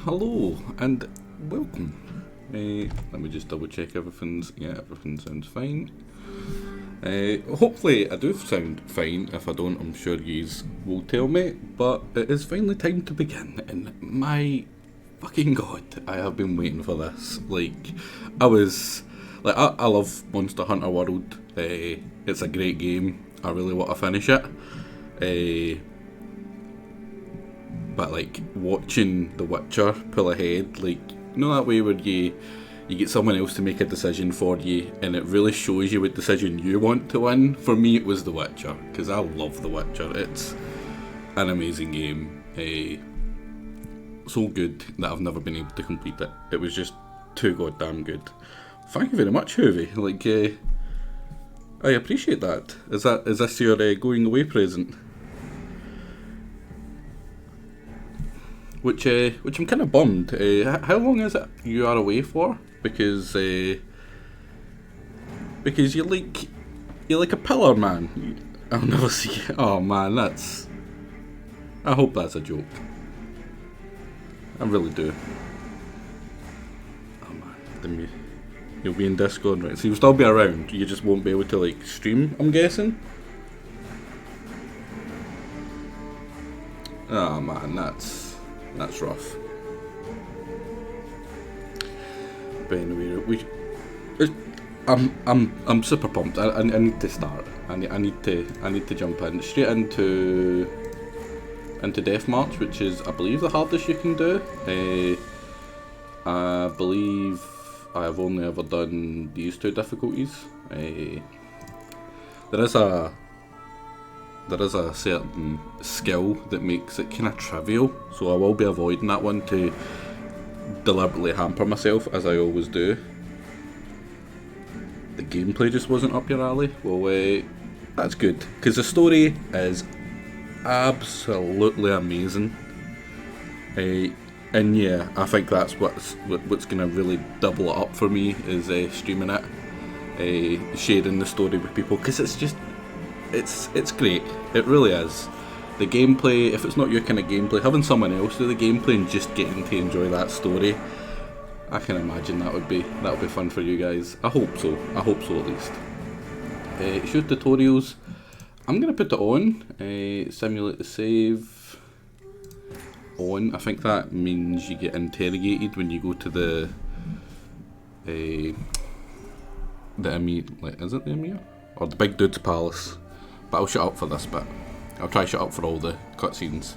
Hello and welcome. Let me just double check everything sounds fine. Hopefully I do sound fine. If I don't, I'm sure yous will tell me. But it is finally time to begin, and my fucking god, I have been waiting for this. I love Monster Hunter World. It's a great game. I really want to finish it. But watching The Witcher pull ahead, that way where you get someone else to make a decision for you, and it really shows you what decision you want to win. For me, it was The Witcher because I love The Witcher. It's an amazing game, so good that I've never been able to complete it. It was just too goddamn good. Thank you very much, Hoovy. I appreciate that. Is this your going away present? Which I'm kind of bummed. How long is it you are away for? Because you're like a pillar, man. I'll never see it. Oh man, I hope that's a joke. I really do. Oh man, then you'll be in Discord, right? So you'll still be around. You just won't be able to stream, I'm guessing. Oh man, that's rough. But anyway, I'm super pumped. I need to start. I need to jump in straight into Death March, which is I believe the hardest you can do. I believe I have only ever done these two difficulties. There is a certain skill that makes it kind of trivial, so I will be avoiding that one to deliberately hamper myself, as I always do. The gameplay just wasn't up your alley. Well, that's good, because the story is absolutely amazing. And yeah, I think that's what's going to really double it up for me, is streaming it, sharing the story with people, because it's great. It really is. The gameplay, if it's not your kind of gameplay, having someone else do the gameplay and just getting to enjoy that story, I can imagine that would be fun for you guys. I hope so at least. Shoot tutorials, I'm going to put it on. Simulate the save on. I think that means you get interrogated when you go to the Emir, is it the Emir? Or the big dude's palace. But I'll shut up for this bit. I'll try shut up for all the cutscenes.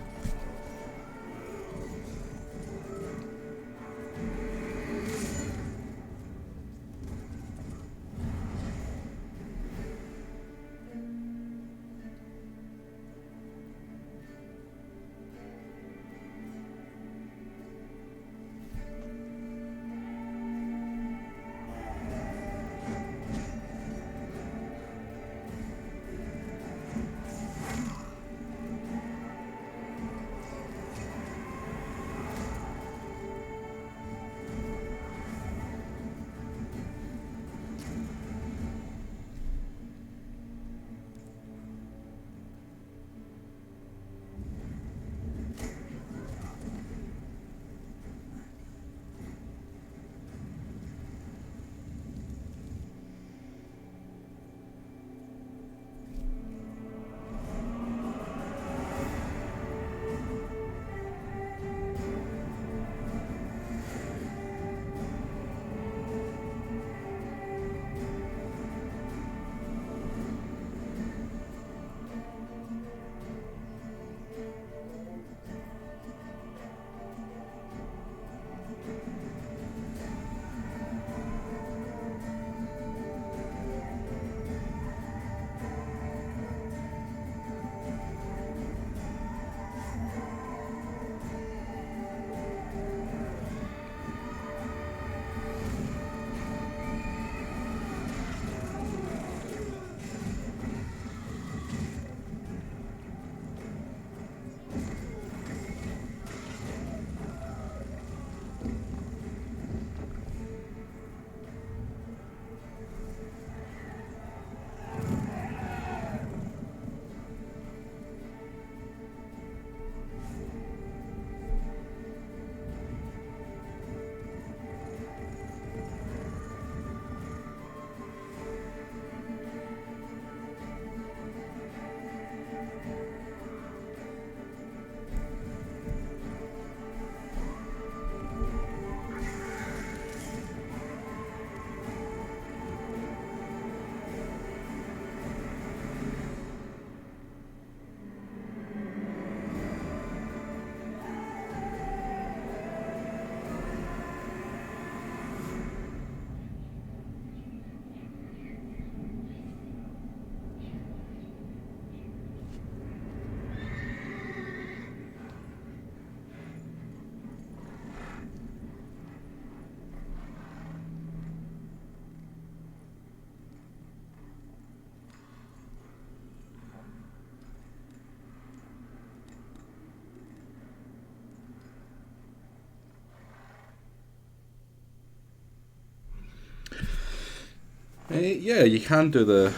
Yeah, you can do the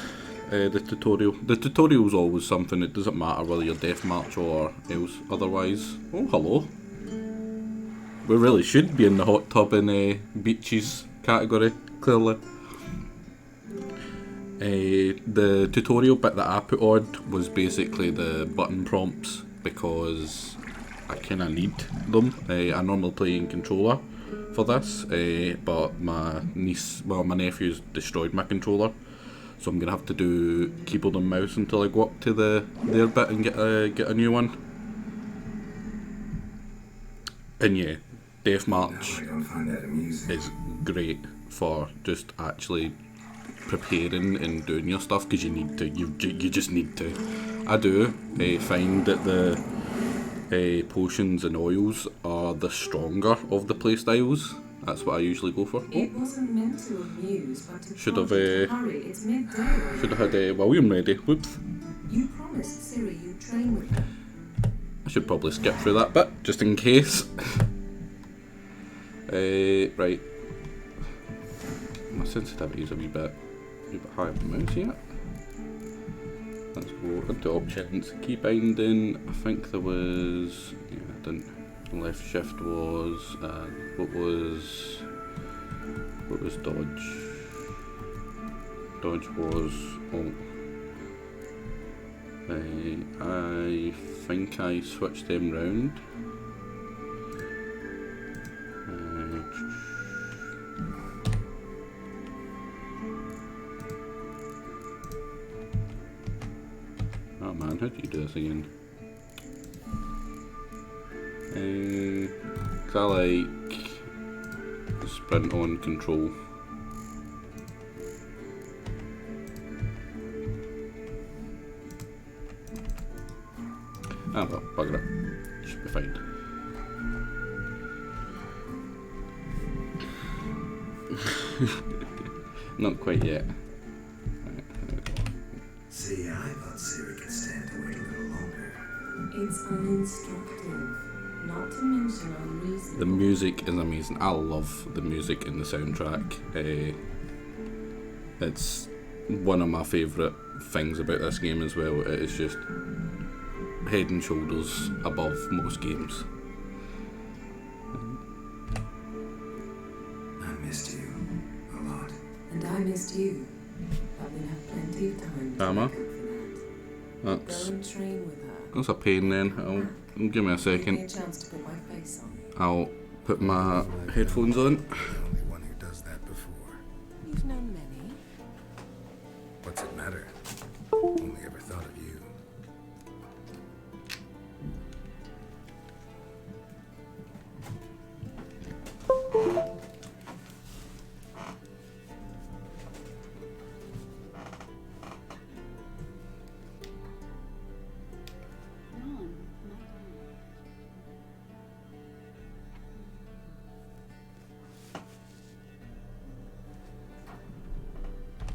tutorial. The tutorial's always something. It doesn't matter whether you're deathmatch or else otherwise. Oh, hello. We really should be in the hot tub and beaches category, clearly. The tutorial bit that I put on was basically the button prompts because I kind of need them. I normally play in controller for this, but my nephew's destroyed my controller, so I'm gonna have to do keyboard and mouse until I go up to their bit and get a new one. And yeah, deathmatch is great for just actually preparing and doing your stuff because you need to. You just need to. I do find that the potions and oils are the stronger of the playstyles. That's what I usually go for. It wasn't meant to amuse, but to Should have hurry. It's midday. should have had William ready. Whoops. You promised Ciri you'd train with her. I should probably skip through that bit just in case. Right. My sensitivity is a wee bit higher than mouse here. Let's go into options. Key binding. I think there was. Yeah, I didn't. Left shift was. What was dodge? Dodge was. Oh. I think I switched them round. Oh man, how do you do this again? 'Cause I like sprint on control. Ah well, bugger it. Should be fine. Not quite yet. Right, there we go. See, I thought Ciri could stand to wait a little longer. It's uninstructive, not to mention unreasonable. The music is amazing. I love the music in the soundtrack. It's one of my favourite things about this game as well. It is just head and shoulders above most games. I missed you a lot. And I missed you. But we'll have plenty of time to Emma? make up for that. That's Go and train with her. that's a pain then. Give me a Give me second. a chance to put my face on. I'll put my headphones on. The only one who does that before. You've known many. What's it matter? Only ever thought of you.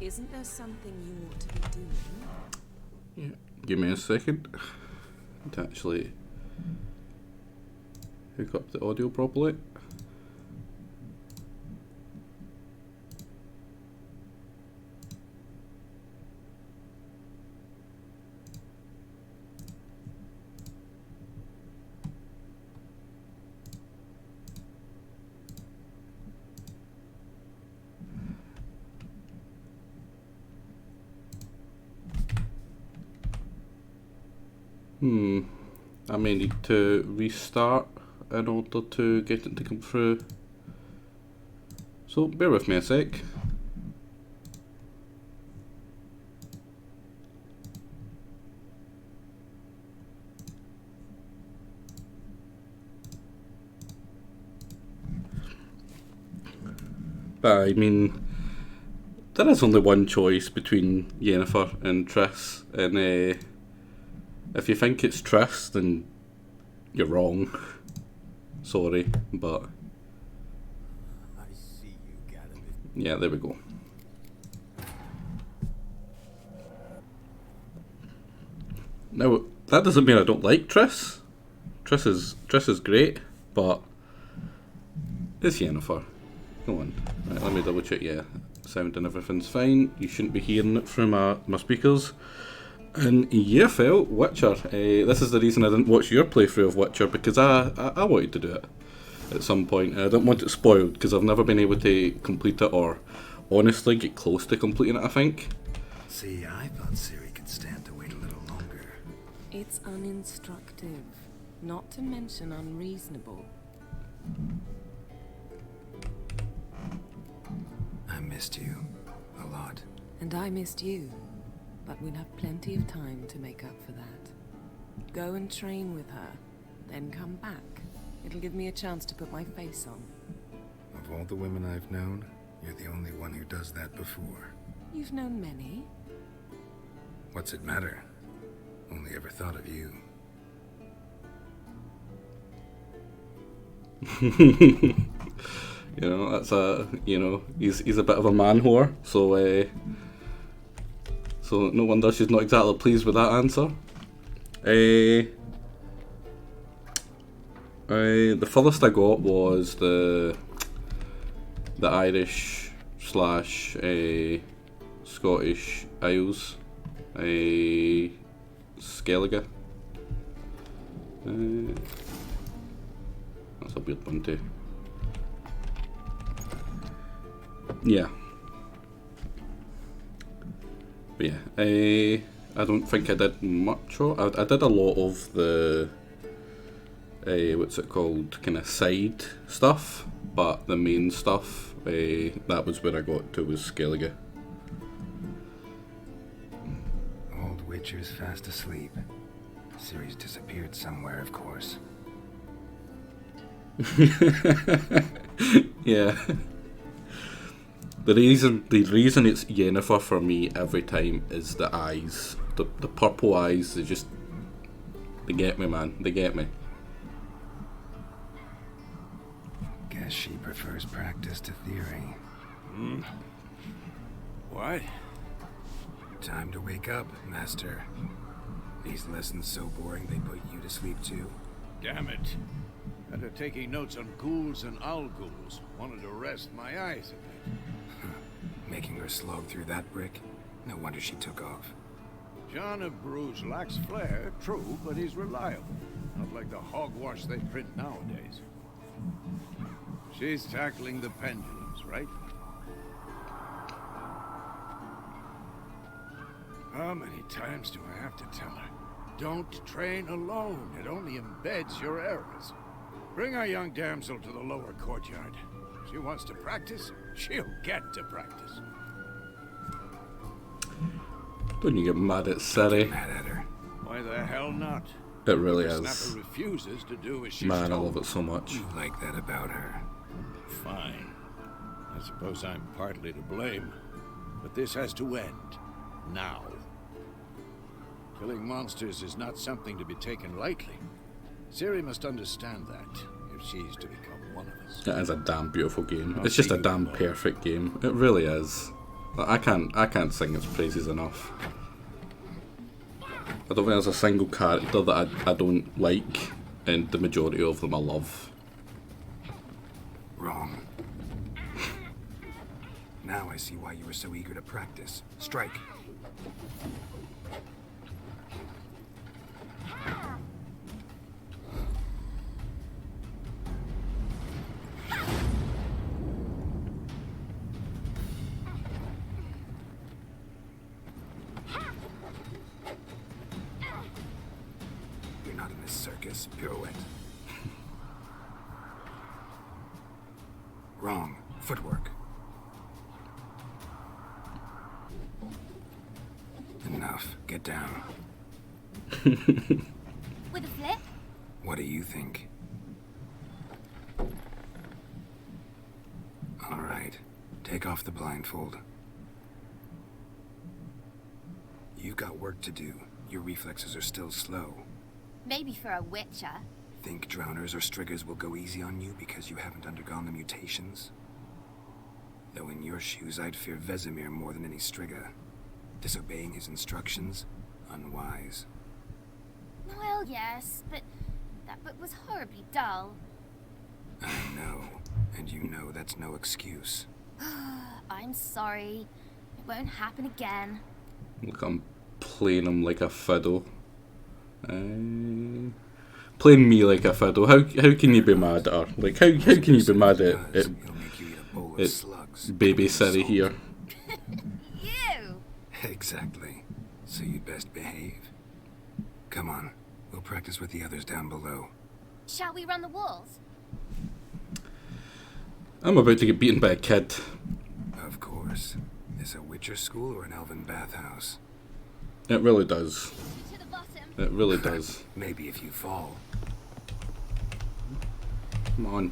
Isn't there something you ought to be doing? Yeah. Give me a second to actually hook up the audio properly. I may need to restart in order to get it to come through. So bear with me a sec. But I mean, there is only one choice between Yennefer and Triss, and if you think it's Triss, then you're wrong. Sorry, but I see you got it. yeah, there we go. Now, that doesn't mean I don't like Triss. Triss is great, but it's Yennefer. Go on. Right, let me double check. Yeah, Sound and everything's fine. You shouldn't be hearing it through my speakers. And yeah, Phil, Witcher. This is the reason I didn't watch your playthrough of Witcher, because I wanted to do it at some point. I didn't want it spoiled because I've never been able to complete it, or honestly get close to completing it, I think. See, I thought Siri could stand to wait a little longer. It's uninstructive, not to mention unreasonable. I missed you. A lot. And I missed you, but we'll have plenty of time to make up for that. Go and train with her, then come back. It'll give me a chance to put my face on. Of all the women I've known, you're the only one who does that before. You've known many. What's it matter? Only ever thought of you. You know, that's he's a bit of a man whore, so no wonder she's not exactly pleased with that answer. The furthest I got was the Irish slash Scottish Isles, Skellige. That's a weird one too. Yeah. But yeah, I don't think I did much of I did a lot of the what's it called, kind of side stuff, but the main stuff, that was where I got to, was Skellige. Old Witcher's fast asleep. Ciri's disappeared somewhere, of course. Yeah. The reason it's Yennefer for me every time is the eyes. The purple eyes, they get me, man. They get me. Guess she prefers practice to theory. What? Time to wake up, Master. These lessons so boring they put you to sleep too. Damn it. After taking notes on ghouls and owl ghouls, wanted to rest my eyes a bit. Making her slog through that brick? No wonder she took off. John of Bruges lacks flair, true, but he's reliable. Not like the hogwash they print nowadays. She's tackling the pendulums, right? How many times do I have to tell her? Don't train alone. It only embeds your errors. Bring our young damsel to the lower courtyard. She wants to practice, she'll get to practice. Don't you get mad at Ciri? Mad at her. Why the hell not? It really Snapper is. refuses to do as she's Man, I told. love it so much. You like that about her. Fine. I suppose I'm partly to blame, but this has to end. Now. Killing monsters is not something to be taken lightly. Ciri must understand that, if she's to become one of us. It is a damn beautiful game. I'll It's just see a you damn tomorrow. perfect game. It really is. I can't sing its praises enough. I don't think there's a single character that I don't like, and the majority of them I love. Wrong. Now I see why you were so eager to practice. Strike. You're not in this circus. Pirouette. Wrong. Footwork. Enough. Get down. With a flip? What do you think? All right. Take off the blindfold. You've got work to do. Your reflexes are still slow. Maybe for a witcher. Think drowners or striggers will go easy on you because you haven't undergone the mutations? Though in your shoes, I'd fear Vesemir more than any strigger. Disobeying his instructions? Unwise. Well, yes, but that book was horribly dull. I know. And you know that's no excuse. I'm sorry. It won't happen again. Look, I'm playing him like a fiddle. Playing me like a fiddle. How can you be mad at her? Like, how can you be mad at He'll make you eat a bowl of it's slugs. baby Siri here? You! Exactly. So you'd best behave. Come on. We'll practice with the others down below. Shall we run the walls? I'm about to get beaten by a kid. Of course. Is a Witcher school or an elven bathhouse? It really does. To the bottom. It really does. Maybe if you fall. Come on.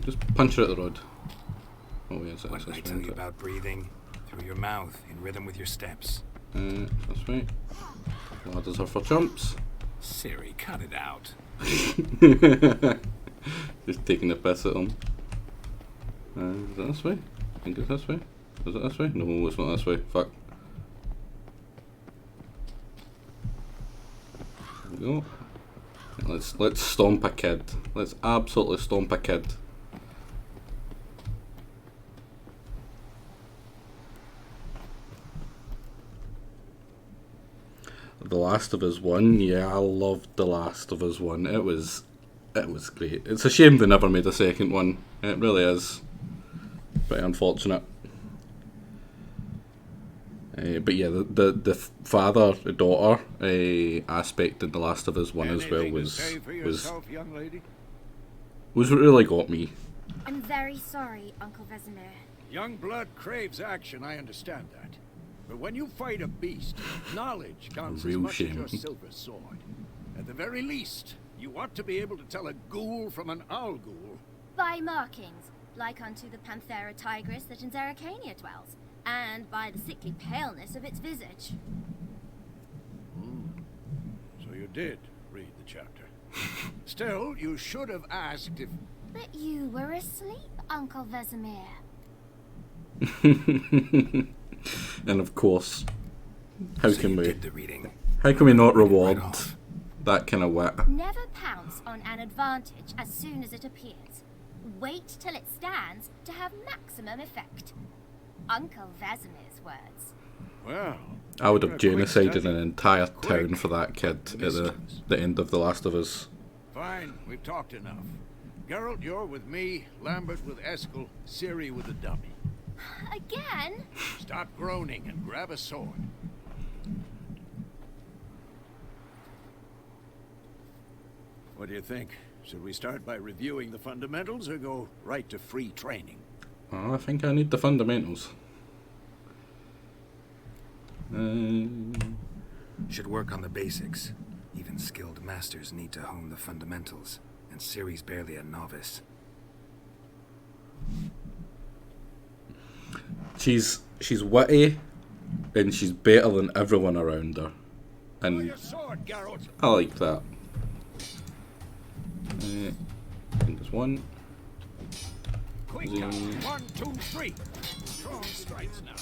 Just punch her at the road. Oh yes, What that's did I this tell way. you about breathing? Through your mouth, in rhythm with your steps. That's right. Ladders are for chumps. Siri, cut it out. Just taking the piss at them. Is it this way? I think it's this way. Is it this way? No, it's not this way. Fuck. There we go. Let's stomp a kid. Let's absolutely stomp a kid. The Last of Us 1, yeah, I loved The Last of Us 1. It was great. It's a shame they never made a second one. It really is. Pretty unfortunate. But yeah, the father-daughter aspect in The Last of Us 1 as well Anything to say for was yourself, young lady? what really got me. I'm very sorry, Uncle Vesemir. Young blood craves action, I understand that. But when you fight a beast, knowledge counts as Real much shame. as your silver sword. At the very least, you ought to be able to tell a ghoul from an owl ghoul. By markings, like unto the Panthera tigris that in Zeracania dwells, and by the sickly paleness of its visage. So you did read the chapter. Still, you should have asked if... But you were asleep, Uncle Vesemir. And of course, how So can you we did the reading. not reward Right off. that kind of wit? Never pounce on an advantage as soon as it appears. Wait till it stands to have maximum effect. Uncle Vesemir's words. Well... I would have you're a quick genocided study. an entire town Quick. for that kid at Mischievous. the end of The Last of Us. Fine, we've talked enough. Geralt, you're with me, Lambert with Eskel, Ciri with the dummy. Again? Stop groaning and grab a sword. What do you think? Should we start by reviewing the fundamentals or go right to free training? Oh, I think I need the fundamentals. Should work on the basics. Even skilled masters need to hone the fundamentals, and Ciri's barely a novice. She's witty, and she's better than everyone around her, Draw and your sword, Geralt! I like that. I think there's one. Quick count. 1, 2, 3. Strong strikes now.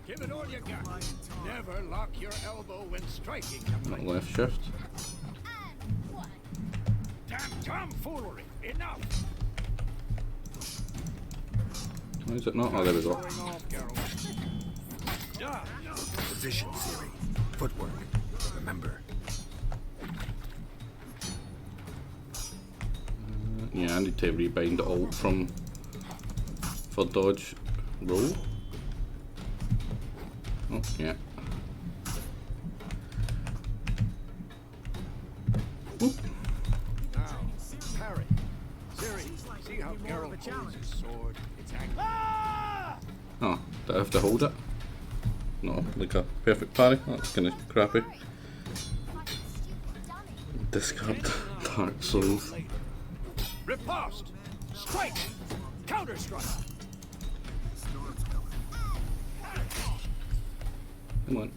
Give it all you got. Never lock your elbow when striking. Not left shift. And one. Damn tomfoolery! Enough! Why is it not? Oh, there we go. Going off, Geralt. Done. Position, Ciri. Footwork. Remember. Yeah, I need to rebind alt for dodge roll. Oh, yeah. Now, parry. Ciri, see how Geralt holds his sword? It's hanging. Oh, do I have to hold it? No, like a perfect parry? That's kind of crappy. Like a stupid dummy. Discard Dark Souls. Riposte! Strike! Counter strike! Come on.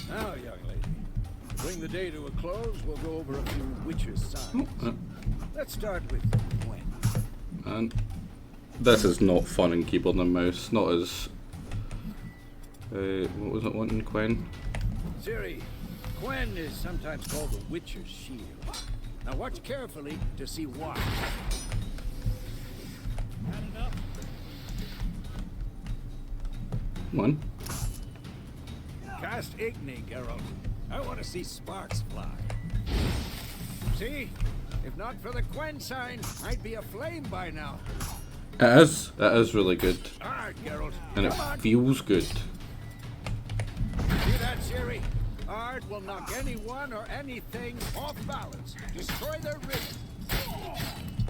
Now, young lady, to bring the day to a close, we'll go over a few witches' signs. Let's start with when. And this is not fun in keyboard and mouse. Not as what was it wanting, Quen? Ciri, Quen is sometimes called the Witcher's Shield. Now watch carefully to see why. Had enough? Come on. Cast Igni, Geralt. I want to see sparks fly. See? If not for the Quen sign, I'd be aflame by now. It is. It is really good. Alright, Geralt. And it Come on. feels good. See that, Ciri? Art will knock anyone or anything off balance. Destroy their rhythm.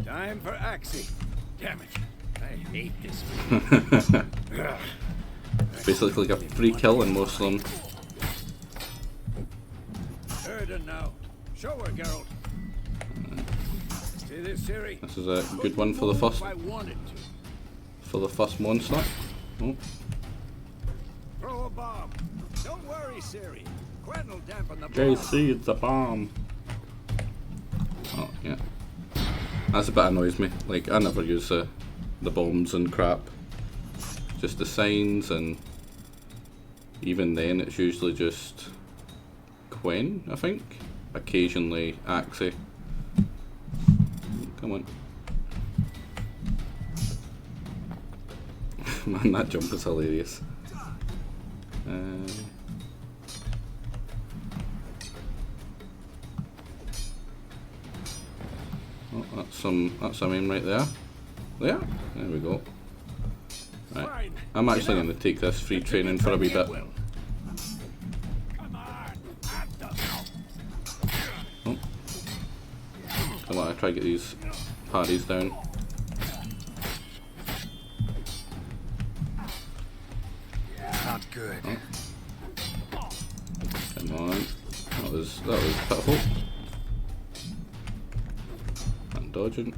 Time for Axii. Damn it. I hate this. Basically like a free kill in most of them. Erden now. Show her, Geralt. See this, Ciri? This is a good one for the first If I wanted to. monster. Oh, Throw a bomb. Don't worry, Ciri. Quen will dampen the bomb. JC, it's a bomb. Oh yeah. That's a bit annoys me. Like I never use the bombs and crap. Just the signs, and even then it's usually just Quen, I think. Occasionally Axii. Come on. Man, that jump is hilarious. Oh, that's some aim right there. There we go. Right. I'm actually going to take this free training for a wee bit. Come on. Oh. Come on, I try to get these parties down. Not good. Oh. Come on. That was pitiful. And dodging.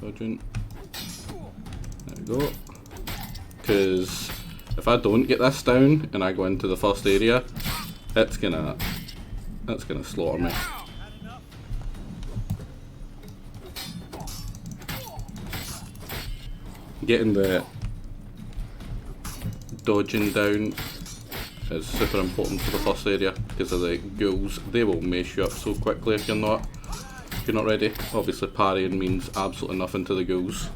There we go. Because if I don't get this down and I go into the first area, that's gonna slaughter me. Getting the dodging down is super important for the first area because of the ghouls. They will mace you up so quickly if you're not ready. Obviously parrying means absolutely nothing to the ghouls.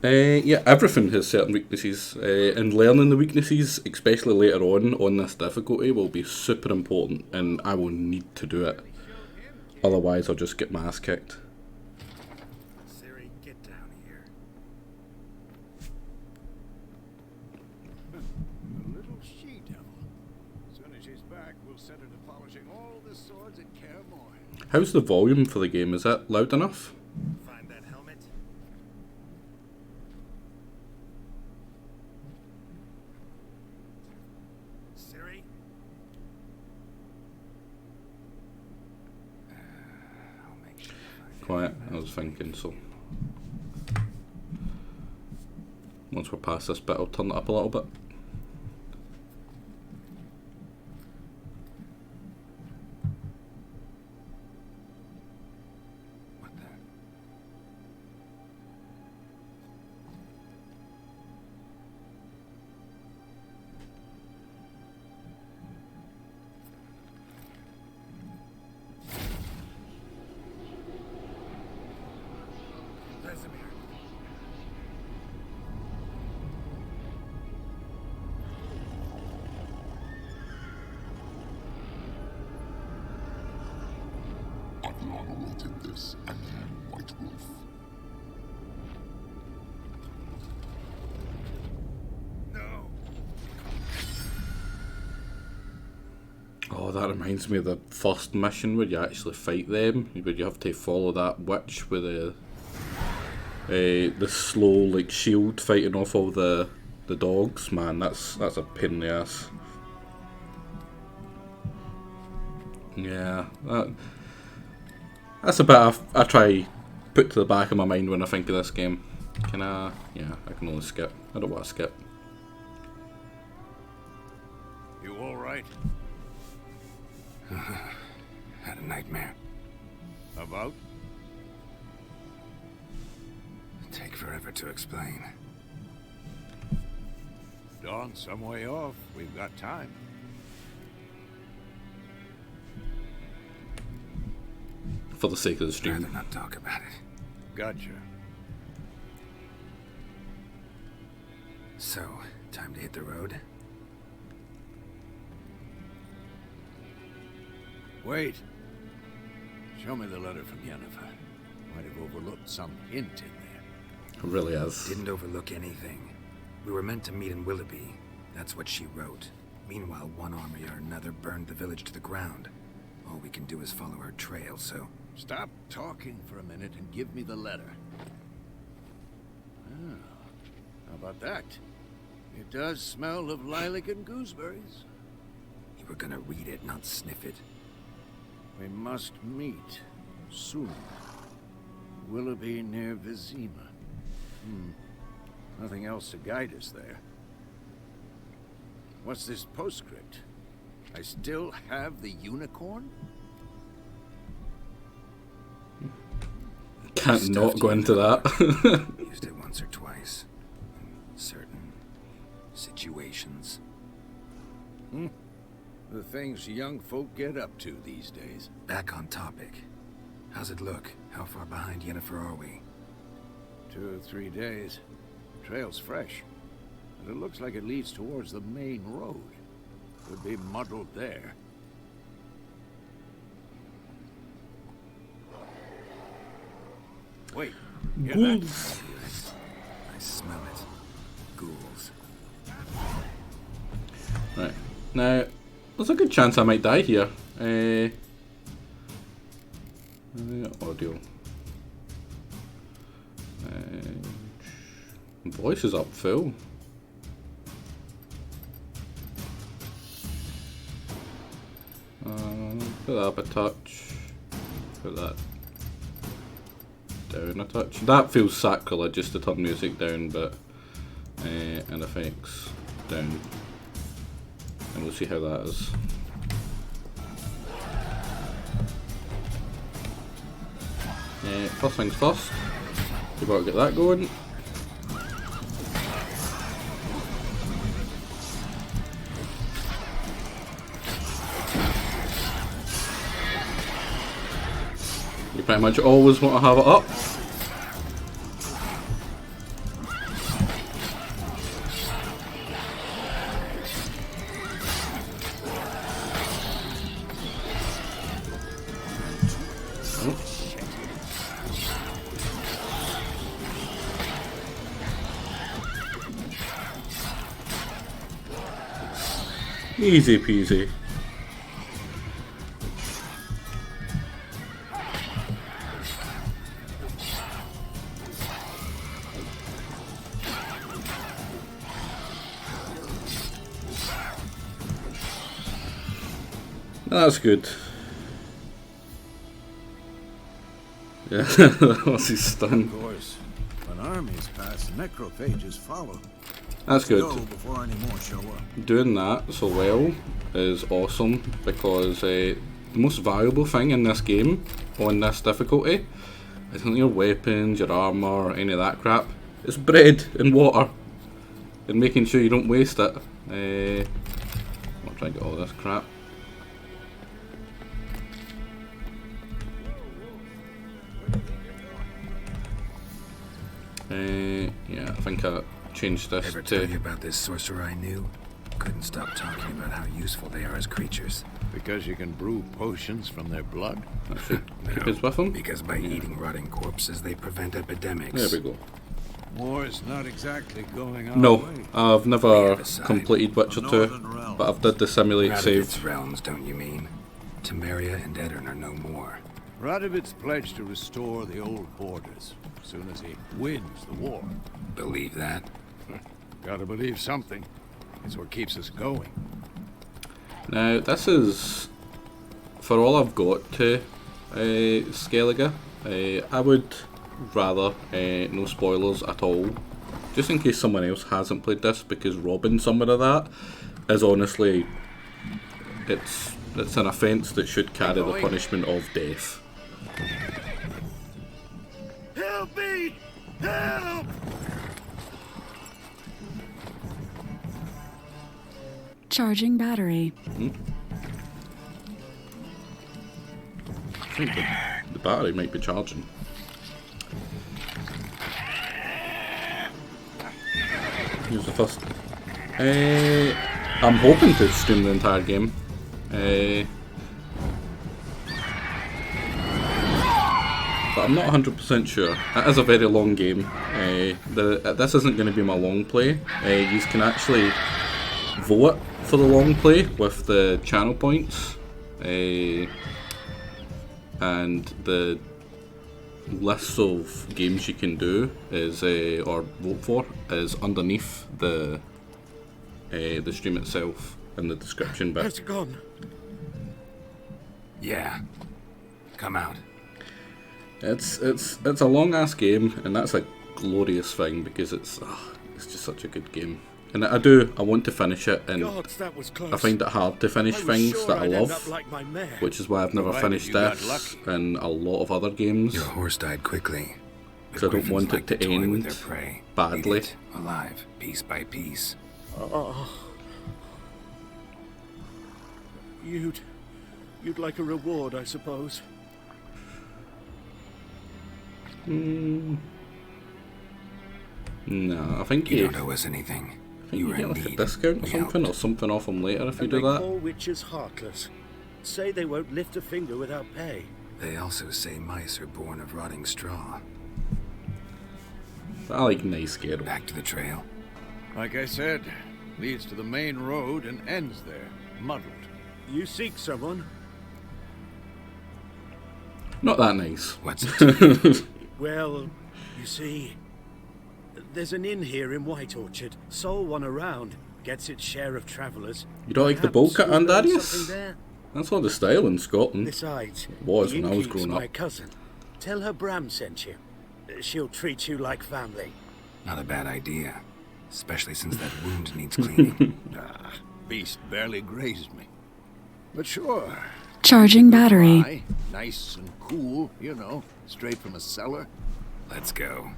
Yeah, everything has certain weaknesses, and learning the weaknesses, especially later on this difficulty, will be super important, and I will need to do it. Otherwise I'll just get my ass kicked. Ciri, get down here. A little she-devil. As soon as she's back, we'll set her to polishing all the swords in Kaer Morhen. How's the volume for the game? Is it loud enough? Find that helmet. Ciri? I'll make sure to find it. Quiet, I was thinking so. Once we're past this bit I'll turn it up a little bit. What the? Vesemir. Adriana will take this, and then White Wolf. No. Oh, that reminds me of the first mission where you actually fight them, where you have to follow that witch with the slow like shield fighting off all the dogs. Man, that's a pain in the ass. Yeah, that's a bit I try put to the back of my mind when I think of this game. Can I? Yeah, I can only skip. I don't want to skip. You all right? Had a nightmare. About? Take forever to explain. Dawn's some way off. We've got time. For the sake of the Rather stream. not talk about it. Gotcha. So, time to hit the road? Wait. Show me the letter from Yennefer. Might have overlooked some hint in there. It really is. Didn't overlook anything. We were meant to meet in Willoughby. That's what she wrote. Meanwhile, one army or another burned the village to the ground. All we can do is follow her trail, so... Stop talking for a minute and give me the letter. Ah, how about that? It does smell of lilac and gooseberries. You were gonna read it, not sniff it. We must meet soon. Willoughby near Vizima. Nothing else to guide us there. What's this postscript? I still have the unicorn? Can't not go into that. Used it once or twice. In certain situations. The things young folk get up to these days. Back on topic. How's it look? How far behind Yennefer are we? 2 or 3 days. Trail's fresh. But it looks like it leads towards the main road. Could be muddled there. Wait, hear that? I smell it. Ghouls. Right. Now, there's a good chance I might die here. Audio. Voice is up full. Put that up a touch. Put that down a touch. That feels sacrilegious to turn music down, but and effects down. And we'll see how that is. First things first, we've got to get that going. You pretty much always want to have it up. Easy peasy. That's good. Yeah, that was his stun. Of course, when armies pass, necrophages follow. That's good. Go before any more show up. Doing that so well is awesome because the most valuable thing in this game on this difficulty isn't your weapons, your armor, or any of that crap. It's bread and water and making sure you don't waste it. I'll try and get all this crap. Yeah, I think I changed this Ever tell you to... about this sorcerer I knew? Couldn't stop talking about how useful they are as creatures. Because you can brew potions from their blood? I should keep his with him. Because by eating rotting corpses, they prevent epidemics. There we go. War's not exactly going our No, way. I've never aside. completed Witcher 2, but I've did the simulate save. Radovid's realms, don't you mean? Temeria and Edirn are no more. Radovid's pledged to restore the old borders as soon as he wins the war. Believe that? Gotta believe something. It's what keeps us going. Now, this is, for all I've got to Skellige, I would rather no spoilers at all, just in case someone else hasn't played this, because robbing someone of that is honestly, it's an offence that should carry the punishment of death. Help me! Help! Charging battery. I think the battery might be charging. Here's the first. I'm hoping to stream the entire game. But I'm not 100% sure. It is a very long game. This isn't going to be my long play. You can actually vote for the long play with the channel points. And the lists of games you can do is or vote for is underneath the stream itself in the description bit. Has it gone? Yeah. Come out. It's a long ass game, and that's a glorious thing because it's just such a good game. And I want to finish it, and Gods, that was close. I find it hard to finish I was things sure that I I'd end love, up like my mare. which is why I've never Provided finished you got this lucky. and a lot of other games. Your horse died quickly. So I don't Griffins want it like to toy with end their prey. badly. Eat it alive, piece by piece. You'd like a reward, I suppose. No, I think You you don't owe us anything. I think You you were get in like a need. discount or We something, or helped. something off them later if you And do they that. call witches heartless. Say they won't lift a finger without pay. They also say mice are born of rotting straw. I like nice Gero. Back to the trail. Like I said, leads to the main road and ends there, muddled. You seek someone? Not that nice. What's it? Well, you see, there's an inn here in White Orchard. Sole one around. Gets its share of travellers. You don't like the Perhaps bowl cut you'll and learn Darius? something there? That's all the style in Scotland. Besides, Was the when I was innkeep's growing my up. cousin. Tell her Bram sent you. She'll treat you like family. Not a bad idea. Especially since that wound needs cleaning. Beast barely grazed me. But sure. Charging battery. Dry, nice and cool, you know, straight from a cellar. Let's go.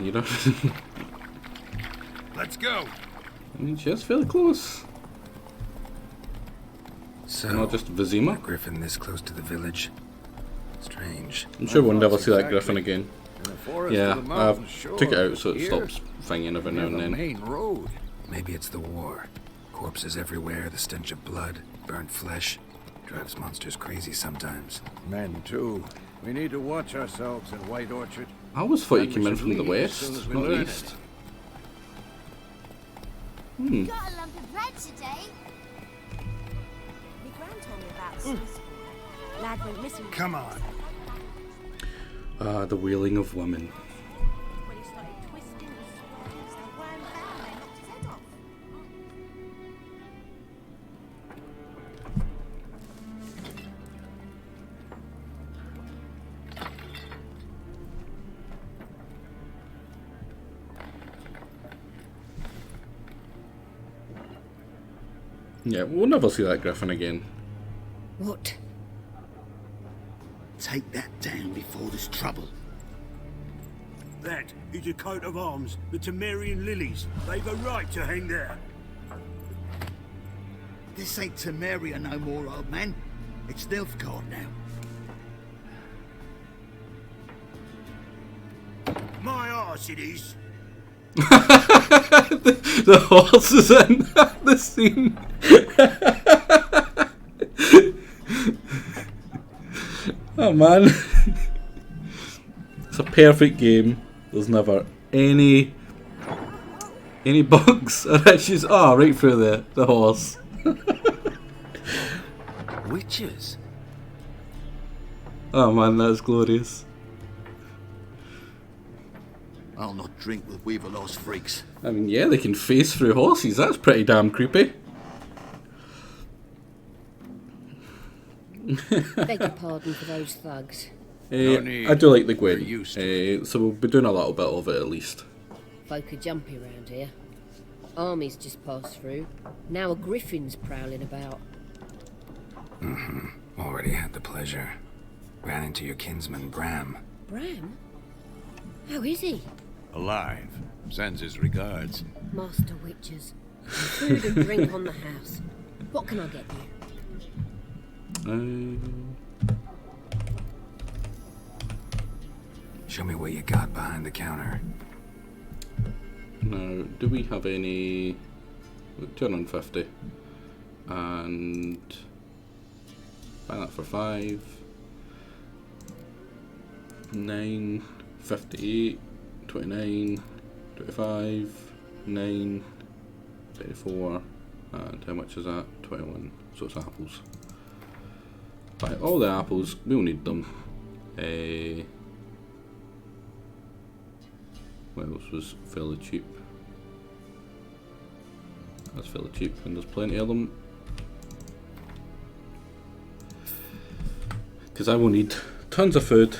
You know, Let's go. just fairly close. So, Not just a Vizima. griffin this close to the village. Strange. I'm sure we'll never see that Exactly. griffin again. In the forest Yeah, of the I've mountain took it shore. out so it Here, stops thinging every now near and the then. main road. Maybe it's the war. Corpses everywhere, the stench of blood, burnt flesh. Drives monsters crazy sometimes. Men too. We need to watch ourselves in White Orchard. I always thought you And came we in should from the leave as soon west, as we not learn east. Got a lump of bread today. My gran told me about some lad went missing Come on. Ah, the wailing of women. when he started twisting and swirling. So one found they knocked his head off. Yeah, we'll never see that griffin again. What? Take that down before there's trouble. That is a coat of arms, the Temerian lilies. They've a right to hang there. This ain't Temeria no more, old man. It's Nilfgaard now. My arse it is. The horse is in the scene. Oh man. It's a perfect game. There's never any bugs or issues. Oh, right through the horse. Witches? Oh man, that's glorious. I'll not drink with Weaverlaw's freaks. I mean, yeah, they can face through horses. That's pretty damn creepy. Beg your pardon for those thugs. need. I do like the We're Gwen. used to So we'll be doing a little bit of it at least. Folk are jumpy around here. Armies just passed through. Now a griffin's prowling about. Already had the pleasure. Ran into your kinsman, Bram. Bram? How is he? Alive. Sends his regards. Master Witchers. Food and drink on the house. What can I get you? Show me what you got behind the counter. Now, do we have any... 250. And... buy that for 5. 9, 58, 29, 25, 9, 34, and how much is that? 21. So it's apples. Buy all the apples, we'll need them. What else was fairly cheap? That's fairly cheap, and there's plenty of them. Because I will need tons of food.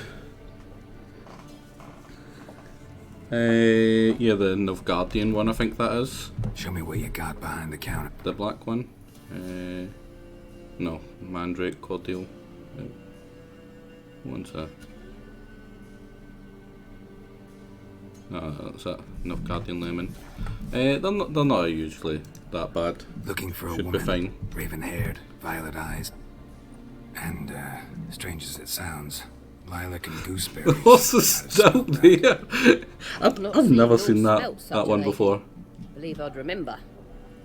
Yeah, the Nilfgaardian one, I think that is. Show me what you got behind the counter. The black one. No, Mandrake, Cordial. One's that? That's it. Nilfgaardian lemon. They're not usually that bad. Looking for a Should woman. be fine. Raven-haired, violet eyes. And, strange as it sounds, lilac and gooseberry. The horse is still there. I've never seen that one before. Believe I'd remember.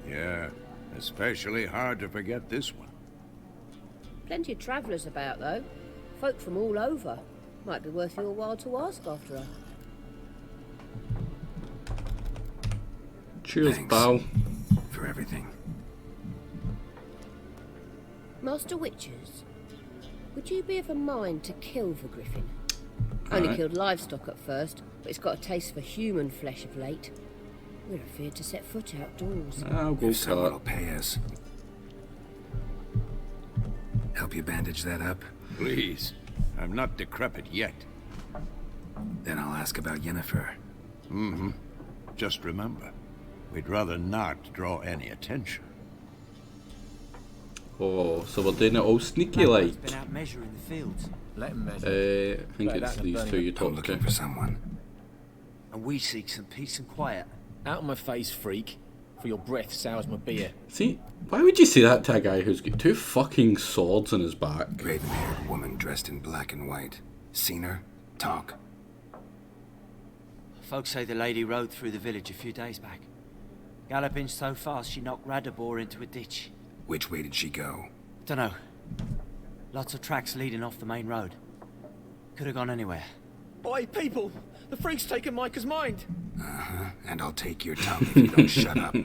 Yeah, especially hard to forget this one. Plenty of travellers about, though. Folk from all over. Might be worth your while to ask after her. Cheers, Thanks pal. for everything. Master Witchers, would you be of a mind to kill the griffin? Only killed livestock at first, but it's got a taste for human flesh of late. We're afeard to set foot outdoors. I'll go If someone will cut. pay us. Help you bandage that up? Please. I'm not decrepit yet. Then I'll ask about Yennefer. Just remember, we'd rather not draw any attention. Oh, so we're doing it all sneaky like. Been out measuring the fields. Let him measure. I think it's these two you I'm talk looking to. for someone. And we seek some peace and quiet. Out of my face, freak. For your breath sours my beer. See, why would you say that to a guy who's got 2 fucking swords in his back? Raven-haired woman dressed in black and white. Seen her? Talk. Folks say the lady rode through the village a few days back. Galloping so fast she knocked Radabor into a ditch. Which way did she go? Dunno. Lots of tracks leading off the main road. Could have gone anywhere. Oi, people! The freak's taken Micah's mind! And I'll take your tongue if you don't shut up.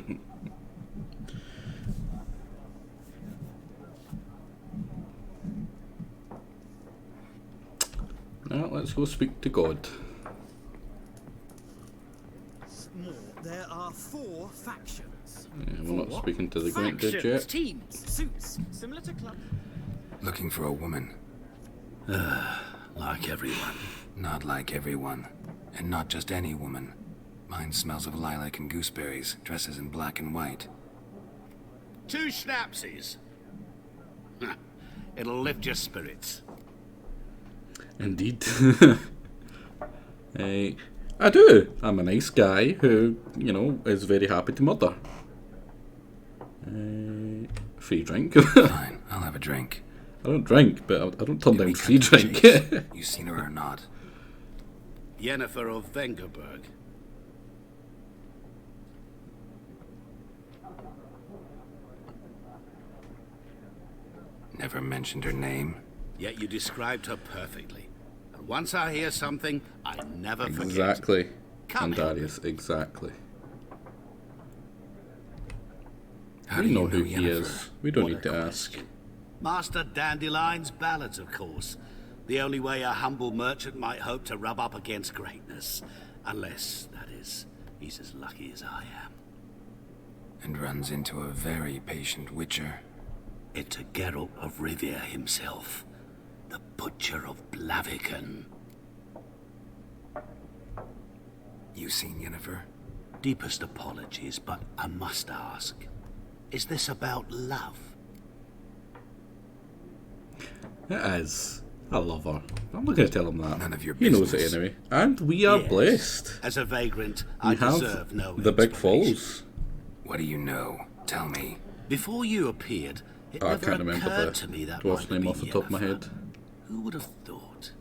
Now let's go speak to God. There are 4 factions. Yeah, we're not speaking to the Great Dude yet. Teams, suits, similar to club. Looking for a woman. Like everyone. Not like everyone. And not just any woman. Mine smells of lilac and gooseberries, dresses in black and white. 2 schnapsies. It'll lift your spirits. Indeed. I do. I'm a nice guy who, you know, is very happy to murder. Free drink. Fine, I'll have a drink. I don't drink, but I don't turn down free cut to the drink. chase. You seen her or not? Yennefer of Vengerberg. Never mentioned her name. Yet you described her perfectly. And once I hear something, I never forget. Exactly. Come And Darius, exactly. How We do know you who know he Yennefer? is. We don't What need a to ask. Master Dandelion's ballads, of course. The only way a humble merchant might hope to rub up against greatness. Unless, that is, he's as lucky as I am. And runs into a very patient witcher. It's a Geralt of Rivia himself. The Butcher of Blaviken. You seen Yennefer? Deepest apologies, but I must ask. Is this about love? It is. I love her. I'm not going to tell him that. None of your He knows business. it anyway. And we are Yes. blessed. As a vagrant, We I have deserve no the big explanation. falls. What do you know? Tell me. Before you appeared, it Oh, I never can't remember occurred the to me that dwarf's might name be off the top of my Yennefer. head. Who would have thought?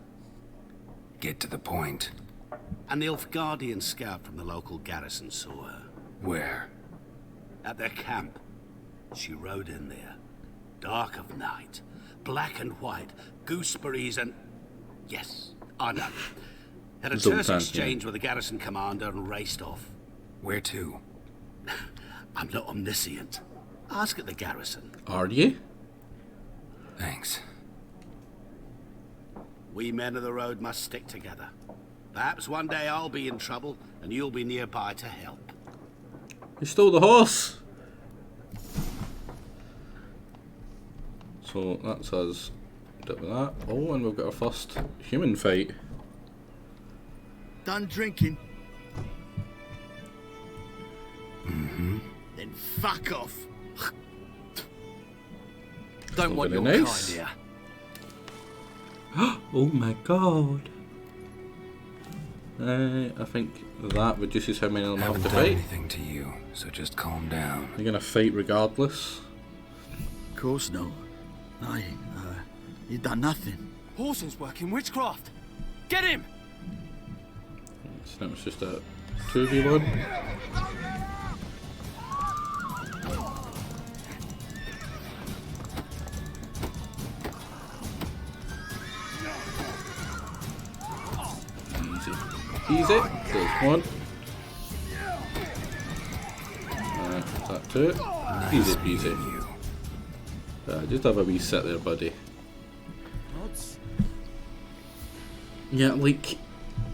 Get to the point. An Nilfgaardian scout from the local garrison saw her. Where? At their camp. She rode in there. Dark of night. Black and white. Gooseberries and... Yes, I know. Had a terse Zoltan, exchange with the garrison commander and raced off. Where to? I'm not omniscient. Ask at the garrison. Are you? Thanks. We men of the road must stick together. Perhaps one day I'll be in trouble and you'll be nearby to help. You stole the horse! So that's us done with that. Oh, and we've got our first human fight. Done drinking? Mm-hmm. Then fuck off. Don't want very your nice. kind here. Oh my god. I think that reduces how many of them I have Haven't to done fight. anything to you, so just calm down. You're gonna fight regardless. Of course no. You done nothing. Horses working witchcraft. Get him! So that was just a 2v1. Easy. Easy. There's one. That two. Easy peasy. Just have a wee sit there, buddy. Yeah, like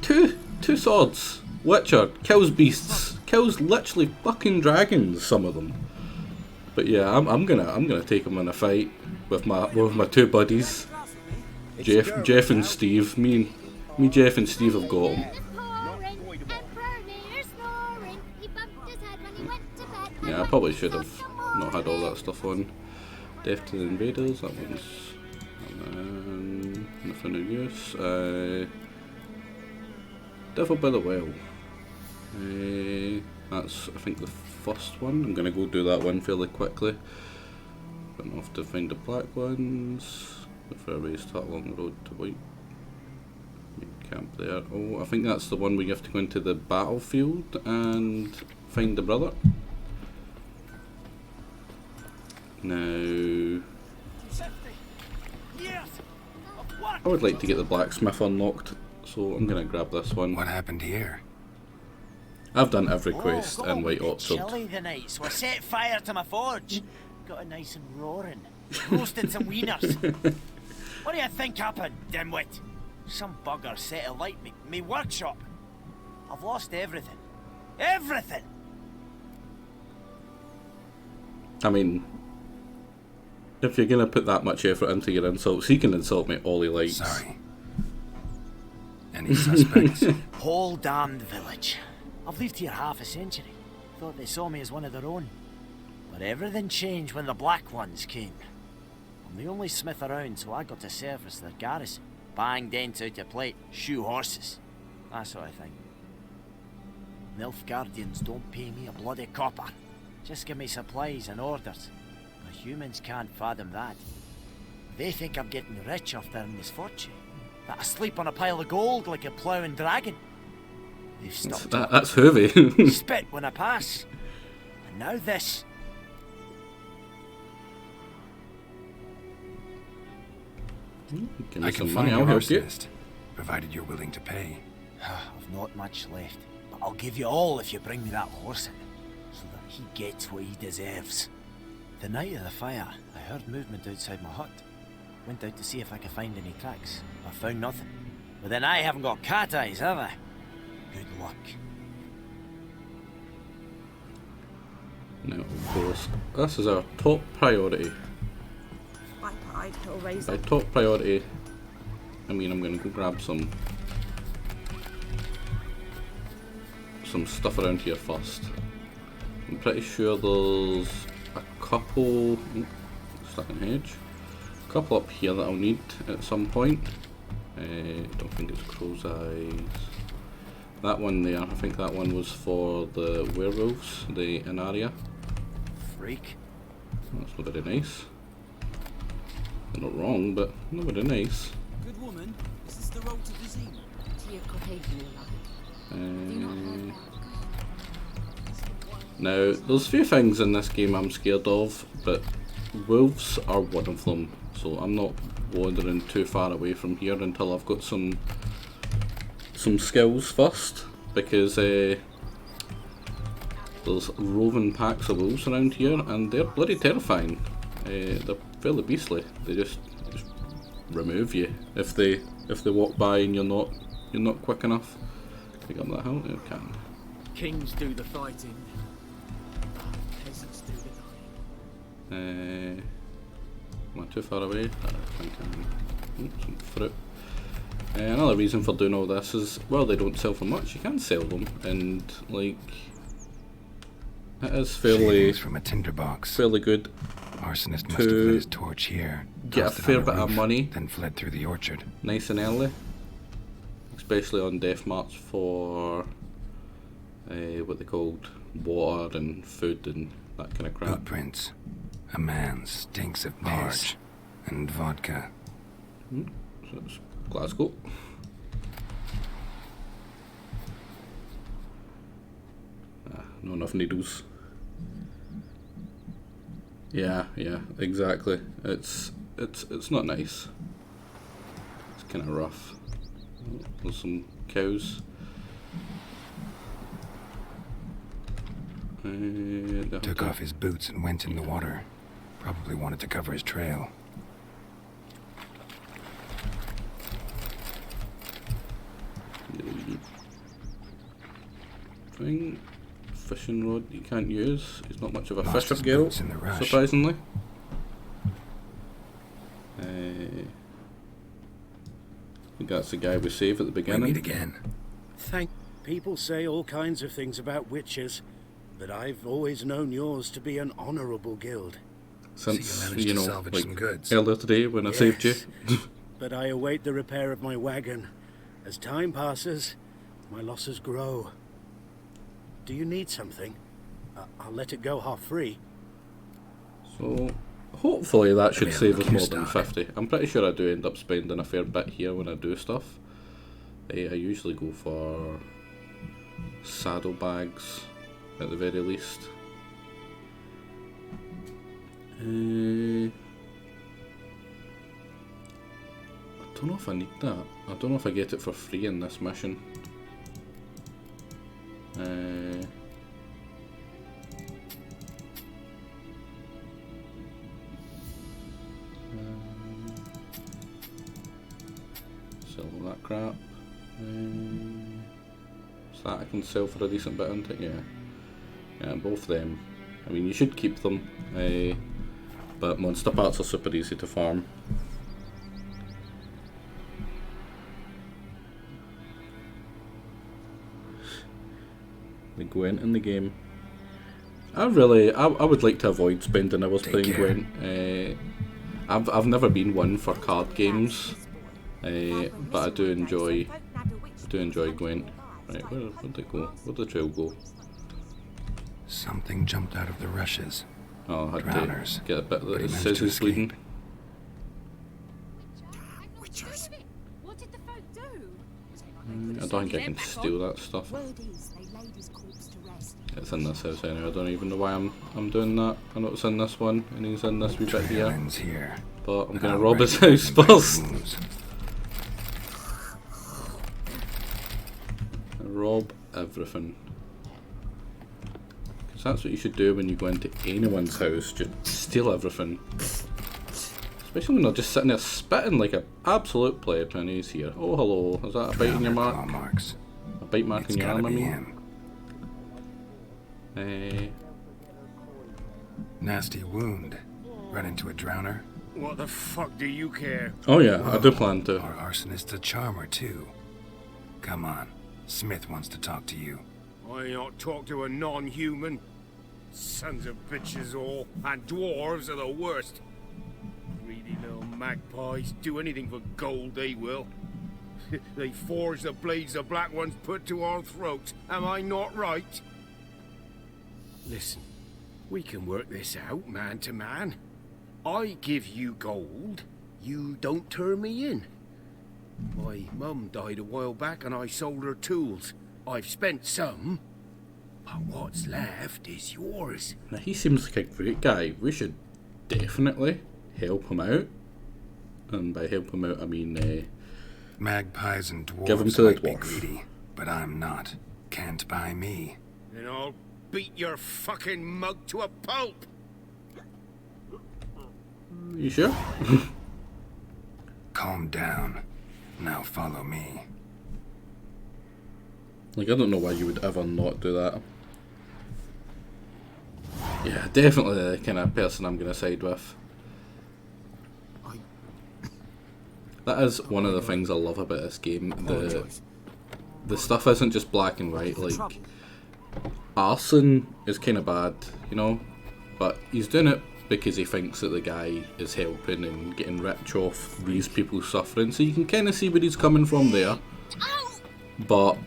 two swords. Witcher kills beasts, kills literally fucking dragons. Some of them. But yeah, I'm gonna take him in a fight with my two buddies, Jeff and Steve. Me, Jeff and Steve have got him. Yeah, I probably should have not had all that stuff on. Death to the Invaders, that one's nothing of use. Devil by the Well. That's, I think, the first one. I'm going to go do that one fairly quickly. Going off to find the black ones. Before I start along the road to White. Camp there. Oh, I think that's the one where you have to go into the battlefield and find the brother. Now, I would like to get the blacksmith unlocked, so I'm going to grab this one. What happened here? I've done every quest in White Orchard. Chilly the night, so I set fire to my forge. Got it nice and roaring. Roasted some wieners. What do you think happened, dimwit? Some bugger set alight me workshop. I've lost everything. Everything! I mean, if you're going to put that much effort into your insults, he can insult me all he likes. Sorry. Any suspects? Whole damned village. I've lived here half a century. Thought they saw me as one of their own. But everything changed when the Black Ones came. I'm the only smith around, so I got to service their garrison. Bang dents out of plate, shoe horses. That sort of thing. Nilfgaardians don't pay me a bloody copper. Just give me supplies and orders. But humans can't fathom that. They think I'm getting rich off their misfortune. That I sleep on a pile of gold like a ploughing dragon. They've stopped That's heavy. spit when I pass. And now this. Give me I can some find money, your I'll help horse you. nest, provided you're willing to pay. I've not much left, but I'll give you all if you bring me that horse in, so that he gets what he deserves. The night of the fire, I heard movement outside my hut. Went out to see if I could find any tracks. I found nothing. But then I haven't got cat eyes, have I? Good luck. Now, of course, this is our top priority. By top priority, I mean I'm going to go grab some some stuff around here first. I'm pretty sure there's a couple... stuck in hedge. A couple up here that I'll need at some point. Don't think it's Crow's Eyes. That one there, I think that one was for the werewolves, the Inaria. Freak. That's not very nice. They're not wrong, but not very nice. Good woman, is this the road to Vizima? Now, there's a few things in this game I'm scared of, but wolves are one of them. So I'm not wandering too far away from here until I've got some skills first, because there's roving packs of wolves around here, and they're bloody terrifying. They're fairly beastly. They just remove you if they walk by and you're not quick enough. Pick up that hill. You can. Kings do the fighting. Peasants do the dying. Am I too far away? I think some fruit. Another reason for doing all this is, well, they don't sell for much. You can sell them, and like it is fairly from a tinderbox. Fairly good. Arsonist must have lit his torch here. Get a fair bit of money. Then fled through the orchard. Nice and early, especially on death march for what they called water and food and that kind of crap. Footprints. A man stinks of piss and vodka. So it's Glasgow. Not enough needles. Yeah, exactly. It's not nice. It's kind of rough. There's some cows. Took off his boots and went in the water. Probably wanted to cover his trail. Fishing rod you can't use. He's not much of a Lost fisher his girl, boots in the rush. surprisingly. I think that's the guy we saved at the beginning. We meet again. People say all kinds of things about witches, but I've always known yours to be an honourable guild. Since, So you managed to salvage some goods. earlier today when I saved you. But I await the repair of my wagon. As time passes, my losses grow. Do you need something? I'll let it go half free. So, hopefully that should save us Available more than stock. 50. I'm pretty sure I do end up spending a fair bit here when I do stuff. I usually go for saddlebags at the very least. I don't know if I need that. I don't know if I get it for free in this mission. Sell all that crap. So that I can sell for a decent bit, isn't it? Yeah, both of them. I mean, you should keep them, but monster parts are super easy to farm. The Gwent in the game. I would like to avoid spending hours playing Gwent. I've never been one for card games, but I do enjoy Gwent. Right, where'd it go? Where'd the trail go? Something jumped out of the rushes. Oh, I had Drowners. to get a bit But that he managed says to he's bleeding. Witchers. What did the folk do? I don't think I can steal that stuff. Word is they laid his corpse to rest. It's in this house anyway. I don't even know why I'm doing that. I know it's in this one, and he's in this wee bit Trail here. ends here. But I'm gonna Now rob his ready house to bite first. wounds. Rob everything. Because that's what you should do when you go into anyone's house. Just steal everything. Especially when they're just sitting there spitting like an absolute pleb, and he's here. Oh, hello. Is that a bite in your Claw mark? marks. A bite mark It's in your gotta arm, I be mean? him. Nasty wound. Run into a drowner. What the fuck do you care? Oh yeah, I do plan to. Our arsonist's a charmer too. Come on. Smith wants to talk to you. I not talk to a non-human. Sons of bitches all, and dwarves are the worst. Greedy little magpies, do anything for gold they will. They forge the blades the Black Ones put to our throats. Am I not right? Listen, we can work this out man to man. I give you gold, you don't turn me in. My mum died a while back and I sold her tools. I've spent some, but what's left is yours. Now he seems like a great guy. We should definitely help him out. And by help him out I mean Magpies and dwarves give him to the might be dwarf. greedy, but I'm not. Can't buy me. Then I'll beat your fucking mug to a pulp. You sure? Calm down. Now follow me. Like, I don't know why you would ever not do that. Yeah, definitely the kind of person I'm going to side with. That is one of the things I love about this game. The stuff isn't just black and white. Like, arson is kind of bad, you know? But he's doing it because he thinks that the guy is helping and getting rich off these people's suffering. So you can kind of see where he's coming from there. But,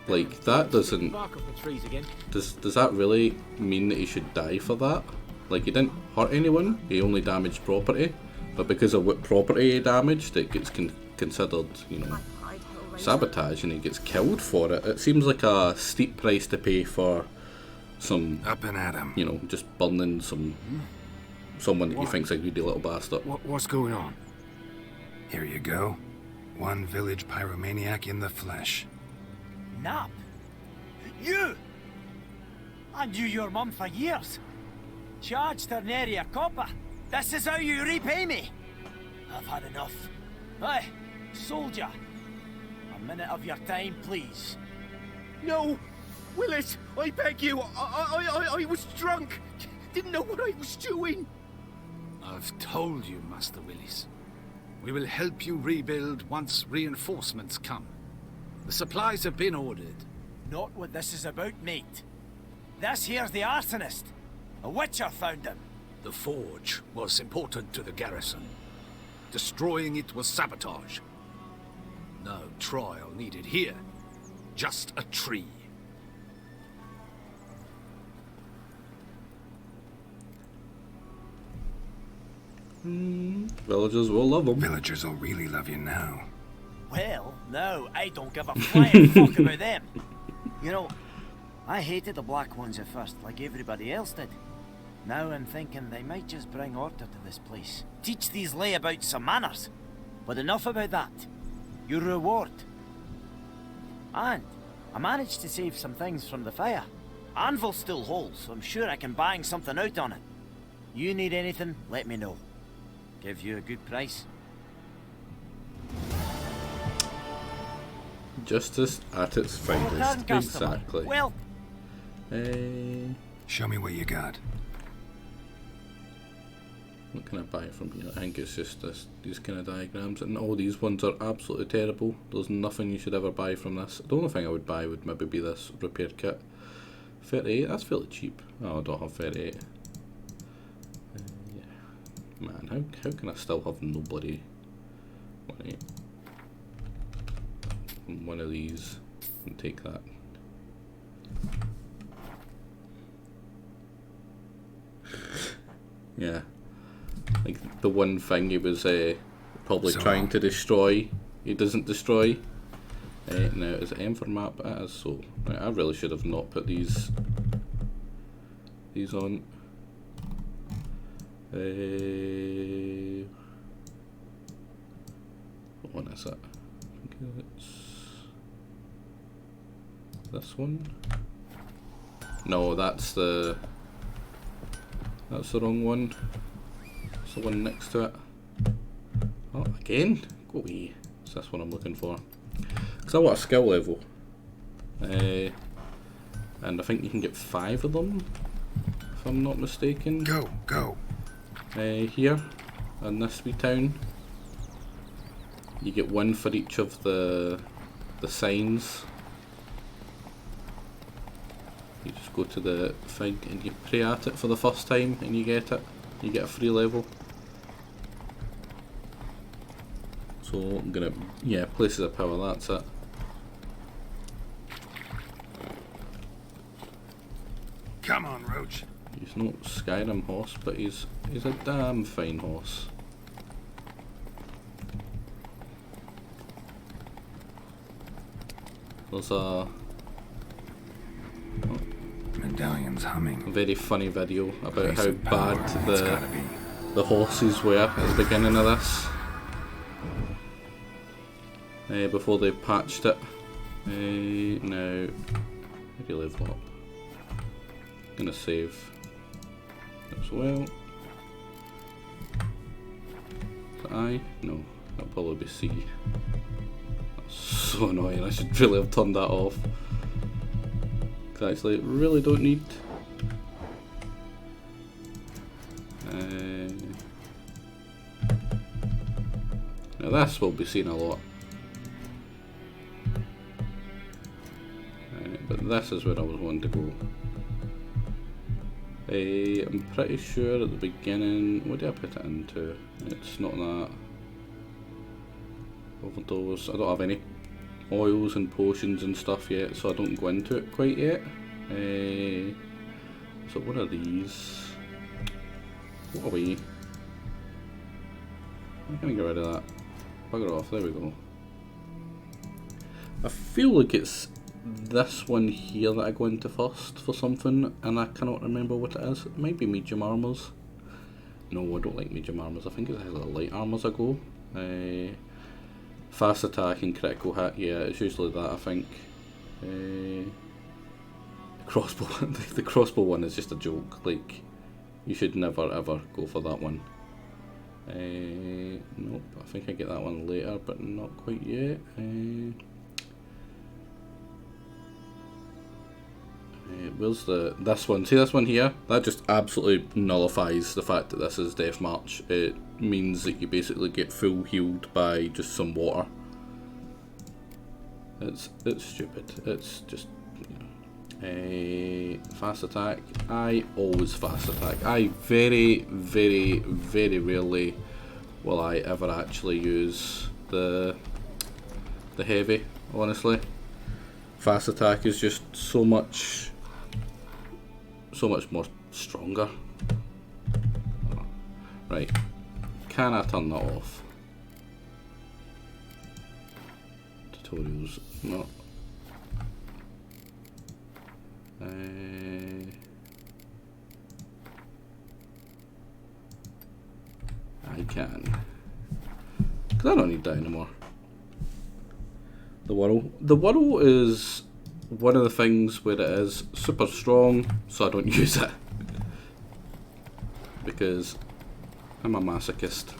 like, that doesn't... Does that really mean that he should die for that? Like, he didn't hurt anyone, he only damaged property. But because of what property he damaged, it gets considered, you know, sabotage and he gets killed for it. It seems like a steep price to pay for some... Up and at him. You know, just burning someone that he thinks a greedy little bastard. What's going on? Here you go. One village pyromaniac in the flesh. Nap? You? I knew your mum for years. Charged her nary a copper. This is how you repay me. I've had enough. Hey, soldier. A minute of your time, please. No! Willis, I beg you, I was drunk. Didn't know what I was doing. I've told you, Master Willis. We will help you rebuild once reinforcements come. The supplies have been ordered. Not what this is about, mate. This here's the arsonist. A witcher found him. The forge was important to the garrison. Destroying it was sabotage. No trial needed here. Just a tree. Villagers will love him. Villagers will really love you now. Well, no, I don't give a flying fuck about them. You know, I hated the Black Ones at first, like everybody else did. Now I'm thinking they might just bring order to this place. Teach these layabouts some manners. But enough about that. Your reward. And I managed to save some things from the fire. Anvil still holds, so I'm sure I can bang something out on it. You need anything, let me know. Give you a good price. Justice at its finest. Exactly. Well, show me what you got. What can I buy from here? I think it's just these kind of diagrams, and all these ones are absolutely terrible. There's nothing you should ever buy from this. The only thing I would buy would maybe be this repair kit. 38, that's fairly cheap. Oh, I don't have 38. Yeah. Man, how can I still have no bloody money? One of these and take that. Yeah. Like the one thing he was probably trying to destroy, he doesn't destroy. Now is it M for map? It is, so right, I really should have not put these on. What one is it? I think it's this one. No, that's the wrong one. It's the one next to it. Oh, again? Go away. It's this one I'm looking for. Because I want a skill level. And I think you can get 5 of them, if I'm not mistaken. Go. Here, in this wee town. You get 1 for each of the signs. You just go to the thing and you pray at it for the first time and you get it. You get a free level. So I'm gonna, yeah, places of power, that's it. Come on, Roach. He's not Skyrim horse, but he's a damn fine horse. There's a medallion's humming. A very funny video about how bad the horses were at the beginning of this. Before they patched it. Now, how do you level up? Gonna save as well. Is it I? No, that'll probably be C. That's so annoying, I should really have turned that off. Cause I actually really don't need. Now this will be seen a lot. But this is where I was wanting to go. I'm pretty sure at the beginning, what did I put it into? It's not that. Overdose. I don't have any oils and potions and stuff yet, so I don't go into it quite yet. So what are these? What are we? I'm gonna get rid of that. Bugger off, there we go. I feel like it's this one here that I go into first for something, and I cannot remember what it is. It might be medium armors. No, I don't like medium armors. I think it's either light armors I go. Fast attack and critical hit, yeah, it's usually that, I think. Crossbow, the crossbow one is just a joke. Like, you should never ever go for that one. Nope, I think I get that one later, but not quite yet. Where's this one? See this one here? That just absolutely nullifies the fact that this is Death March. It means that you basically get full healed by just some water. It's stupid. It's just, you know. Fast attack. I always fast attack. I very, very, very rarely will I ever actually use the heavy, honestly. Fast attack is just so much more stronger. Right, can I turn that off? Tutorials, no. I can, because I don't need that anymore. The whirl is one of the things where it is super strong, so I don't use it. Because I'm a masochist.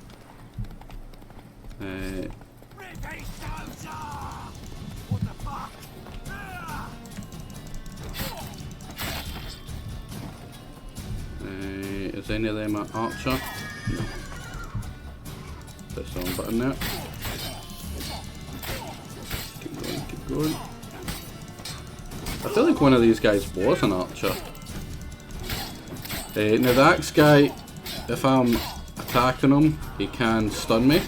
Is any of them an archer? No. Press the wrong button there. Keep going. I feel like one of these guys was an archer. Now the axe guy, if I'm attacking him, he can stun me.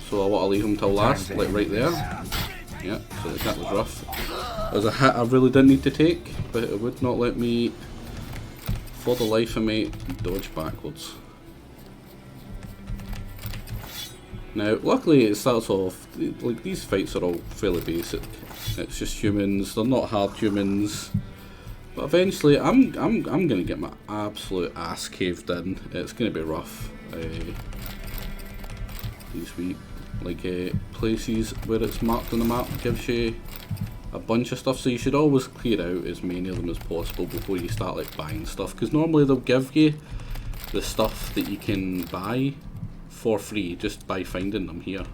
So I want to leave him till last, like right there. Yeah, so that was rough. That was a hit I really didn't need to take, but it would not let me, for the life of me, dodge backwards. Now, luckily it starts off, like these fights are all fairly basic. It's just humans, they're not hard humans. But eventually I'm gonna get my absolute ass caved in. It's gonna be rough. These wee places where it's marked on the map gives you a bunch of stuff, so you should always clear out as many of them as possible before you start like buying stuff, because normally they'll give you the stuff that you can buy for free just by finding them here.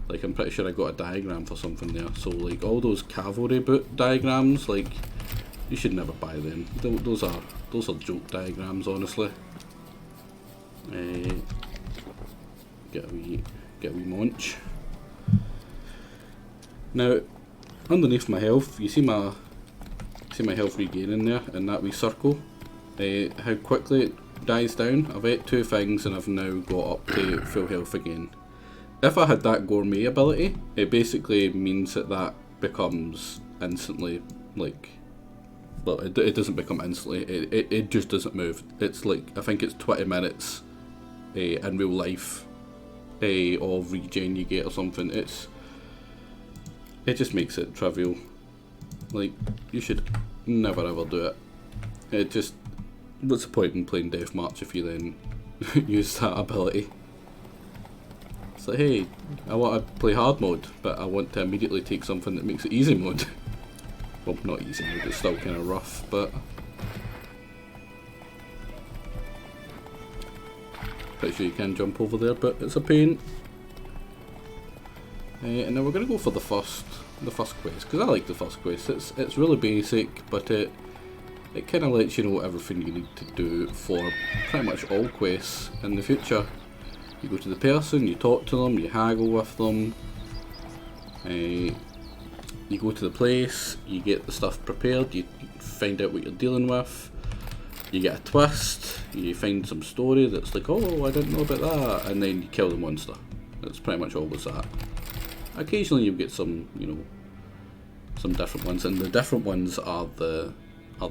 Like, I'm pretty sure I got a diagram for something there, so like all those cavalry boot diagrams, like, you should never buy them. Those are joke diagrams, honestly. Get a wee munch. Now, underneath my health, you see see my health regaining there in that wee circle. How quickly it dies down. I've ate 2 things and I've now got up to full health again. If I had that gourmet ability, it basically means that becomes instantly, like, well, it doesn't become instantly, it just doesn't move. It's like, I think it's 20 minutes in real life of regen you get or something. It just makes it trivial. Like, you should never ever do it. It just, what's the point in playing Deathmatch if you then use that ability? It's like, hey, I want to play hard mode, but I want to immediately take something that makes it easy mode. Well, not easy mode, it's still kind of rough, but... Pretty sure you can jump over there, but it's a pain. And then we're going to go for the first quest, because I like the first quest. It's really basic, but it kind of lets you know everything you need to do for pretty much all quests in the future. You go to the person, you talk to them, you haggle with them, you go to the place, you get the stuff prepared, you find out what you're dealing with, you get a twist, you find some story that's like, oh, I didn't know about that, and then you kill the monster. That's pretty much always that. Occasionally you get some, you know, some different ones, and the different ones are the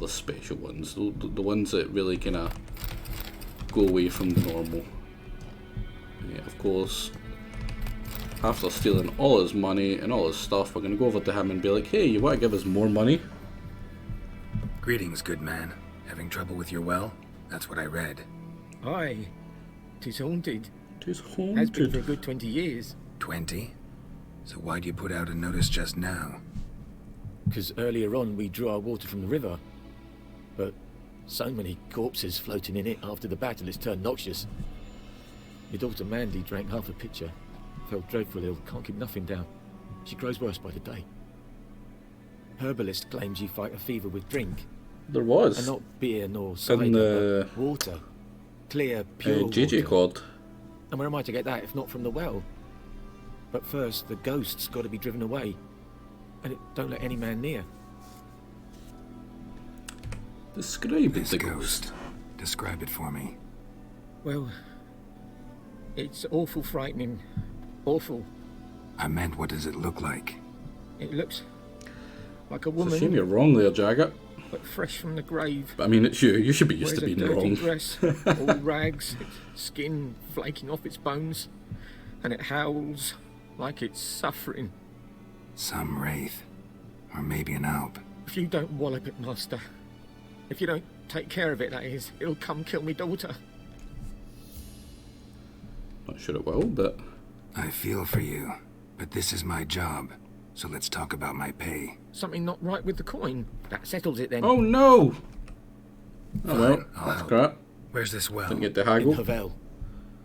special ones, the ones that really kind of go away from the normal. Of course, after stealing all his money and all his stuff, we're going to go over to him and be like, hey, you want to give us more money? Greetings, good man. Having trouble with your well? That's what I read. Aye. 'Tis haunted. 'Tis haunted. Has been for a good 20 years. 20? So why'd you put out a notice just now? Because earlier on we drew our water from the river. But so many corpses floating in it after the battle it's turned noxious. Your daughter Mandy drank half a pitcher. Fell dreadfully ill, can't keep nothing down. She grows worse by the day. Herbalist claims you fight a fever with drink. There was. And not beer nor cider, in the but water. Clear, pure JJ water. Quad. And where am I to get that if not from the well? But first, the ghost's got to be driven away. And it don't let any man near. Describe this the ghost. Describe it for me. Well, it's awful frightening. Awful. I meant, what does it look like? It looks like a It's woman. a shame you're wrong there, Jagger. But fresh from the grave. But I mean, it's you. You should be used Wears to being a dirty wrong. dress, all rags, its skin flaking off its bones, and it howls like it's suffering. Some wraith. Or maybe an alp. If you don't wallop it, Master. If you don't take care of it, that is, it'll come kill me daughter. Not sure it will, but... I feel for you, but this is my job, so let's talk about my pay. Something not right with the coin. That settles it then. Oh no! Oh Fine, well, I'll that's help. crap. Where's this well? Didn't get to In haggle. Havel.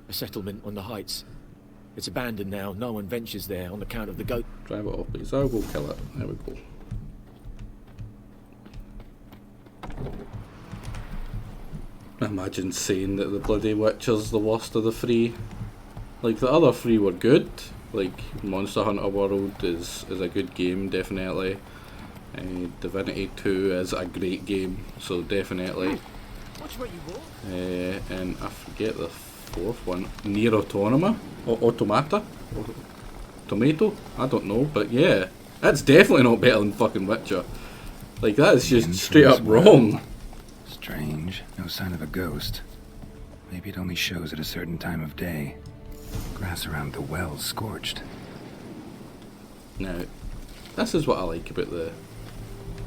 A settlement on the heights. It's abandoned now. No one ventures there on account of the goat. Drive it off, please. I'll go kill it. There we go. Imagine saying that the bloody Witcher's the worst of the three. Like, the other three were good. Like, Monster Hunter World is a good game, definitely. Divinity 2 is a great game, so definitely. Watch where you walk. And I forget the fourth one. Nier Automata? Automata? Tomato? I don't know, but yeah. That's definitely not better than fucking Witcher. Like, that is just straight up wrong. Strange. No sign of a ghost. Maybe it only shows at a certain time of day. Grass around the well's scorched. Now, this is what I like about the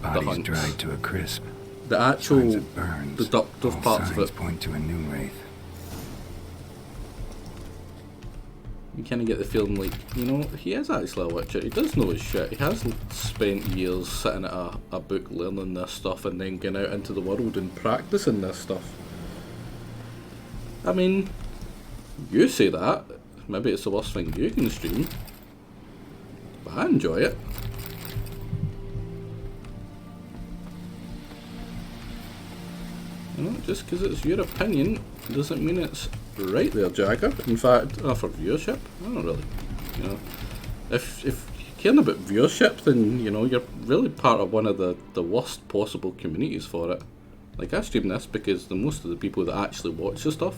Bodies hunts. dried to a crisp. The actual Signs of burns. deductive All parts of signs it. point to a new wraith. You kind of get the feeling like, you know, he is actually a Witcher. He does know his shit. He has spent years sitting at a book learning this stuff and then getting out into the world and practicing this stuff. I mean, you say that. Maybe it's the worst thing you can stream. But I enjoy it. You know, just because it's your opinion doesn't mean it's right there, Jagger. In fact, for viewership, I don't really, you know, if you caring about viewership, then you know you're really part of one of the worst possible communities for it. Like, I stream this because most of the people that actually watch the stuff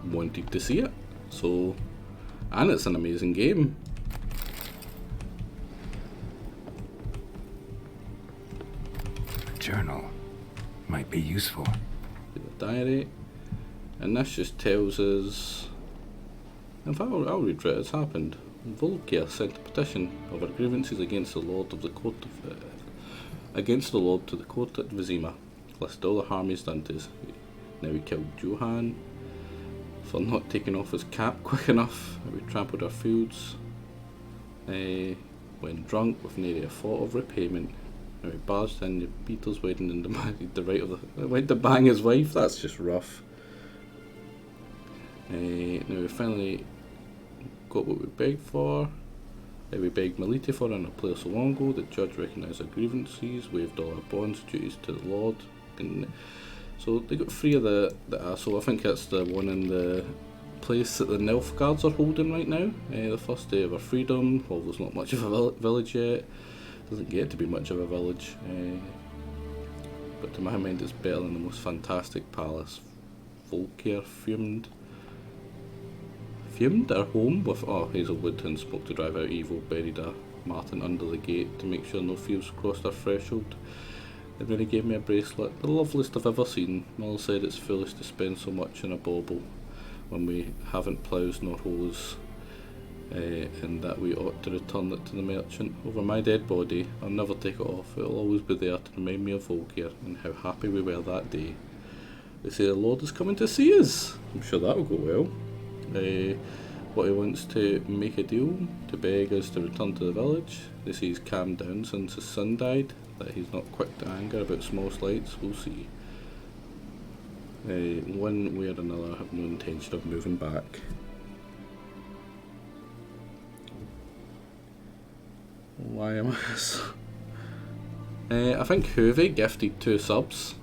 wanted to see it. So, and it's an amazing game. A journal might be useful. The diary, and this just tells us. In fact, I'll read it. It's happened. Volkir sent a petition of our grievances against the Lord of the Court of, against the Lord to the court at Vizima. Listed all the harm he's done to us. Now we killed Johan for not taking off his cap quick enough. We trampled our fields. When drunk with nearly a thought of repayment. Now we barged in the Beatles' wedding and demanded the right of the went to bang his wife. That's just rough. Now we finally got what we begged for. We begged Melite for in a place so long ago. The judge recognised our grievances, waived all our bonds, duties to the Lord. And so they got 3 of the asshole. I think that's the one in the place that the Nilfgaards are holding right now. The first day of our freedom. Well, there's not much of a village yet. Doesn't get to be much of a village. But to my mind, it's better than the most fantastic palace. Volkir fumed our home with Hazelwood and spoke to drive out evil, buried a Martin under the gate to make sure no thieves crossed our threshold. Then when he gave me a bracelet, the loveliest I've ever seen. Mull said it's foolish to spend so much on a bauble when we haven't ploughs nor hoes, and that we ought to return it to the merchant. Over my dead body, I'll never take it off. It'll always be there to remind me of Volkir and how happy we were that day. They say the Lord is coming to see us. I'm sure that'll go well. What he wants to make a deal to beg us to return to the village. They say he's calmed down since his son died, that he's not quick to anger about small slights. We'll see. One way or another, I have no intention of moving back. Why am I this? I think Huve gifted 2 subs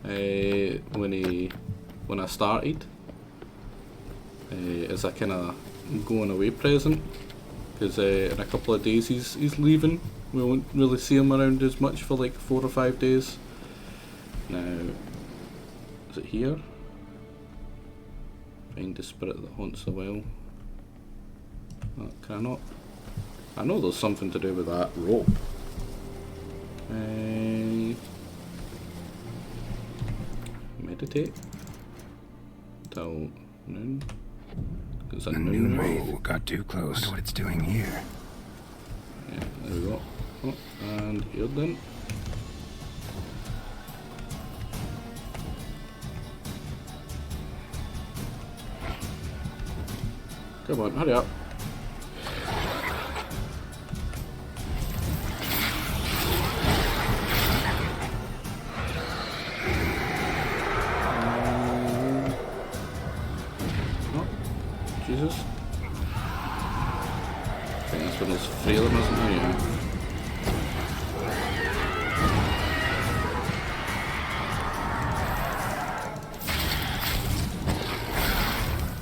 when I started. As a kind of going away present, because in a couple of days he's leaving. We won't really see him around as much for like 4 or 5 days. Now, is it here? Find the spirit that haunts the well. Can I not? I know there's something to do with that rope. Meditate till noon. It's a noon wraith. Got too close. Wonder what it's doing here. Yeah, there we go. Oh, and here then. Come on, hurry up. Jesus. I think that's when there's 3 of them, isn't there? Yeah.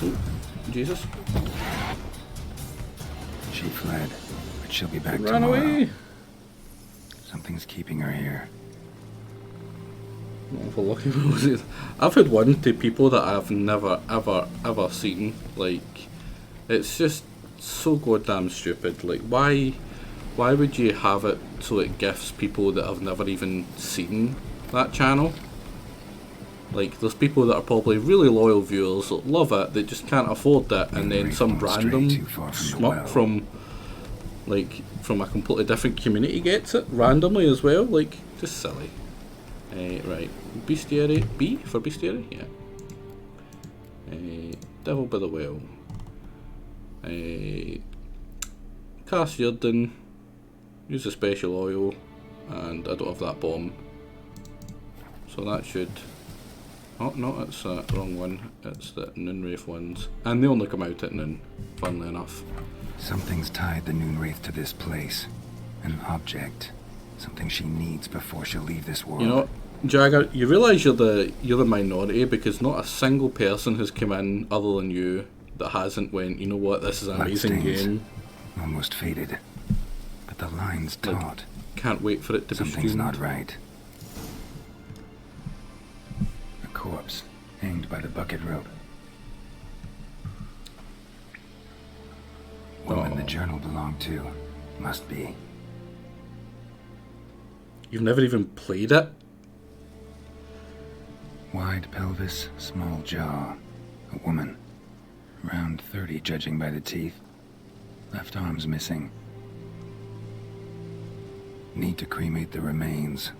Oh, Jesus. She fled, but she'll be back Run tomorrow. away! Something's keeping her here. Not for lucky roses. I've had one to people that I've never ever seen. Like, it's just so goddamn stupid. Like, why would you have it so it gifts people that have never even seen that channel? Like, there's people that are probably really loyal viewers that love it, that just can't afford it, and then some random schmuck from a completely different community gets it randomly as well. Like, just silly. Right, bestiary, B for bestiary, yeah. Devil by the well. Cast Yurden, use a special oil, and I don't have that bomb. So that should... Oh no, it's the wrong one. It's the Noonwraith ones. And they only come out at noon, funnily enough. Something's tied the Noonwraith to this place. An object. Something she needs before she'll leave this world. You know, Jagger, you realise you're the minority, because not a single person has come in other than you that hasn't went, you know what, this is an amazing game. Almost faded. But But the line's taut. Can't wait for it to be Something's streamed. not right. A corpse hanged by the bucket rope. Woman the journal belonged to. Must be. You've never even played it? Wide pelvis, small jaw. A woman. Around 30, judging by the teeth. Left arm's missing. Need to cremate the remains.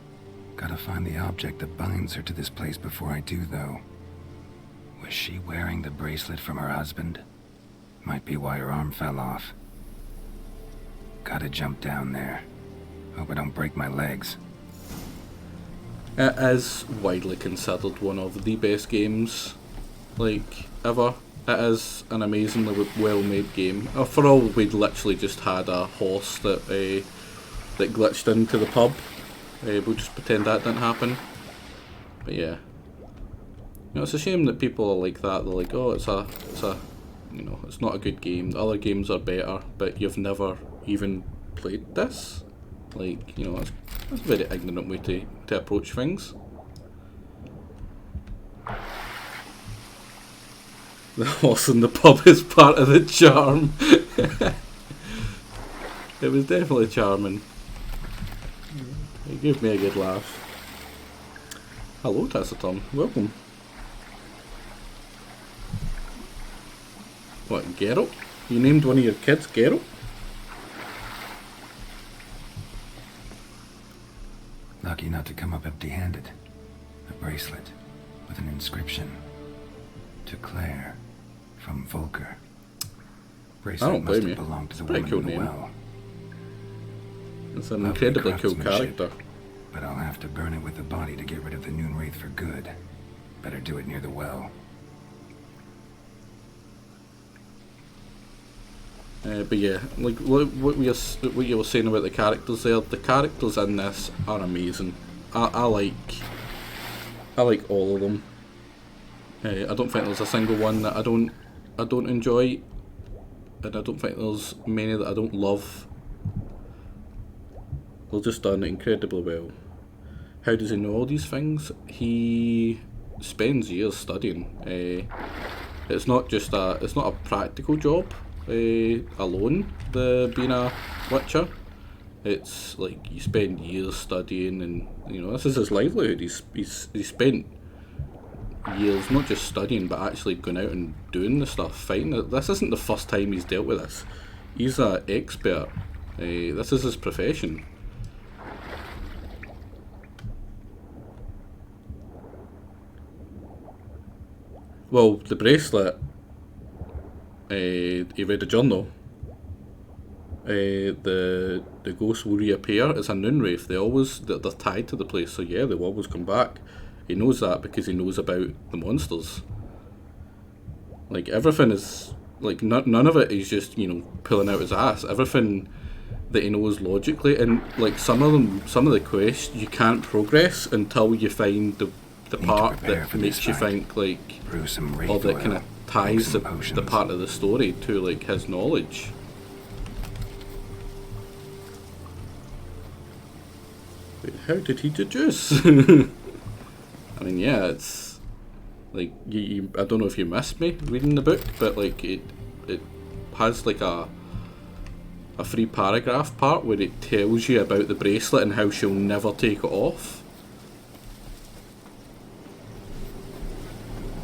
Gotta find the object that binds her to this place before I do, though. Was she wearing the bracelet from her husband? Might be why her arm fell off. Gotta jump down there. Hope I don't break my legs. It is widely considered one of the best games, like, ever. It is an amazingly well-made game. For all, we'd literally just had a horse that glitched into the pub. We'll just pretend that didn't happen. But yeah. You know, it's a shame that people are like that. They're like, oh, it's a, you know, it's not a good game. The other games are better, but you've never even played this. Like, you know, that's a very ignorant way to approach things. The horse in the pub is part of the charm. It was definitely charming. It gave me a good laugh. Hello, Taciturn. Welcome. What, Geralt? You named one of your kids Geralt? Lucky not to come up empty-handed. A bracelet with an inscription. To Claire, from Volker. Bracelet I don't blame must you. have belonged to the Pretty woman cool in the name. well. It's an Lovely incredibly cool craftsmanship, character. But I'll have to burn it with the body to get rid of the Noon Wraith for good. Better do it near the well. But yeah, like what you were saying about the characters there. The characters in this are amazing. I like all of them. I don't think there's a single one that I don't enjoy, and I don't think there's many that I don't love. They've just done incredibly well. How does he know all these things? He spends years studying. It's not a practical job alone. Being a Witcher, it's like you spend years studying, and you know this is his livelihood. He's spent years not just studying but actually going out and doing the stuff, fighting it. This isn't the first time he's dealt with this. He's an expert. This is his profession. Well, the bracelet, he read a journal. The ghosts will reappear. It's a Noon Wraith. They're tied to the place, so yeah, they'll always come back. He knows that because he knows about the monsters. Like, everything is, like, none of it is just, you know, pulling out his ass. Everything that he knows logically, and like some of the quests you can't progress until you find the part that makes you think, like, or that kind of ties the part of the story to, like, his knowledge. Wait, how did he deduce? I mean, yeah, it's like I don't know if you missed me reading the book, but like it has like a free paragraph part where it tells you about the bracelet and how she'll never take it off.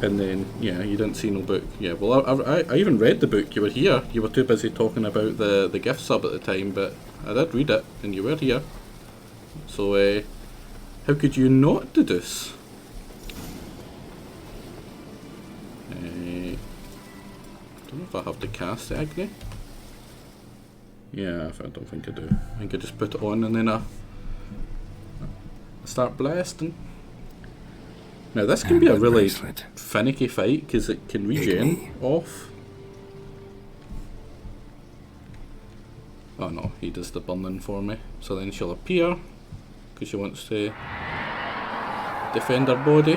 And then, yeah, you didn't see no book. Yeah, well, I even read the book. You were here. You were too busy talking about the gift sub at the time, but I did read it, and you were here. So, how could you not deduce? I don't know if I have to cast the Agni. Yeah, I don't think I do. I think I just put it on and then I start blasting. Now this can be a really finicky fight because it can regen off. Oh no, he does the burning for me. So then she'll appear because she wants to defend her body.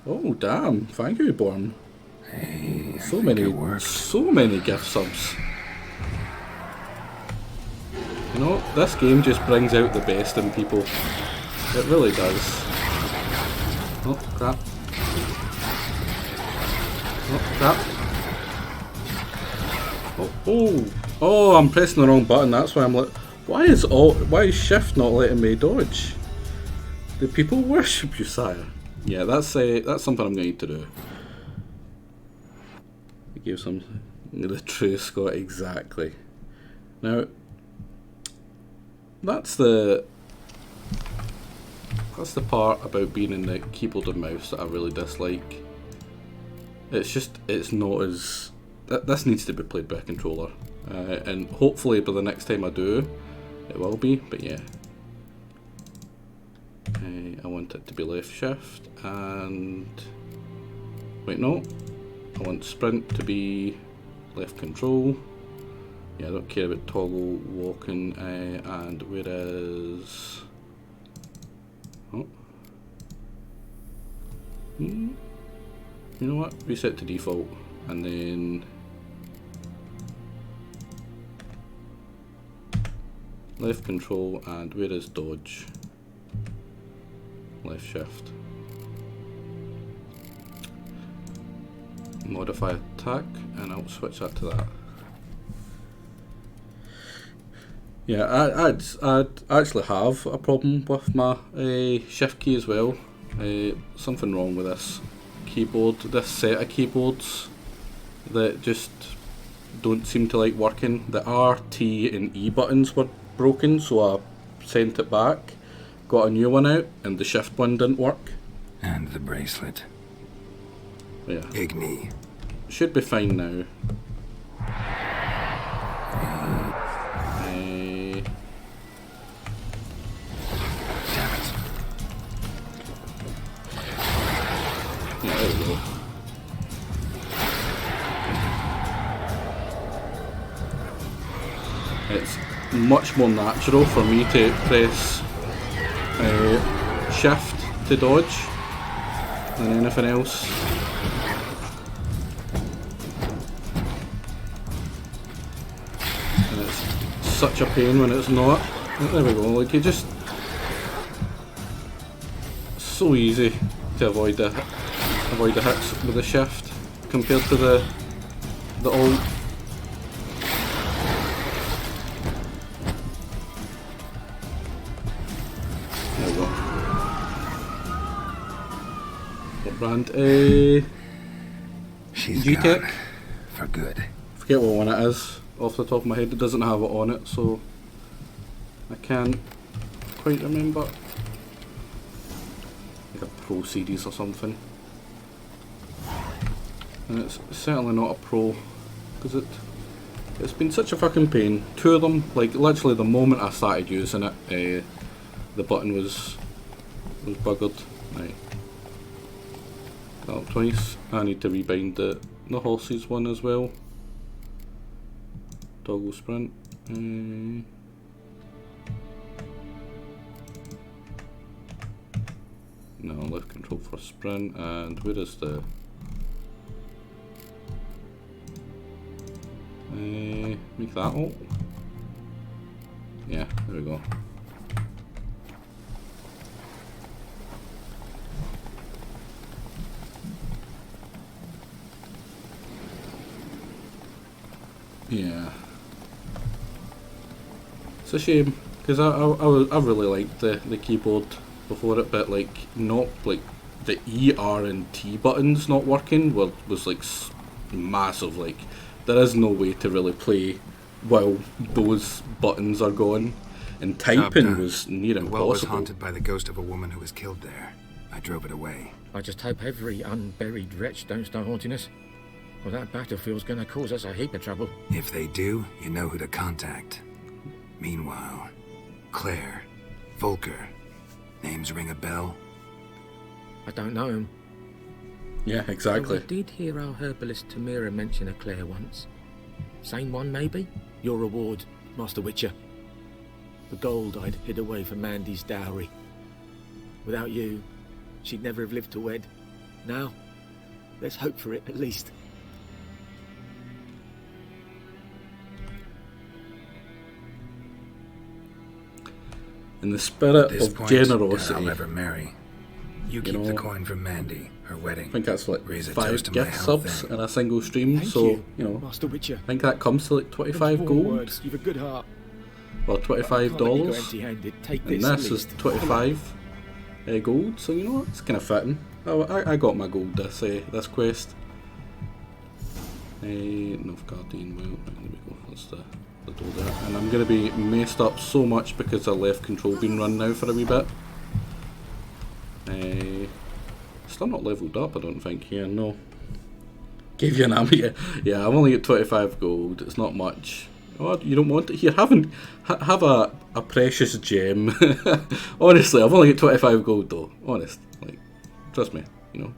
Oh damn, thank you, Born. So many gift subs. You know, this game just brings out the best in people. It really does. Oh, crap. Oh, crap. Oh, I'm pressing the wrong button, that's why I'm like, why is shift not letting me dodge? Do people worship you, sire? Yeah, that's something I'm going to need to do. Give some the true Scott exactly. Now that's the part about being in the keyboard and mouse that I really dislike. It's not as this needs to be played by a controller, and hopefully by the next time I do, it will be. But yeah, I want it to be left shift and wait, no. I want sprint to be left control. Yeah, I don't care about toggle walking. And where is? Oh, you know what? Reset to default, and then left control. And where is dodge? Left shift. Modify attack, and I'll switch that to that. Yeah, I actually have a problem with my shift key as well. Something wrong with this keyboard, this set of keyboards that just don't seem to like working. The R, T and E buttons were broken, so I sent it back, got a new one out, and the shift one didn't work. And the bracelet. Yeah. Igni. Should be fine now. Yeah, there we go. It's much more natural for me to press shift to dodge than anything else. And it's such a pain when it's not. There we go, like you just... so easy to avoid the hits with the shift compared to the alt. There we go. What brand? She's G-Tech? gone. For good. Forget what one it is off the top of my head. It doesn't have it on it, so I can't quite remember. Like a Pro series or something. And it's certainly not a Pro, because it's been such a fucking pain. Two of them, like literally the moment I started using it, the button was buggered. Right. Got up twice. I need to rebind the horses one as well. Toggle sprint. No, left control for sprint, and where is the... make that alt? Yeah, there we go. Yeah. It's a shame, because I really liked the keyboard before it, but like not like the E, R and T buttons not working was like massive. Like there is no way to really play while those buttons are going, and typing was near impossible. The well was haunted by the ghost of a woman who was killed there. I drove it away. I just hope every unburied wretch don't start haunting us. Well, that battlefield's gonna cause us a heap of trouble. If they do, you know who to contact. Meanwhile, Claire, Volker, names ring a bell? I don't know him. Yeah, exactly. I did hear our herbalist Tamira mention a Claire once. Same one, maybe? Your reward, Master Witcher. The gold I'd hid away for Mandy's dowry. Without you, she'd never have lived to wed. Now, let's hope for it, at least. in the spirit At this of point, generosity, I'll never marry. You keep the know, coin for Mandy, her wedding. I think that's like Raise a 5 toast to my gift health subs then. in a single stream, Thank so you, know, Master Witcher. I think that comes to like 25 Warm gold words, you've a good heart. or But I $25, can't let you go empty-handed. Take and this, at this is least. 25 gold. So you know what, it's kind of fitting. I got my gold this quest. Nilfgaardian, well, there we go. That's the door there, and I'm going to be messed up so much because I left control being run now for a wee bit. Still not leveled up, I don't think. Yeah, no. Gave you an ammo. Yeah, I've only got 25 gold. It's not much. Oh, you don't want it? Here, have a precious gem. Honestly, I've only got 25 gold though. Honest, like, trust me. You know.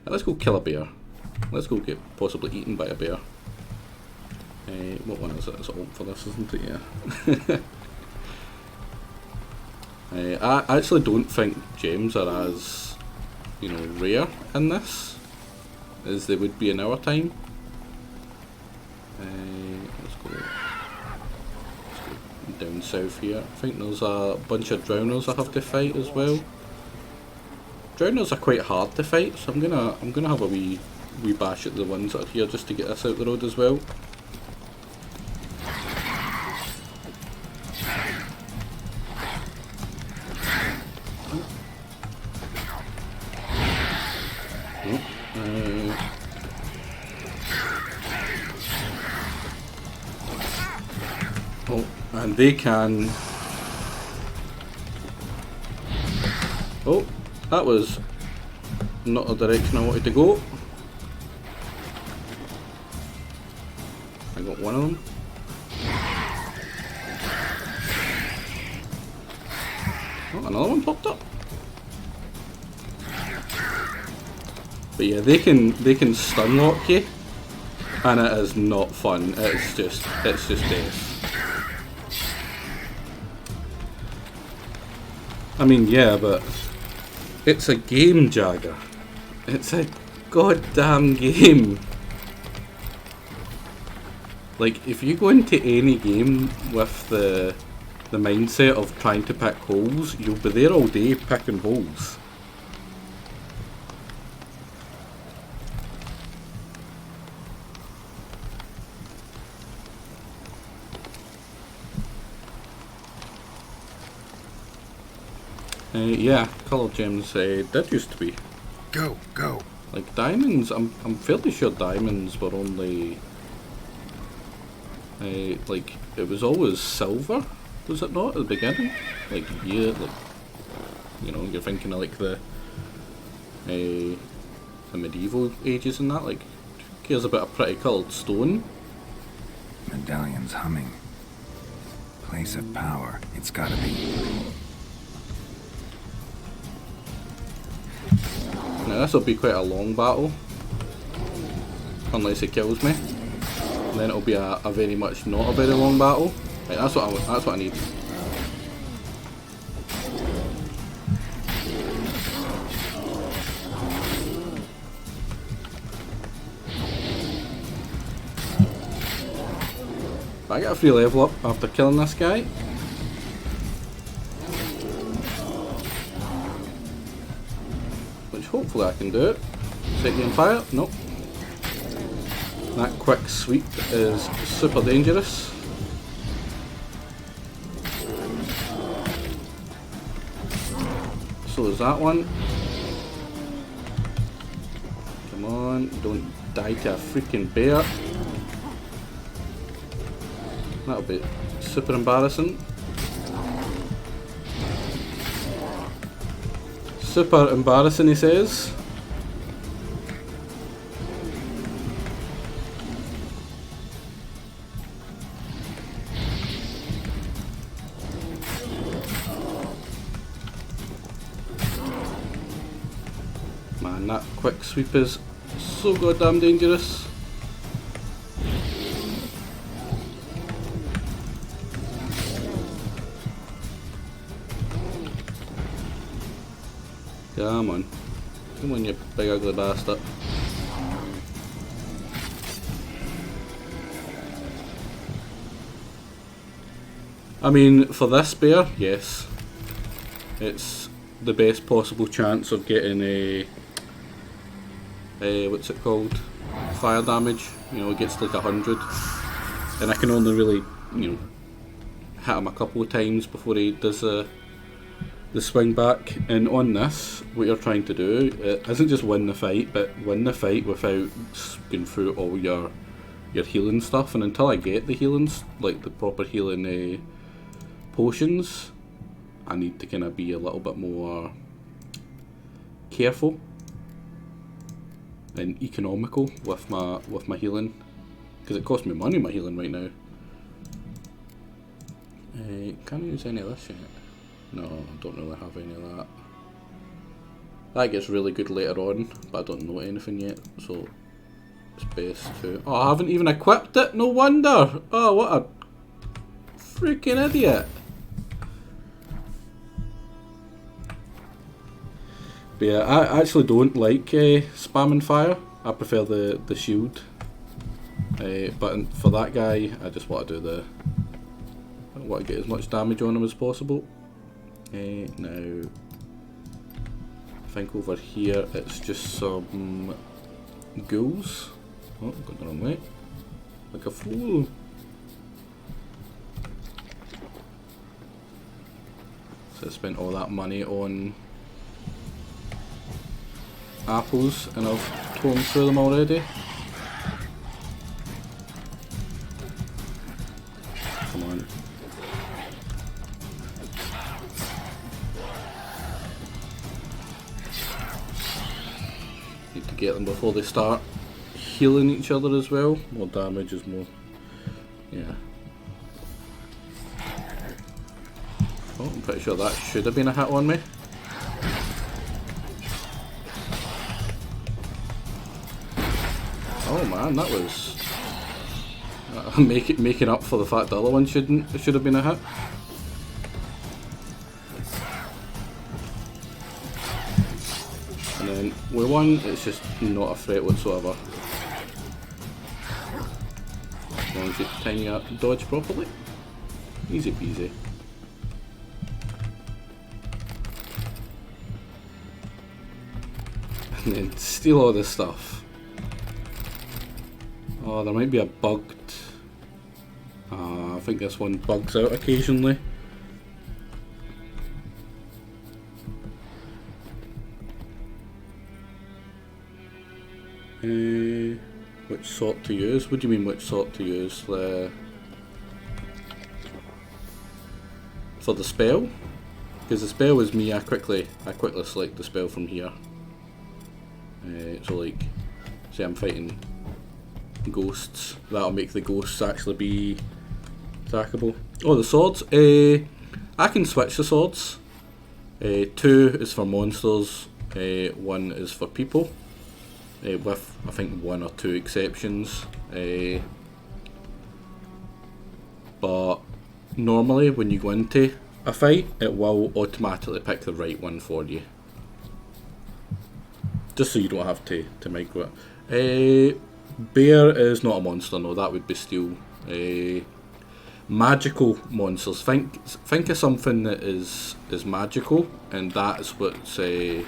Now, let's go kill a bear. Let's go get possibly eaten by a bear. What one is it? It's alt for this, isn't it? Yeah. I actually don't think gems are as, you know, rare in this as they would be in our time. Let's go down south here. I think there's a bunch of drowners I have to fight as well. Drowners are quite hard to fight, so I'm gonna have a wee bash at the ones that are here just to get us out the road as well. Oh, and they can. Oh, that was not the direction I wanted to go. I got one of them. Oh, another one popped up. But yeah, they can stun lock you, and it is not fun. It's just death. I mean, yeah, but it's a game, Jagger. It's a goddamn game. Like, if you go into any game with the mindset of trying to pick holes, you'll be there all day picking holes. Yeah, colour gems did used to be. Go. Like diamonds, I'm fairly sure diamonds were only like, it was always silver, was it not, at the beginning? Like, yeah, like, you know, you're thinking of like the medieval ages and that, like, who cares about a pretty coloured stone? Medallion's humming. Place of power, it's gotta be. Now this will be quite a long battle, unless it kills me. And then it'll be a very much not a very long battle. Right, that's what I need. But I get a free level up after killing this guy. Which hopefully I can do it. Set you on fire? Nope. That quick sweep is super dangerous. So is that one. Come on, don't die to a freaking bear. That'll be super embarrassing. Super embarrassing, he says. Man, that quick sweep is so goddamn dangerous. Come on. Come on, you big ugly bastard. I mean, for this bear, yes. it's the best possible chance of getting a what's it called? Fire damage. You know, it gets like 100, and I can only really, you know, hit him a couple of times before he does the swing back. And on this, what you're trying to do isn't just win the fight, but win the fight without going through all your healing stuff. And until I get the healings, like the proper healing potions, I need to kind of be a little bit more careful and economical with my healing, because it costs me money, my healing right now. Can't use any of this yet. No, I don't really have any of that. That gets really good later on, but I don't know anything yet, so it's best to... Oh, I haven't even equipped it, no wonder! Oh, what a freaking idiot! But yeah, I actually don't like spamming fire. I prefer the shield. But for that guy, I just want to do I want to get as much damage on him as possible. Now, I think over here it's just some ghouls. Oh, got the wrong way. Like a fool. So I spent all that money on apples and I've torn through them already. Come on. Need to get them before they start healing each other as well. More damage is more... yeah. Oh, I'm pretty sure that should have been a hit on me. Oh man, that was making up for the fact the other one should have been a hit. And then with one, it's just not a threat whatsoever. As long as you time your dodge properly, easy peasy. And then steal all this stuff. Oh, there might be a bugged... I think this one bugs out occasionally. Which sort to use? What do you mean which sort to use? For the spell? Because the spell is me, I quickly select the spell from here. So like, say I'm fighting ghosts, that'll make the ghosts actually be attackable. Oh, the swords. I can switch the swords. 2 is for monsters, 1 is for people, with I think 1 or 2 exceptions. But normally when you go into a fight, it will automatically pick the right one for you. Just so you don't have to micro it. Bear is not a monster, no, that would be steel. Magical monsters. Think of something that is magical, and that's what the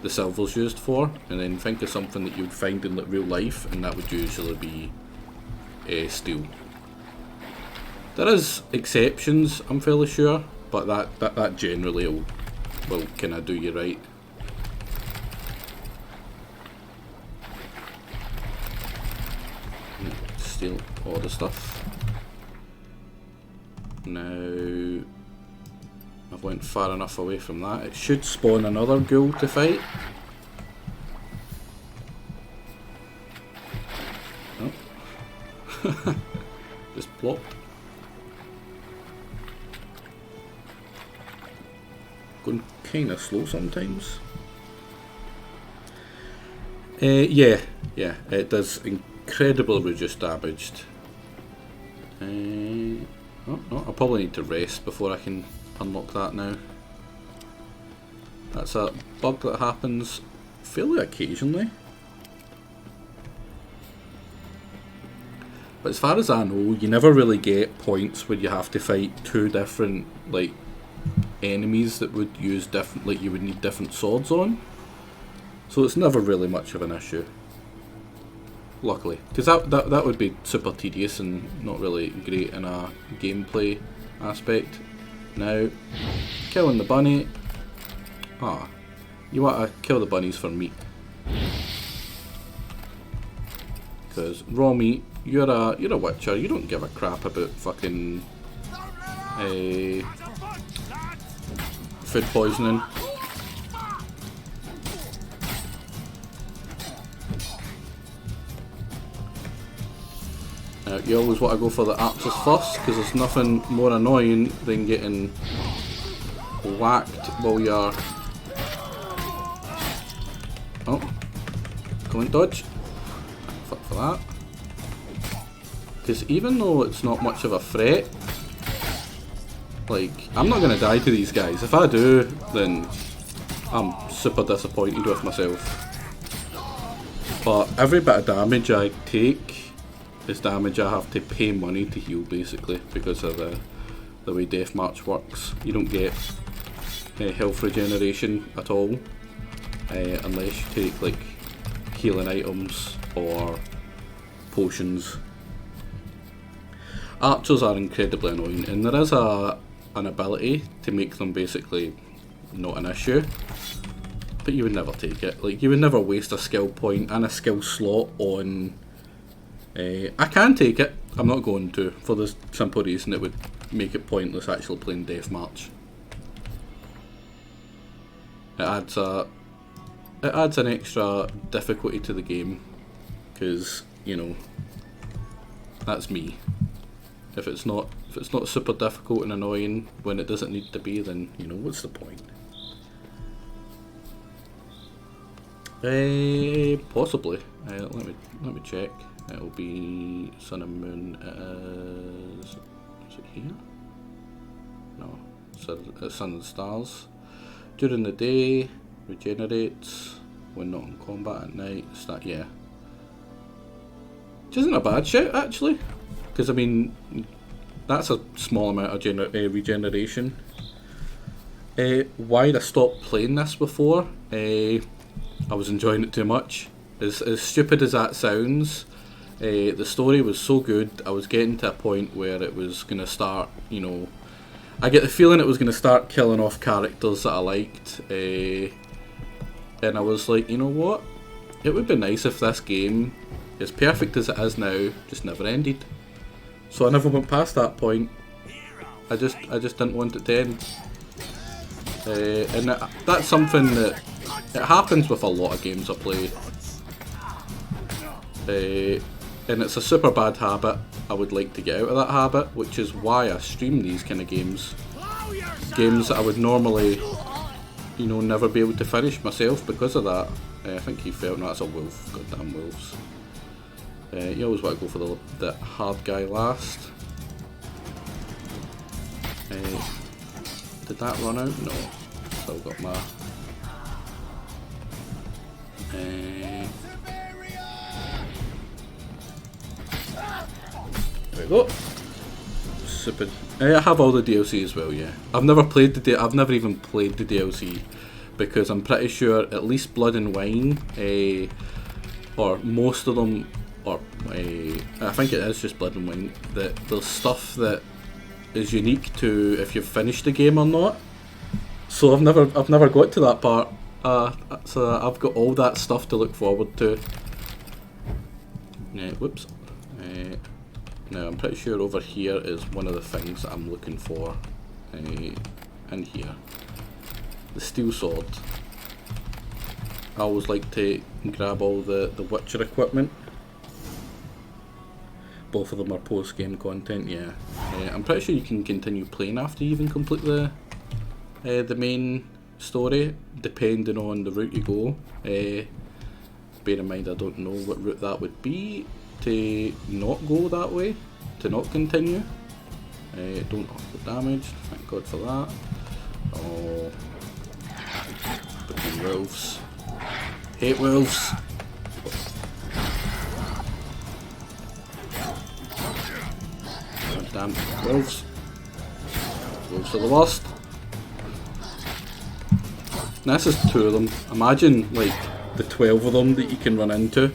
silver's used for. And then think of something that you'd find in real life, and that would usually be steel. There is exceptions, I'm fairly sure, but that generally will kind of do you right. Steal all the stuff. Now I've went far enough away from that. It should spawn another ghoul to fight. Oh. Just plop. Going kinda slow sometimes. Yeah, it does incredibly reduced damage. I'll probably need to rest before I can unlock that now. That's a bug that happens fairly occasionally. But as far as I know, you never really get points where you have to fight 2 different, like, enemies that would use different, like you would need different swords on. So it's never really much of an issue. Luckily, because that would be super tedious and not really great in a gameplay aspect. Now, killing the bunny. Ah, you want to kill the bunnies for meat. Because raw meat, you're a witcher. You don't give a crap about fucking food poisoning. You always want to go for the archers first, because there's nothing more annoying than getting whacked while you're... Oh, go and dodge. Fuck for that. Because even though it's not much of a threat, like, I'm not going to die to these guys. If I do, then I'm super disappointed with myself. But every bit of damage I take is damage I have to pay money to heal, basically, because of the way Deathmarch works. You don't get health regeneration at all unless you take like healing items or potions. Archers are incredibly annoying, and there is an ability to make them basically not an issue, but you would never take it. Like, you would never waste a skill point and a skill slot on... I can take it, I'm not going to, for the simple reason it would make it pointless actually playing Deathmarch. It adds an extra difficulty to the game, because, you know, that's me. If it's not super difficult and annoying when it doesn't need to be, then, you know, what's the point? Possibly. Let me check. It'll be Sun and Moon. Is it here? No. It's Sun and Stars. During the day, regenerates. When not in combat at night. Start, yeah. Which isn't a bad shout, actually. Because, I mean, that's a small amount of regeneration. Why'd I stop playing this before? I was enjoying it too much. As stupid as that sounds, the story was so good. I was getting to a point where it was going to start, you know, I get the feeling it was going to start killing off characters that I liked. And I was like, you know what? It would be nice if this game, as perfect as it is now, just never ended. So I never went past that point. I just didn't want it to end. And that's something that it happens with a lot of games I play. And it's a super bad habit. I would like to get out of that habit, which is why I stream these kind of games. Games that I would normally, you know, never be able to finish myself because of that. I think he felt, no, that's a wolf. Goddamn wolves. You always want to go for the hard guy last. Did that run out? No. Still got my... there we go. Super. I have all the DLC as well, yeah. I've never even played the DLC, because I'm pretty sure at least Blood and Wine, or most of them, or I think it is just Blood and Wine, that there's stuff that is unique to if you've finished the game or not. So I've never got to that part. So I've got all that stuff to look forward to. Whoops. Now I'm pretty sure over here is one of the things that I'm looking for. In here, the steel sword. I always like to grab all the Witcher equipment. Both of them are post-game content, yeah. I'm pretty sure you can continue playing after you even complete the main story, depending on the route you go. Bear in mind I don't know what route that would be to not go that way, to not continue. Don't have the damage, thank God for that. Oh, fucking wolves. Hate wolves. Damn wolves. Wolves are the worst. And this is 2 of them. Imagine like the 12 of them that you can run into.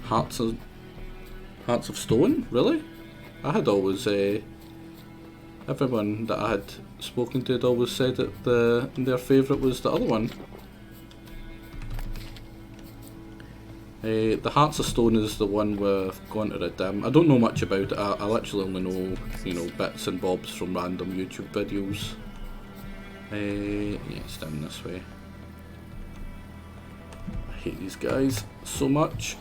Hearts of Stone? Really? I had always everyone that I had spoken to had always said that their favourite was the other one. The Hearts of Stone is the one where I've gone to Redim. I don't know much about it. I literally only know, you know, bits and bobs from random YouTube videos. Yeah, it's down this way. I hate these guys so much.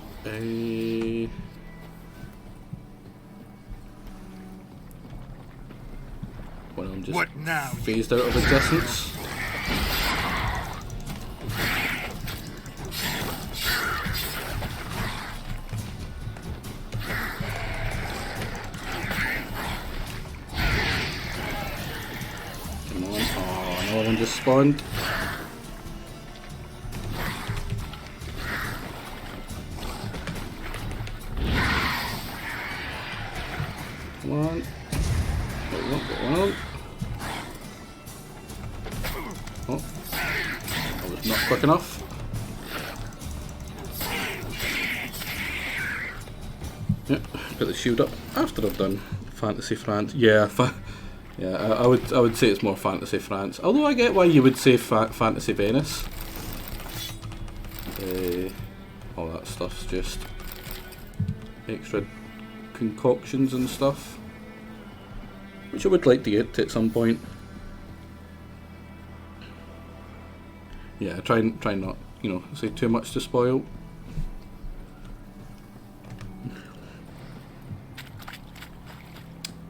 One of them just phased out of existence. Come on. Oh, another one just spawned. Come on. Got one. Oh, I was not quick enough. Yep, put the shield up after I've done Fantasy France. Yeah, yeah. I would say it's more Fantasy France. Although I get why you would say Fantasy Venice. All that stuff's just extra concoctions and stuff, which I would like to get to at some point. Yeah, try not, you know, say too much to spoil.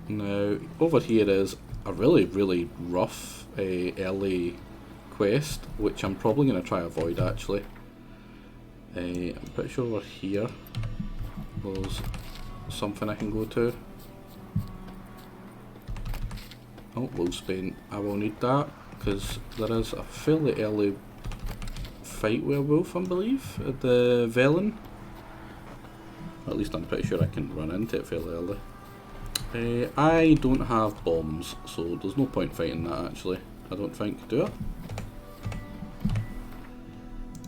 Now, over here is a really rough early quest, which I'm probably going to try avoid actually. I'm pretty sure over here there's something I can go to. Oh, Wolfsbane. I will need that, because there is a fairly early fight with a wolf, I believe, at the Velen. At least I'm pretty sure I can run into it fairly early. I don't have bombs, so there's no point fighting that actually, I don't think, do I?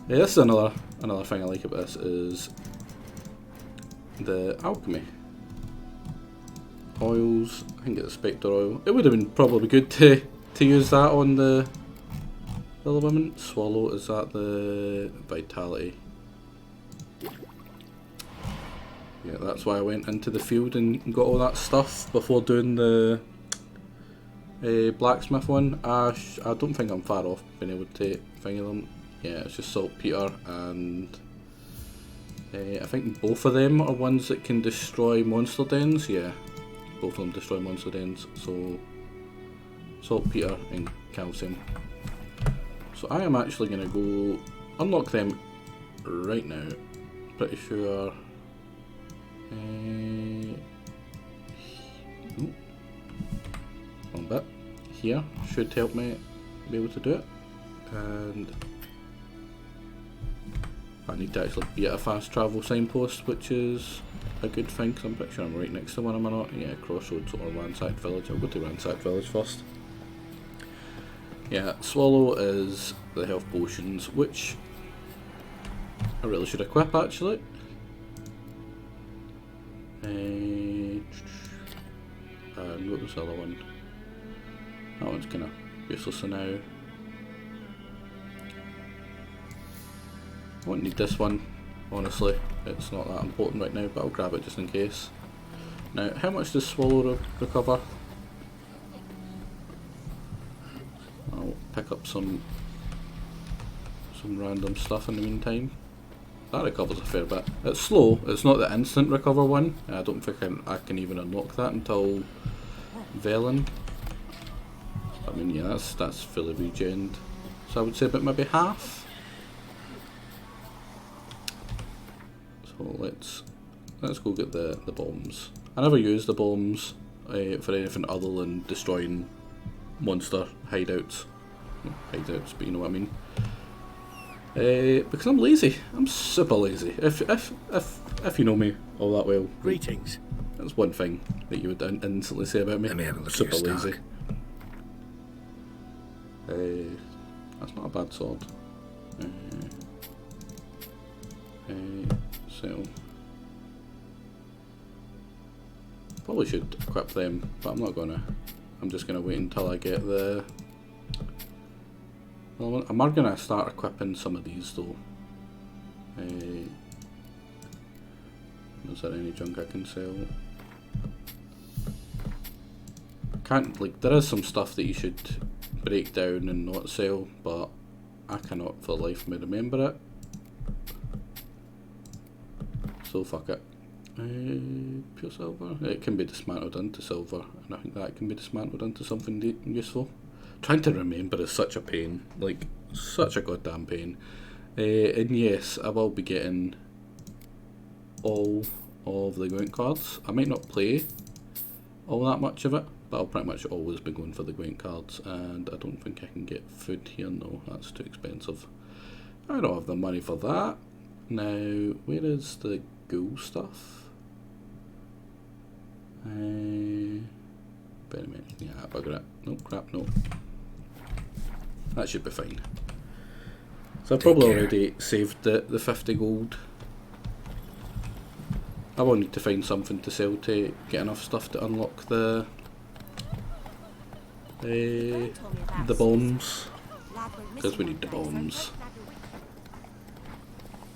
Yeah, this is another thing I like about this, is the alchemy. Oils, I can get the Spectre oil. It would have been probably good to use that on the other women. Swallow, is that the Vitality? Yeah, that's why I went into the field and got all that stuff before doing the blacksmith one. I don't think I'm far off being able to find them. Yeah, it's just saltpeter, and I think both of them are ones that can destroy monster dens. Yeah, both of them destroy monster dens. So saltpeter and calcium. So I am actually going to go unlock them right now. Pretty sure. One bit here should help me be able to do it, and I need to actually be at a fast travel signpost, which is a good thing because I'm pretty sure I'm right next to one, am I not? Yeah, Crossroads or Ransacked Village. I'll go to Ransacked Village first. Yeah, Swallow is the health potions, which I really should equip actually. And what was the other one? That one's kind of useless for now. I won't need this one, honestly. It's not that important right now, but I'll grab it just in case. Now, how much does Swallow recover? I'll pick up some random stuff in the meantime. That recovers a fair bit. It's slow, it's not the instant recover one. I don't think I can even unlock that until Velen. I mean, yeah, that's fully regened. So I would say about maybe half. So let's go get the bombs. I never use the bombs for anything other than destroying monster hideouts. Hideouts, but you know what I mean. Because I'm lazy. I'm super lazy. If you know me all that well. Greetings. That's one thing that you would instantly say about me. Let me have a look Super at your lazy. stock. That's not a bad sword. So probably should equip them, but I'm not gonna. I'm just gonna wait until I get the. Well, I'm not gonna start equipping some of these though. Is there any junk I can sell? Can't, like, there is some stuff that you should break down and not sell, but I cannot for the life of me remember it. So fuck it. Pure silver. It can be dismantled into silver, and I think that can be dismantled into something useful. Trying to remember is such a pain, like such a goddamn pain. And yes, I will be getting all of the Gwent cards. I might not play all that much of it, but I'll pretty much always be going for the Gwent cards, and I don't think I can get food here. No, that's too expensive. I don't have the money for that. Now, where is the ghoul stuff? Yeah, bugger it. No, crap, no. That should be fine. So I've probably already saved the 50 gold. I will need to find something to sell to get enough stuff to unlock the bombs, because we need the bombs.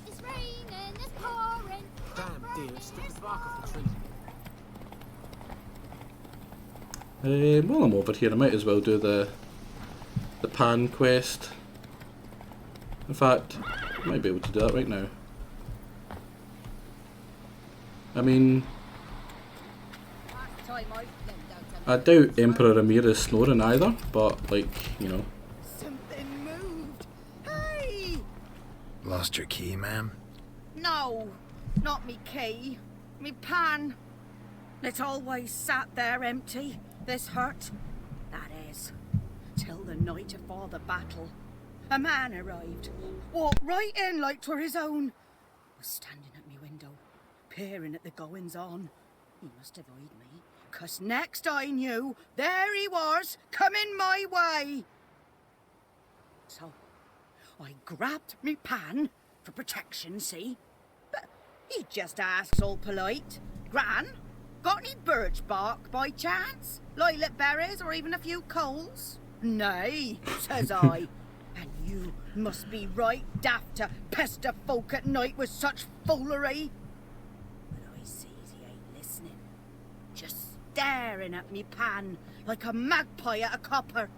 It's raining, it's pouring. Damn dear, it's stripped the bark off the tree. While I'm over here, I might as well do the pan quest. In fact, I might be able to do that right now. I mean, I doubt Emperor Emhyr is snoring either, but, like, you know. Something moved. Hey! Lost your key, ma'am? No, not me key. Me pan. It always sat there empty, this hut. That is, till the night afore the battle. A man arrived, walked right in like 'twere his own. Was standing at me window, peering at the goings on. He must have eyed me, 'cause next I knew, there he was, coming my way. So, I grabbed me pan, for protection, see? But he just asks all polite, Gran, got any birch bark by chance? Lilac berries or even a few coals? Nay, says I. And you must be right daft to pester folk at night with such foolery. But I sees he ain't listening, just staring at me pan like a magpie at a copper.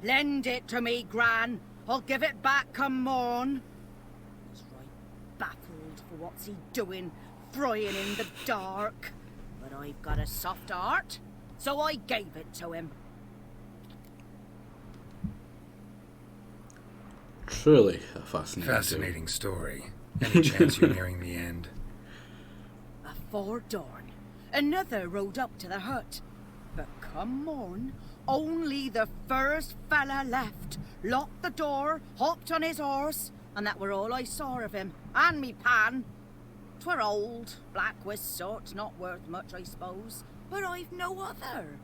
Lend it to me, Gran. I'll give it back come morn. I was right baffled for what's he doing, frying in the dark. But I've got a soft heart, so I gave it to him. Truly a fascinating story. Any chance you're nearing the end? Afore dawn, another rode up to the hut. But come morn, only the first fella left, locked the door, hopped on his horse, and that were all I saw of him, and me pan. 'Twere old, black with sort, not worth much, I suppose, but I've no other.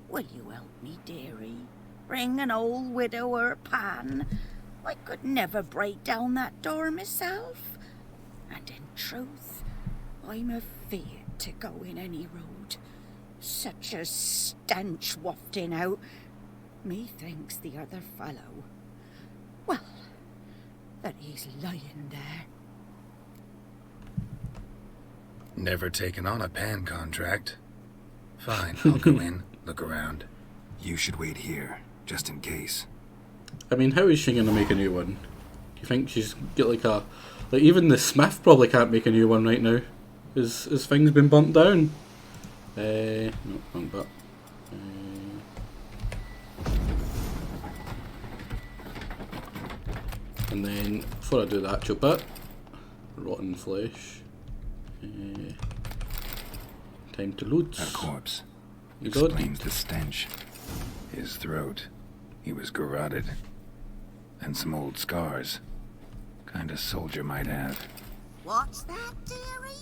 Will you help me, dearie? Bring an old widower pan. I could never break down that door myself. And in truth, I'm afeard to go in any road. Such a stench wafting out. Methinks the other fellow, well, that he's lying there. Never taken on a pan contract. Fine, I'll go in, look around. You should wait here, just in case. I mean, how is she gonna make a new one? Do you think she's get like even the smith probably can't make a new one right now? His thing's been burnt down. No, wrong button. And then before I do the actual bit, rotten flesh. Time to loot. A corpse. You explains the stench. His throat. He was garroted. And some old scars. Kind of soldier might have. What's that, dearie?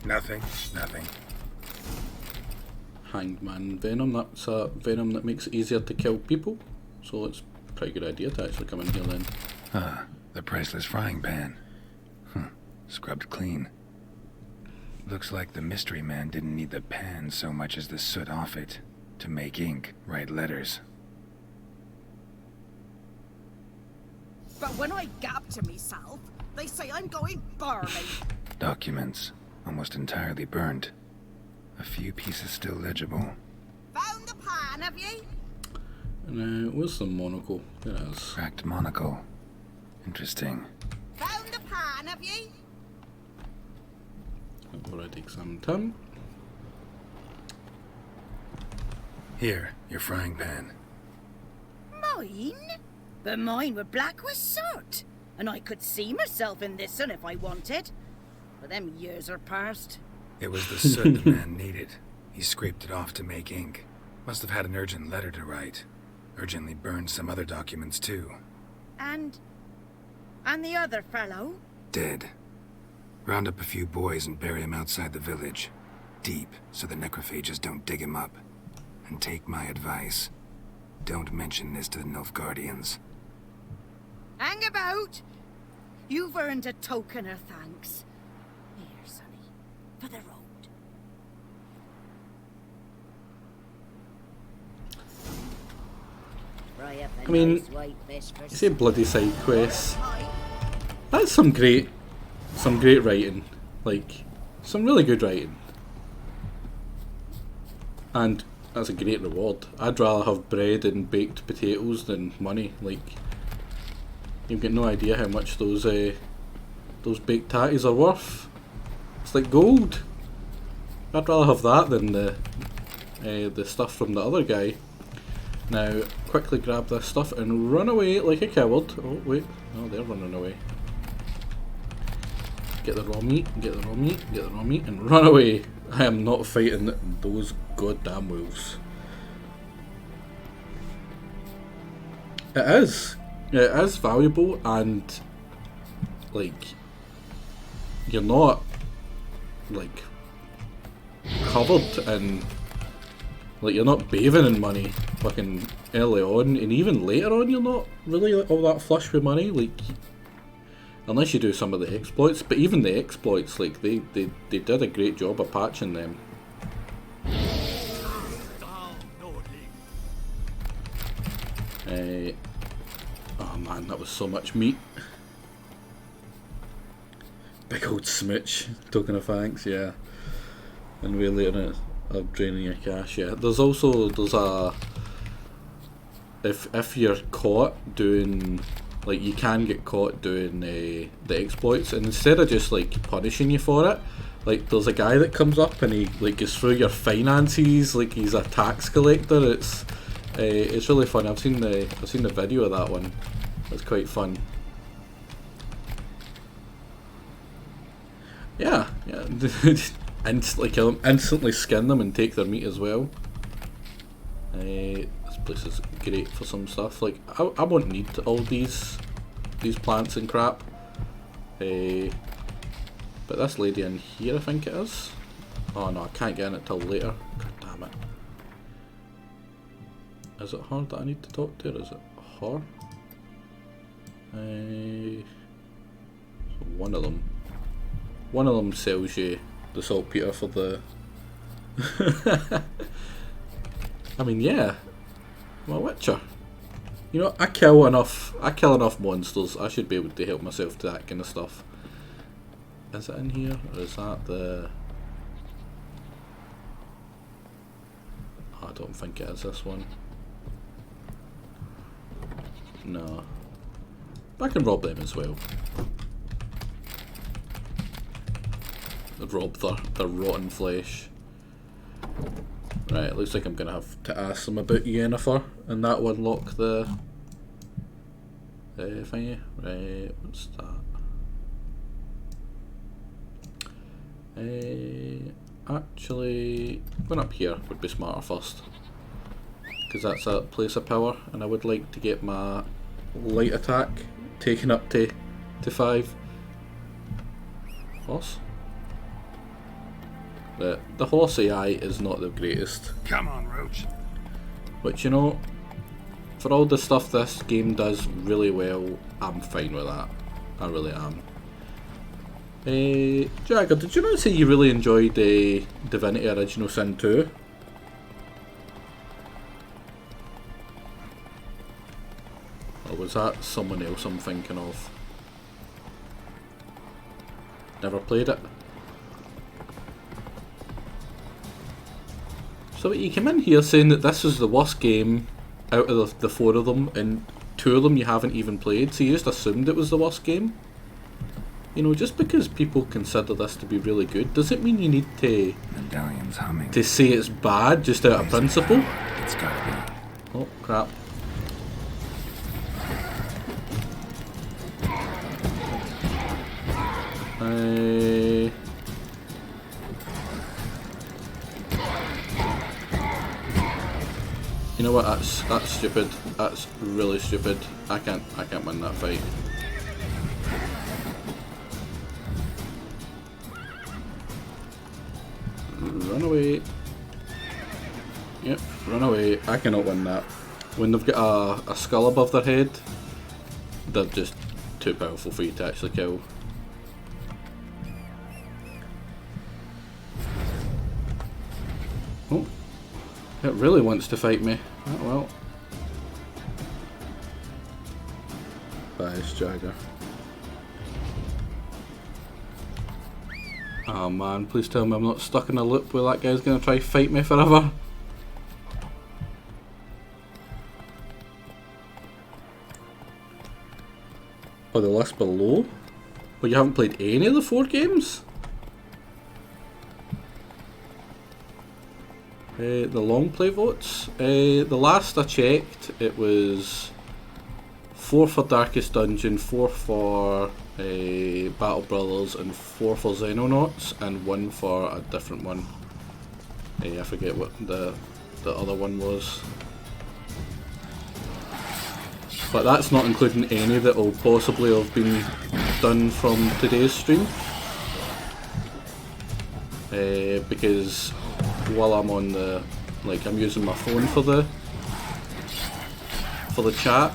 Nothing. Hangman venom, that's a venom that makes it easier to kill people. So it's a pretty good idea to actually come in here then. Ah, the priceless frying pan. Scrubbed clean. Looks like the mystery man didn't need the pan so much as the soot off it to make ink, write letters. But when I gab to myself, they say I'm going barley. Documents, almost entirely burnt. A few pieces still legible. Found the pan, have ye? And where's the monocle? There it is. Cracked monocle. Interesting. Found the pan, have ye? I've already examined him. Here, your frying pan. Mine? But mine were black with soot. And I could see myself in this one if I wanted. But them years are past. It was the soot the man needed. He scraped it off to make ink. Must have had an urgent letter to write. Urgently burned some other documents too. And the other fellow? Dead. Round up a few boys and bury him outside the village. Deep, so the necrophages don't dig him up. And take my advice. Don't mention this to the Nilfgaardians. Hang about! You've earned a token of thanks. Here, sonny, for the road. I mean, you say bloody side quests. That's some great writing. Like, some really good writing. And that's a great reward. I'd rather have bread and baked potatoes than money. Like, you've got no idea how much those baked tatties are worth. It's like gold. I'd rather have that than the stuff from the other guy. Now, quickly grab this stuff and run away like a coward. Oh wait, no, they're running away. Get the raw meat, get the raw meat, get the raw meat, and run away. I am not fighting those goddamn wolves. It is valuable, and like, you're not like covered in, like, you're not bathing in money fucking early on, and even later on you're not really all that flush with money, like, unless you do some of the exploits. But even the exploits, like, they did a great job of patching them. Oh man, that was so much meat. Big old smooch, token of thanks, yeah. And way later of draining your cash, yeah. There's a, if you're caught doing, like, you can get caught doing the exploits, and instead of just like punishing you for it, like, there's a guy that comes up and he like goes through your finances like he's a tax collector. It's really fun. I've seen the video of that one. It's quite fun. Yeah. Instantly kill them, instantly skin them, and take their meat as well. This place is great for some stuff. Like, I won't need all these plants and crap. But this lady in here, I think it is. Oh no, I can't get in it till later. God damn it. Is it her that I need to talk to, or is it her? So one of them sells you the saltpeter for the I mean, yeah, I'm a witcher. You know, I kill enough monsters. I should be able to help myself to that kind of stuff. Is it in here, or is that the... I don't think it is this one. No. But I can rob them as well. Rob their rotten flesh. Right, it looks like I'm gonna have to ask them about Yennefer, and that will unlock the thingy. Right, what's that? Actually, going up here would be smarter first, because that's a place of power, and I would like to get my light attack taken up to 5. Horse? The horse AI is not the greatest. Come on, Roach. But you know, for all the stuff this game does really well, I'm fine with that. I really am. Jagger, did you not say you really enjoyed Divinity Original Sin 2? Or was that someone else I'm thinking of? Never played it? So you came in here saying that this is the worst game out of the 4 of them, and 2 of them you haven't even played, so you just assumed it was the worst game? You know, just because people consider this to be really good, does it mean you need to Medallion's humming. to say it's bad just out of principle? It's gotta be. Oh crap. You know what? That's stupid. That's really stupid. I can't win that fight. Run away. Yep, run away. I cannot win that. When they've got a skull above their head, they're just too powerful for you to actually kill. Oh, it really wants to fight me. Oh well. Bye, Jagger. Oh man, please tell me I'm not stuck in a loop where that guy's gonna try to fight me forever. Oh, the list below? Well, you haven't played any of the 4 games? The long play votes? The last I checked, it was 4 for Darkest Dungeon, 4 for Battle Brothers, and 4 for Xenonauts, and 1 for a different one. I forget what the other one was. But that's not including any that will possibly have been done from today's stream. Because while I'm on I'm using my phone for the chat,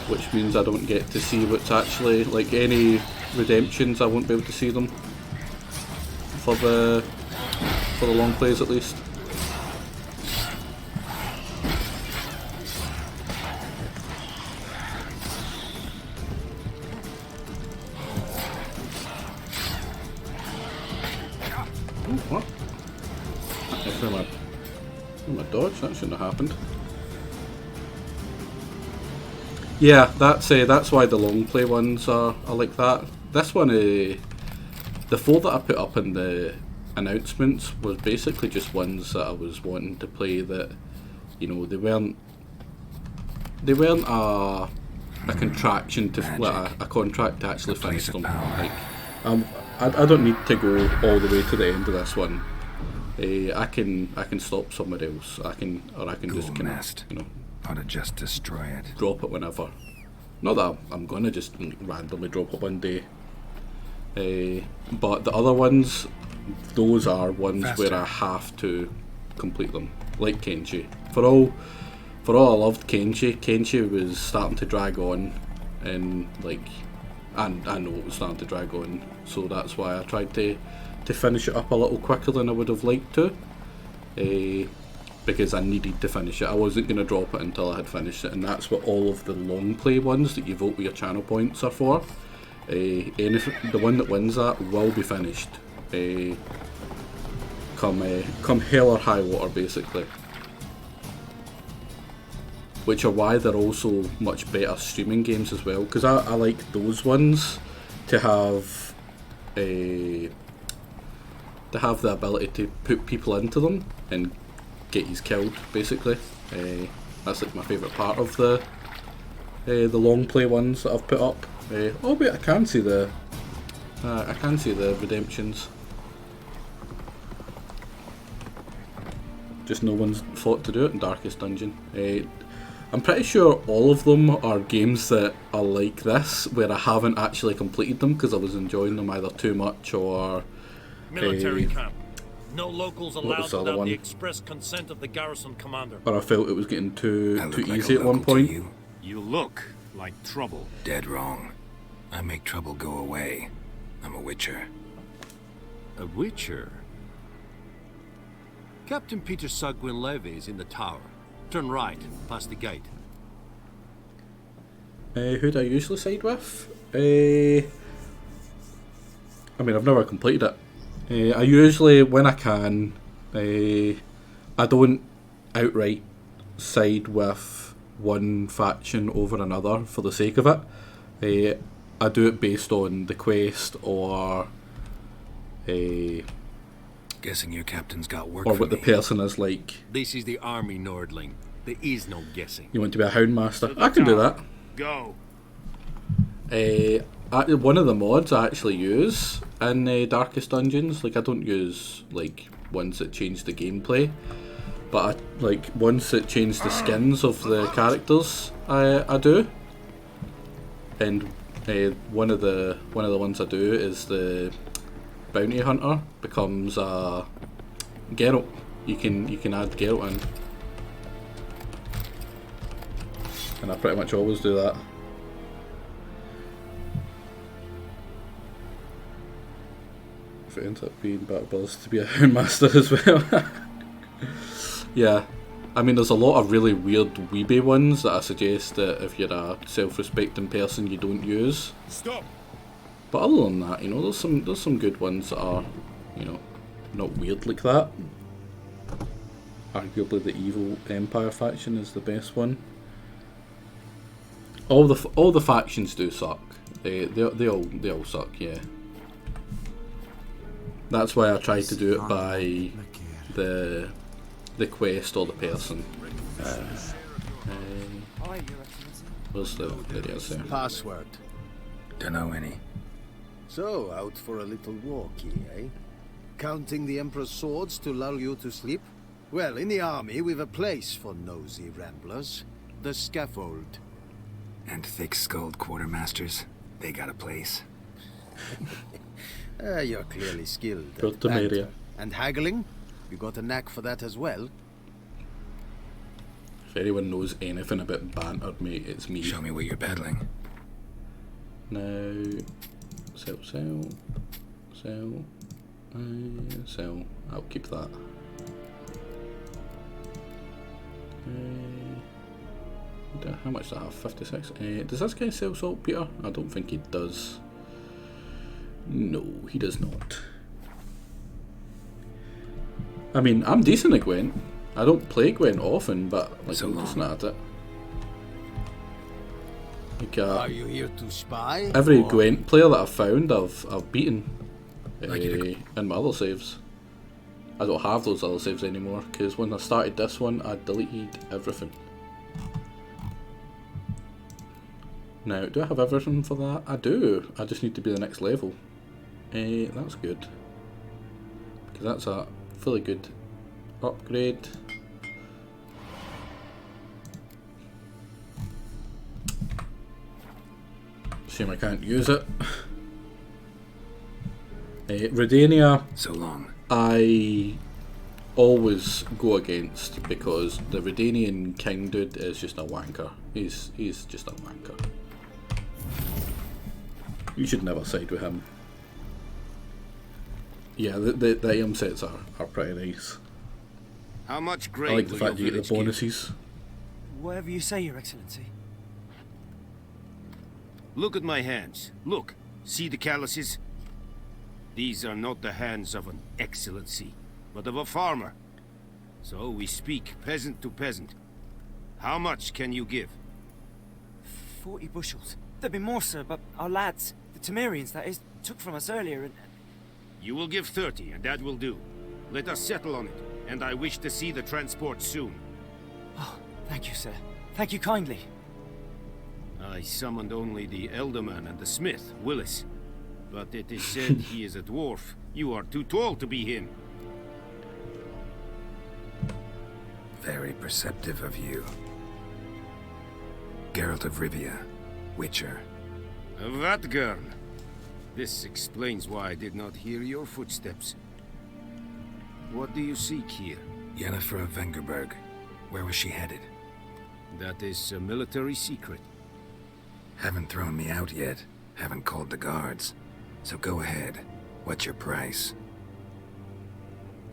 which means I don't get to see what's actually, like, any redemptions. I won't be able to see them for the long plays at least. Oh, what? Actually, my dodge, that shouldn't have happened. Yeah, that's why the long play ones are like that. This one, the 4 that I put up in the announcements was basically just ones that I was wanting to play that, you know, they weren't a contraction to a contract to actually finish them. Like, I don't need to go all the way to the end of this one. I can stop somewhere else. I can just kind of, you know, ought to just destroy it. Drop it whenever. Not that I'm gonna just randomly drop it one day. But the other ones, those are ones where I have to complete them. Like Kenshi. For all I loved Kenshi. Kenshi was starting to drag on, and like, I know it was starting to drag on, so that's why I tried to finish it up a little quicker than I would have liked to. Because I needed to finish it. I wasn't going to drop it until I had finished it, and that's what all of the long play ones that you vote with your channel points are for. The one that wins that will be finished come hell or high water, basically. Which are why they're also much better streaming games as well, because I like those ones to have the ability to put people into them and get you killed, basically. That's like my favourite part of the long play ones that I've put up. Oh wait, I can see the redemptions. Just no one's thought to do it in Darkest Dungeon. I'm pretty sure all of them are games that are like this, where I haven't actually completed them because I was enjoying them either too much or military camp. No locals What allowed was the other without one? the express consent of the garrison commander. Or I felt it was getting too I look too like easy a at one local to point. you? You look like trouble. Dead wrong. I make trouble go away. I'm a witcher. A witcher? Captain Peter Sagwin Levy is in the tower. Turn right, past the gate. Who do I usually side with? I mean, I've never completed it. I usually, when I can, I don't outright side with one faction over another for the sake of it. I do it based on the quest or Guessing your captain's got work or for what the me. person is like. This is the army, Nordling. There is no guessing. You want to be a houndmaster? I can do that. Go. One of the mods I actually use in Darkest Dungeons, like I don't use like ones that change the gameplay, but like ones that change the skins of the characters. I do, and one of the ones I do is the bounty hunter becomes Geralt. You can add Geralt in, and I pretty much always do that. If it ends up being Battle Brothers to be a Houndmaster as well. Yeah, I mean there's a lot of really weird weebie ones that I suggest that if you're a self-respecting person you don't use. Stop. But other than that, you know, there's some good ones that are, you know, not weird like that. Arguably the evil Empire faction is the best one. All the factions do suck. They all suck, yeah. That's why I try to do it by the quest or the person. Where's the video there? Password. Dunno any. So, out for a little walkie, eh? Counting the Emperor's swords to lull you to sleep? Well, in the army, we've a place for nosy ramblers. The scaffold. And thick-skulled quartermasters. They got a place. You're clearly skilled. Good at to meet banter. you. And haggling? You got a knack for that as well? If anyone knows anything about banter, mate, it's me. Show me what you're battling. Now, sell. I'll keep that. How much does that have? 56? Does this guy sell saltpeter? I don't think he does. No, he does not. I mean, I'm decent at Gwent. I don't play Gwent often, but like, I'm decent at it. Like, Are you here to spy? every or- Gwent player that I've found, I've beaten in my other saves. I don't have those other saves anymore because when I started this one, I deleted everything. Now, do I have everything for that? I do. I just need to be the next level. That's good. Because that's a fully good upgrade. Shame I can't use it. Redania. So long. I always go against because the Redanian king dude is just a wanker. He's just a wanker. You should never side with him. Yeah, the item sets are pretty nice. How much I grain like the will fact your you get the village bonuses. Whatever you say, Your Excellency. Look at my hands. Look. See the calluses? These are not the hands of an excellency, but of a farmer. So we speak peasant to peasant. How much can you give? 40 bushels. There'd be more, sir, but our lads, the Temerians, that is, took from us earlier and... You will give 30, and that will do. Let us settle on it, and I wish to see the transport soon. Oh, thank you, sir. Thank you kindly. I summoned only the Elderman and the smith, Willis. But it is said he is a dwarf. You are too tall to be him. Very perceptive of you. Geralt of Rivia, Witcher. Vatgern. This explains why I did not hear your footsteps. What do you seek here? Yennefer of Vengerberg. Where was she headed? That is a military secret. Haven't thrown me out yet. Haven't called the guards. So go ahead. What's your price?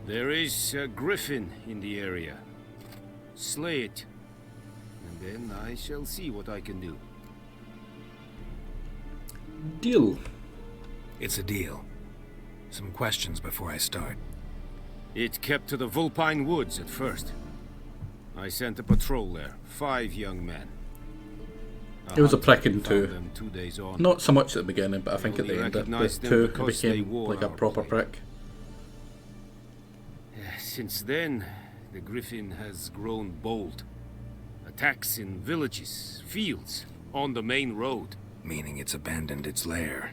There is a griffin in the area. Slay it. And then I shall see what I can do. Deal. It's a deal. Some questions before I start. It kept to the Vulpine Woods at first. I sent a patrol there, 5 young men. It was a pricking too. Them 2 days on. Not so much at the beginning, but I think at the end, the two became like a proper prick. Since then, the griffin has grown bold. Attacks in villages, fields, on the main road. Meaning it's abandoned its lair.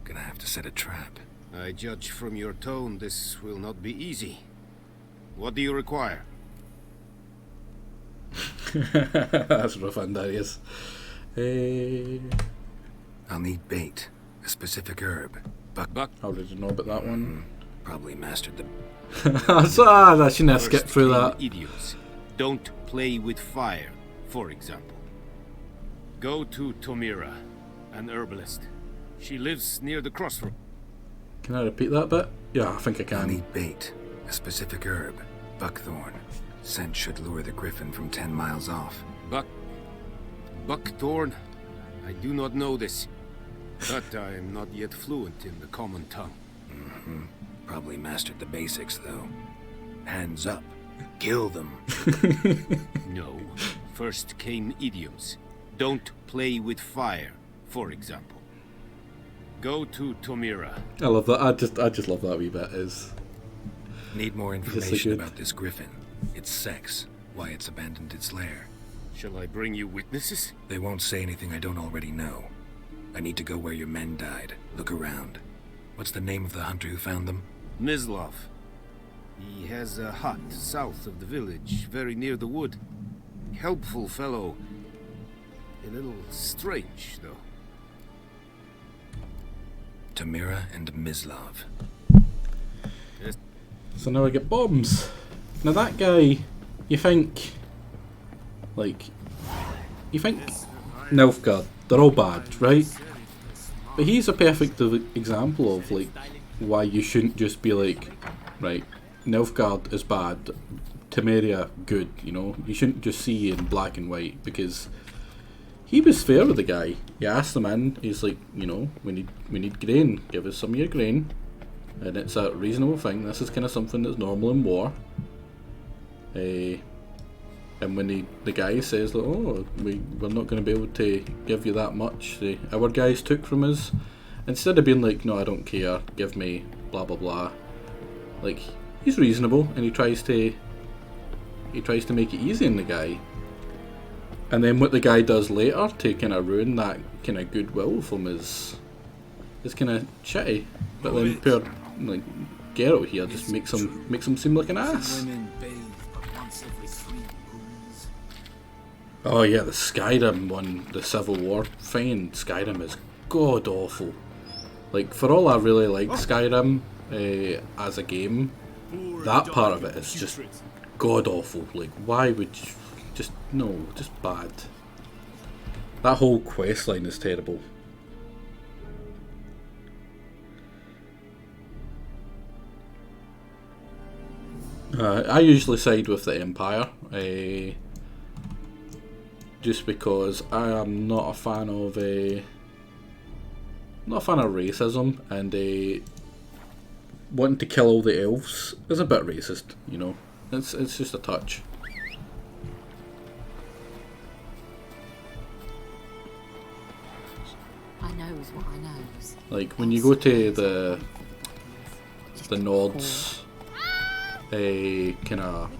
Gonna have to set a trap. I judge from your tone this will not be easy. What do you require? That's rough, and Darius. I'll need bait. A specific herb. Buck. How did you know about that one? Probably mastered the... I shouldn't have skipped through that. Idiots. Don't play with fire, for example. Go to Tomira, an herbalist. She lives near the crossroad. Can I repeat that bit? Yeah, I think I can. I'll need bait. A specific herb. Buckthorn. Scent should lure the griffin from 10 miles off. Buckthorn? I do not know this. But I am not yet fluent in the common tongue. Probably mastered the basics, though. Hands up. Kill them. No. First came idioms. Don't play with fire, for example. Go to Tomira. I love that. I just love that wee bit. Need more information about this griffin. Its sex. Why it's abandoned its lair. Shall I bring you witnesses? They won't say anything I don't already know. I need to go where your men died. Look around. What's the name of the hunter who found them? Mislav. He has a hut south of the village, very near the wood. Helpful fellow. A little strange, though. Tomira and Mislav. Yes. So now I get bombs. Now that guy, you think Nilfgaard, they're all bad, right? But he's a perfect example of like why you shouldn't just be like, right, Nilfgaard is bad, Temeria good, you know? You shouldn't just see in black and white, because he was fair with the guy. He asked him in, he's like, you know, we need grain, give us some of your grain. And it's a reasonable thing. This is kind of something that's normal in war. And when the guy says that, oh, we're not going to be able to give you that much, our guys took from us, instead of being like, no, I don't care, give me blah blah blah, like, he's reasonable, and he tries to make it easy on the guy. And then what the guy does later to kind of ruin that kind of goodwill from is kind of shitty. But then poor like Geralt here just makes him seem like an ass. Oh yeah, the Skyrim one, the Civil War thing, Skyrim is god awful. Like, for all I really like Skyrim as a game, that part of it is just god awful. Like, why would you just bad. That whole quest line is terrible. I usually side with the Empire. Just because I am not a fan of racism, and wanting to kill all the elves is a bit racist, you know. It's just a touch. I knows what I knows. Like when you go to the Nords, kind of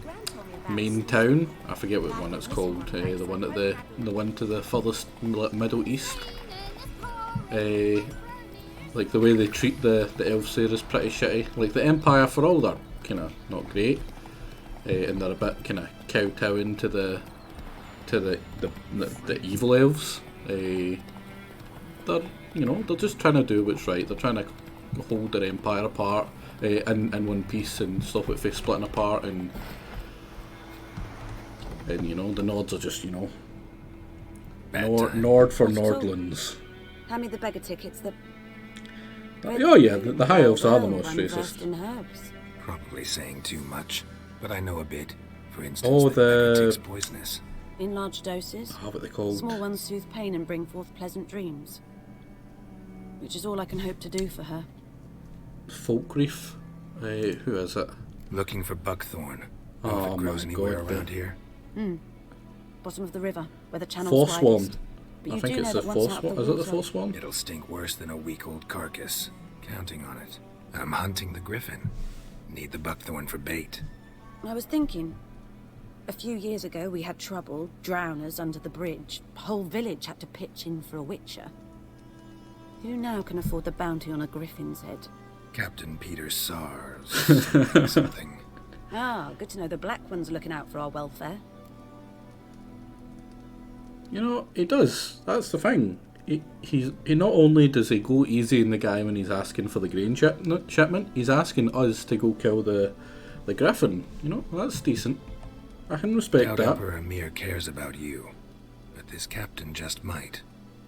main town. I forget what one it's called. The one at the one to the furthest Middle East. Like the way they treat the elves there is pretty shitty. Like the Empire, for all they're kind of not great, and they're a bit kind of kowtowing to the evil elves. They're just trying to do what's right. They're trying to hold their empire apart. in one piece and stop it from splitting apart, and you know, the Nords are just, you know, Nord for Nordlands. Hand me the beggar tickets. Oh yeah, the High Elves are the most I'm racist. versed in herbs. Probably saying too much, but I know a bit. For instance, Oh, that beggar the takes poisonous. In large doses. what they called? Small ones soothe pain and bring forth pleasant dreams. Which is all I can hope to do for her. Folkreef. Who is it? Looking for buckthorn. Oh if it grows my anywhere God, around here. Bottom of the river, where the channel's Forsworn. widest. But I you think do it's know the that once out of Forsworn. the Is it the water- Forsworn? It'll stink worse than a week-old carcass. Counting on it. I'm hunting the griffin. Need the buckthorn for bait. I was thinking, a few years ago we had trouble, drowners under the bridge. Whole village had to pitch in for a witcher. Who now can afford the bounty on a griffin's head? Captain Peter Sars. something. Ah, good to know the Black One's looking out for our welfare. You know, he does. That's the thing. He not only does he go easy on the guy when he's asking for the grain shipment, he's asking us to go kill the griffin. You know, that's decent. I can respect Doubt that. Emperor Emir cares about you, but this captain just might.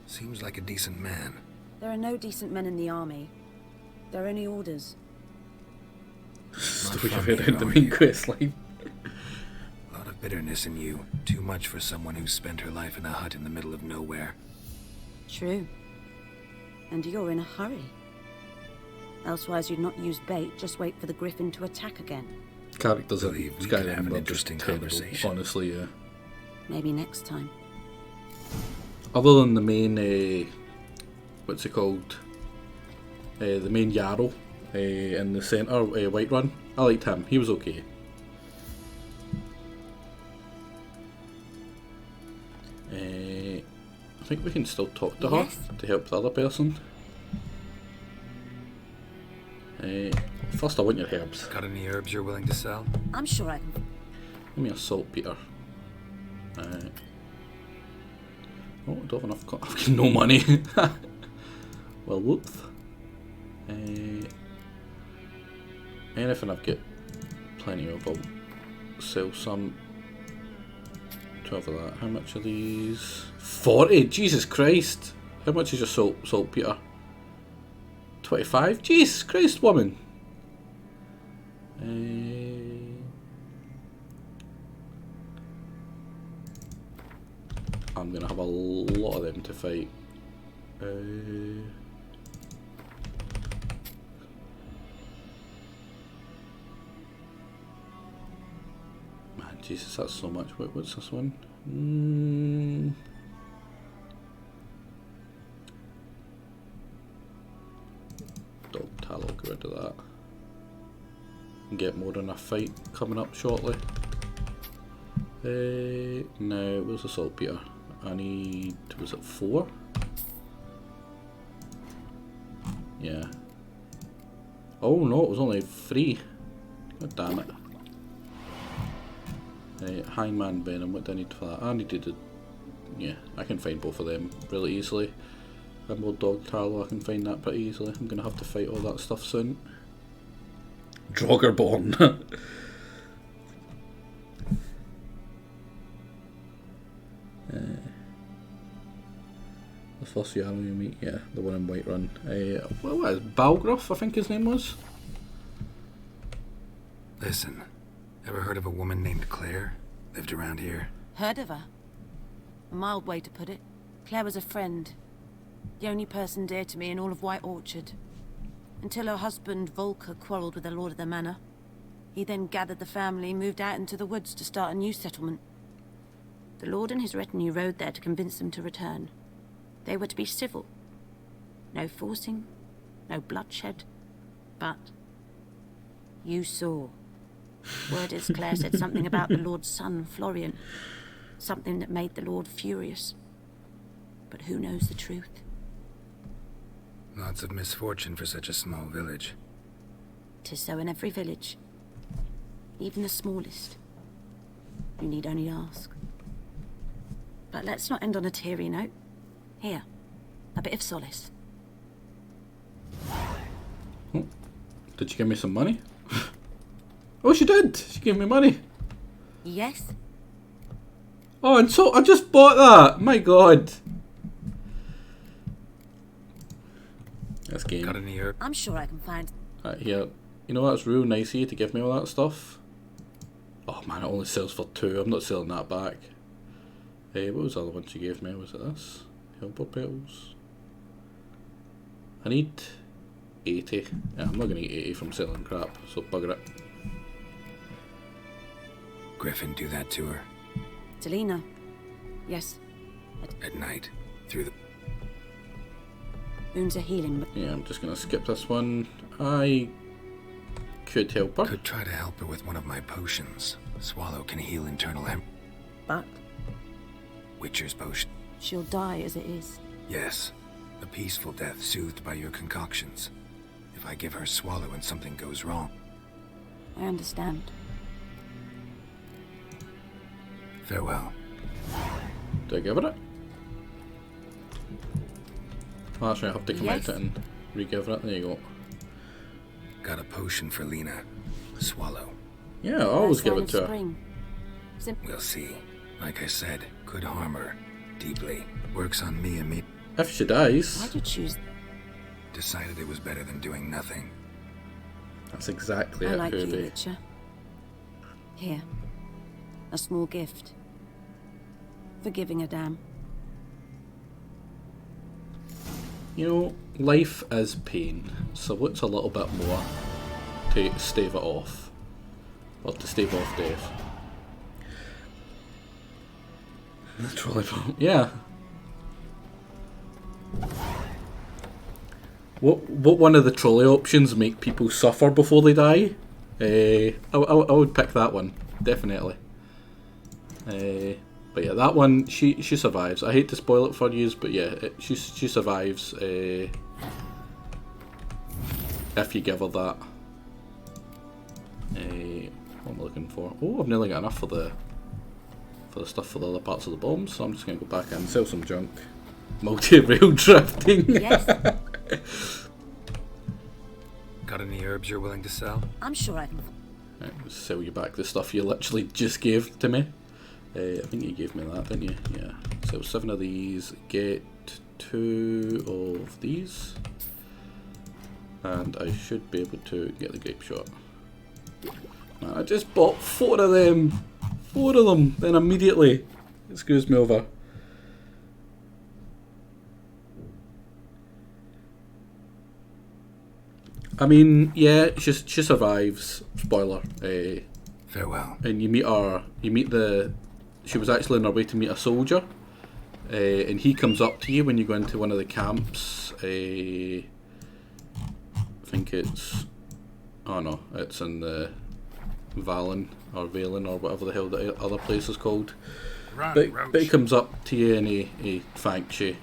Seems like a decent man. There are no decent men in the army. There are only orders. Story of it in the main quest line. A lot of bitterness in you. Too much for someone who spent her life in a hut in the middle of nowhere. True. And you're in a hurry. Elsewise you'd not use bait, just wait for the griffin to attack again. Characters in Believe we could have Skyrim an are just interesting terrible, conversation. honestly, yeah. Maybe next time. Other than the main, what's it called? The main Jarl in the centre, Whiterun. I liked him. He was okay. I think we can still talk to Yes. her to help the other person. First, I want your herbs. Got any herbs you're willing to sell? I'm sure I can. Give me a saltpeter. Oh, I don't have enough. I've got no money. Well, whoops. Anything I've got plenty of, I'll sell some. 12 of that. How much are these? 40? Jesus Christ! How much is your saltpeter? 25? Jesus Christ, woman! I'm gonna have a lot of them to fight. Man, Jesus, that's so much. What's this one? Dog tallow, get rid of that. And get more than a fight coming up shortly. No, where's the saltpeter? I need, was it 4? Yeah. Oh no, it was only 3. God damn it. Hangman Venom, what do I need for that? I needed to... Yeah, I can find both of them really easily. Emerald Dog Tallow, I can find that pretty easily. I'm going to have to fight all that stuff soon. Draugr-born. The first Jarl you meet, yeah, the one in Whiterun. What is Balgruuf, I think his name was? Listen, ever heard of a woman named Claire? Lived around here? Heard of her? A mild way to put it. Claire was a friend. The only person dear to me in all of White Orchard. Until her husband, Volker, quarrelled with the lord of the manor. He then gathered the family, moved out into the woods to start a new settlement. The lord and his retinue rode there to convince them to return. They were to be civil. No forcing, no bloodshed, but... You saw. Word is Claire said something about the lord's son, Florian. Something that made the lord furious. But who knows the truth? Lots of misfortune for such a small village. 'Tis so in every village. Even the smallest. You need only ask. But let's not end on a teary note. Here, a bit of solace. Did she give me some money? Oh, she did. She gave me money. Yes? Oh, and so I just bought that. My God. This game. Got any herb? I'm sure I can find... Here. You know that's real nice of you to give me all that stuff. Oh man, it only sells for 2. I'm not selling that back. Hey, what was the other one she gave me? Was it this? Helper petals. I need 80. Yeah, I'm not going to get 80 from selling crap, so bugger it. Griffin, do that to her. Delina. Yes. At night. Through the... Wounds are healing, but... Yeah, I'm just going to skip this one. I could help her. Could try to help her with one of my potions. Swallow can heal internal But? Witcher's potion. She'll die as it is. Yes. A peaceful death soothed by your concoctions. If I give her Swallow and something goes wrong. I understand. Farewell. Do I give her it? Oh, that's right, I have to come out it and re-give it. There you go. Got a potion for Lena. Swallow. Yeah, I'll always give it to her. We'll see. Like I said, could harm her. Deeply. Works on me and me. If she dies... Why'd you choose... Decided it was better than doing nothing. That's exactly I it, like you, Ruby. Witcher. Here. A small gift. For giving a damn. You know, life is pain, so what's a little bit more to stave it off? Or to stave off death? The trolley bomb. Yeah. What one of the trolley options make people suffer before they die? I would pick that one, definitely. But yeah, that one, she survives. I hate to spoil it for you, but yeah, she survives if you give her that. What am I looking for? Oh, I've nearly got enough for the stuff for the other parts of the bombs, so I'm just going to go back and sell some junk. Multi-rail drifting. Yes. Got any herbs you're willing to sell? I'm sure I can... Right, sell you back the stuff you literally just gave to me. I think you gave me that, didn't you? Yeah. So 7 of these, get 2 of these. And I should be able to get the grape shot. I just bought 4 of them! 4 of them! Then immediately it screws me over. I mean, yeah, she survives. Spoiler. Farewell. And you meet her. You meet the. She was actually on her way to meet a soldier, and he comes up to you when you go into one of the camps. I think it's. Oh no, it's in the Valen or Valen or whatever the hell the other place is called. But he comes up to you and he thanks you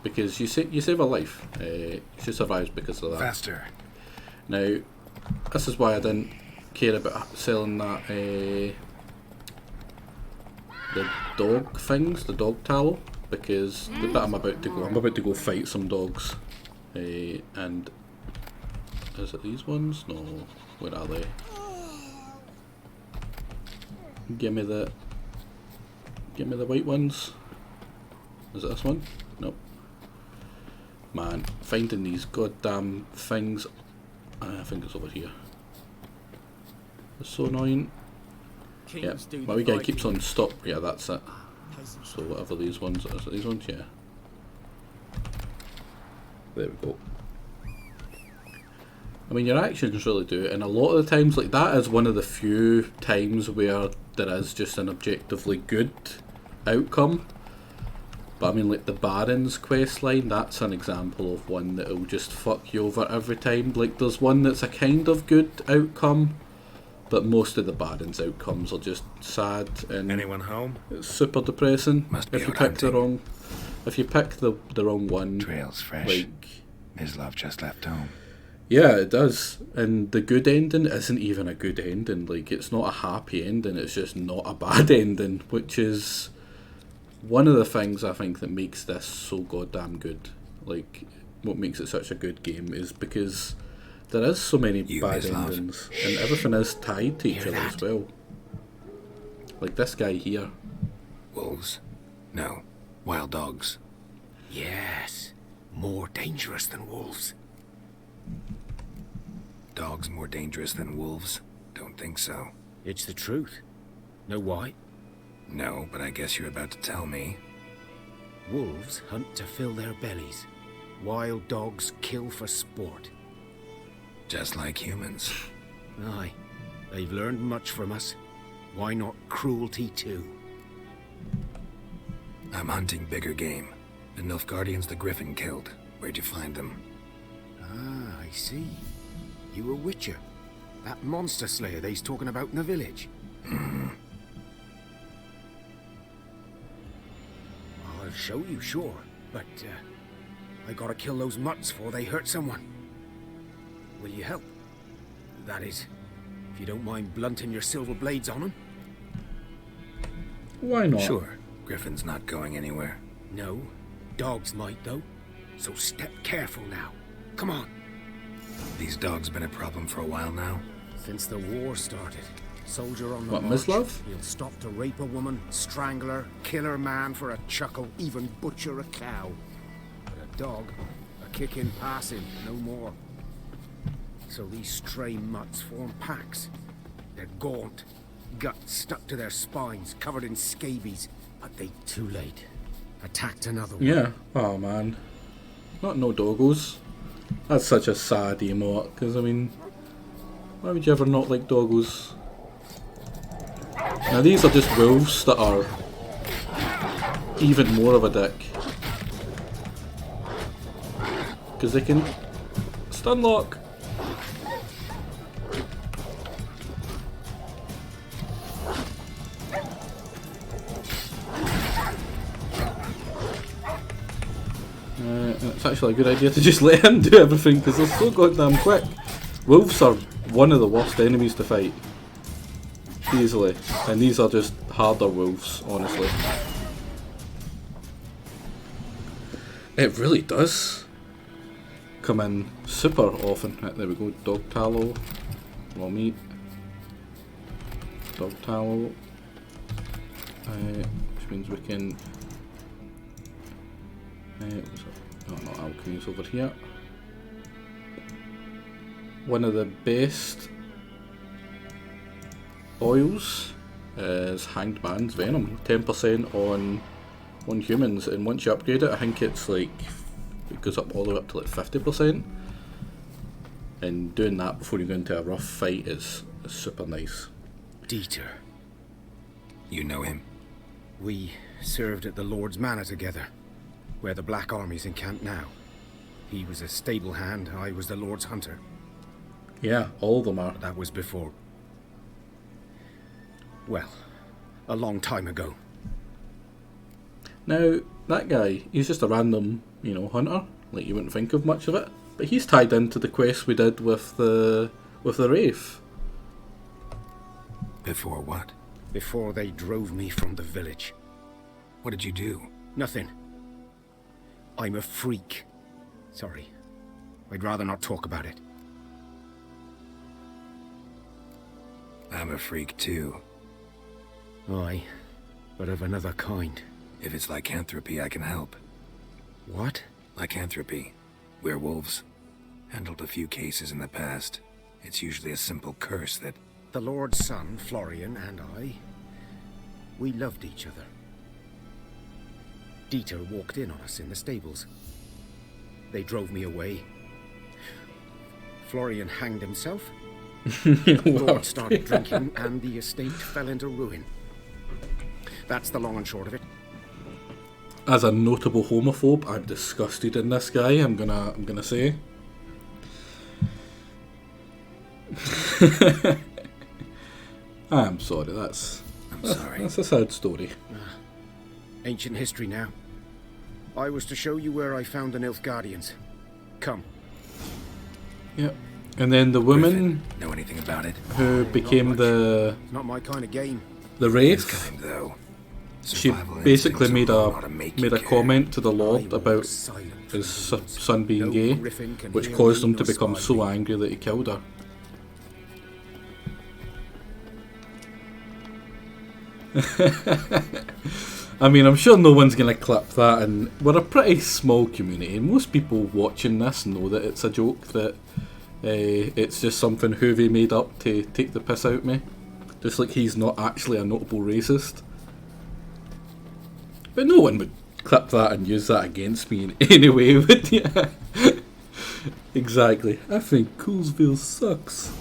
because you save her life. She survives because of that. Faster. Now, this is why I didn't care about selling that the dog things, the dog towel, because the bit I'm about to go fight some dogs, and is it these ones? No, where are they? Give me the white ones. Is it this one? Nope. Man, finding these goddamn things. I think it's over here. It's so annoying. Yeah, my wee guy keeps on stop. Yeah, that's it. So whatever these ones, is it these ones? Yeah. There we go. I mean, your actions really do it, and a lot of the times, like, that is one of the few times where there is just an objectively good outcome. But I mean, like the Baron's questline, that's an example of one that'll just fuck you over every time. Like, there's one that's a kind of good outcome, but most of the Baron's outcomes are just sad and anyone home? It's super depressing. Must be if you pick the wrong, the wrong one. Trails fresh. Like, his love just left home. Yeah, it does. And the good ending isn't even a good ending. Like, it's not a happy ending. It's just not a bad ending, which is one of the things I think that makes this so goddamn good. Like, what makes it such a good game is because there is so many You, bad Mislav. endings, and everything is tied to each Hear other that? as well. Like this guy here. Wolves? No. Wild dogs. Yes. More dangerous than wolves. Dogs more dangerous than wolves? Don't think so. It's the truth. Know why? No, but I guess you're about to tell me. Wolves hunt to fill their bellies. Wild dogs kill for sport. Just like humans. Aye. They've learned much from us. Why not cruelty too? I'm hunting bigger game. The Nilfgaardians the Griffin killed. Where'd you find them? Ah, I see. You a witcher. That monster slayer they's talking about in the village. I'll show you, sure. But, I gotta kill those mutts before they hurt someone. Will you help? That is, if you don't mind blunting your silver blades on them. Why not? Sure. Griffin's not going anywhere. No. Dogs might, though. So step careful now. Come on. These dogs been a problem for a while now? Since the war started. Soldier on the What, march. Mislav? He'll stop to rape a woman, strangle her, kill her man for a chuckle, even butcher a cow. But a dog, a kick in passing, no more. So these stray mutts form packs. They're gaunt, guts stuck to their spines, covered in scabies. But they too late. Attacked another one. Yeah. Oh man. Not no doggos. That's such a sad emote, because I mean, why would you ever not like doggos? Now these are just wolves that are even more of a dick. Because they can stun lock. It's actually a good idea to just let him do everything because they're so goddamn quick. Wolves are one of the worst enemies to fight. Easily. And these are just harder wolves, honestly. It really does come in super often. Right, there we go, dog tallow, raw meat, dog tallow, which means we can no, not alchemy's over here. One of the best oils is Hanged Man's Venom, 10% on humans, and once you upgrade it, I think it's like, it goes up all the way up to like 50%, and doing that before you go into a rough fight is super nice. Dieter. You know him? We served at the Lord's Manor together, where the Black Army's encamped now. He was a stable hand, I was the Lord's hunter. Yeah, all of them are. That was before... well, a long time ago. Now, that guy, he's just a random, hunter. Like, you wouldn't think of much of it. But he's tied into the quest we did with the Wraith. Before what? Before they drove me from the village. What did you do? Nothing. I'm a freak. Sorry. I'd rather not talk about it. I'm a freak too. Aye, but of another kind. If it's lycanthropy, I can help. What? Lycanthropy. Werewolves. Handled a few cases in the past. It's usually a simple curse that... The Lord's son, Florian, and I... we loved each other. Dieter walked in on us in the stables. They drove me away. Florian hanged himself. Lord started drinking, and the estate fell into ruin. That's the long and short of it. As a notable homophobe, I'm disgusted in this guy. I'm gonna say. I'm sorry. I'm sorry. That's a sad story. Ancient history now. I was to show you where I found the Nilfgaardians. Come. Yep. And then the woman know anything about it? Who became Not my kind of game. The Wraith. This kind, though. she basically made a comment to the Lord about his son being gay, which caused him to become so angry that he killed her. I mean, I'm sure no one's going to clip that, and we're a pretty small community. Most people watching this know that it's a joke, that it's just something Hoovie made up to take the piss out of me. Just like he's not actually a notable racist. But no one would clip that and use that against me in any way, would you? Exactly. I think Coolsville sucks.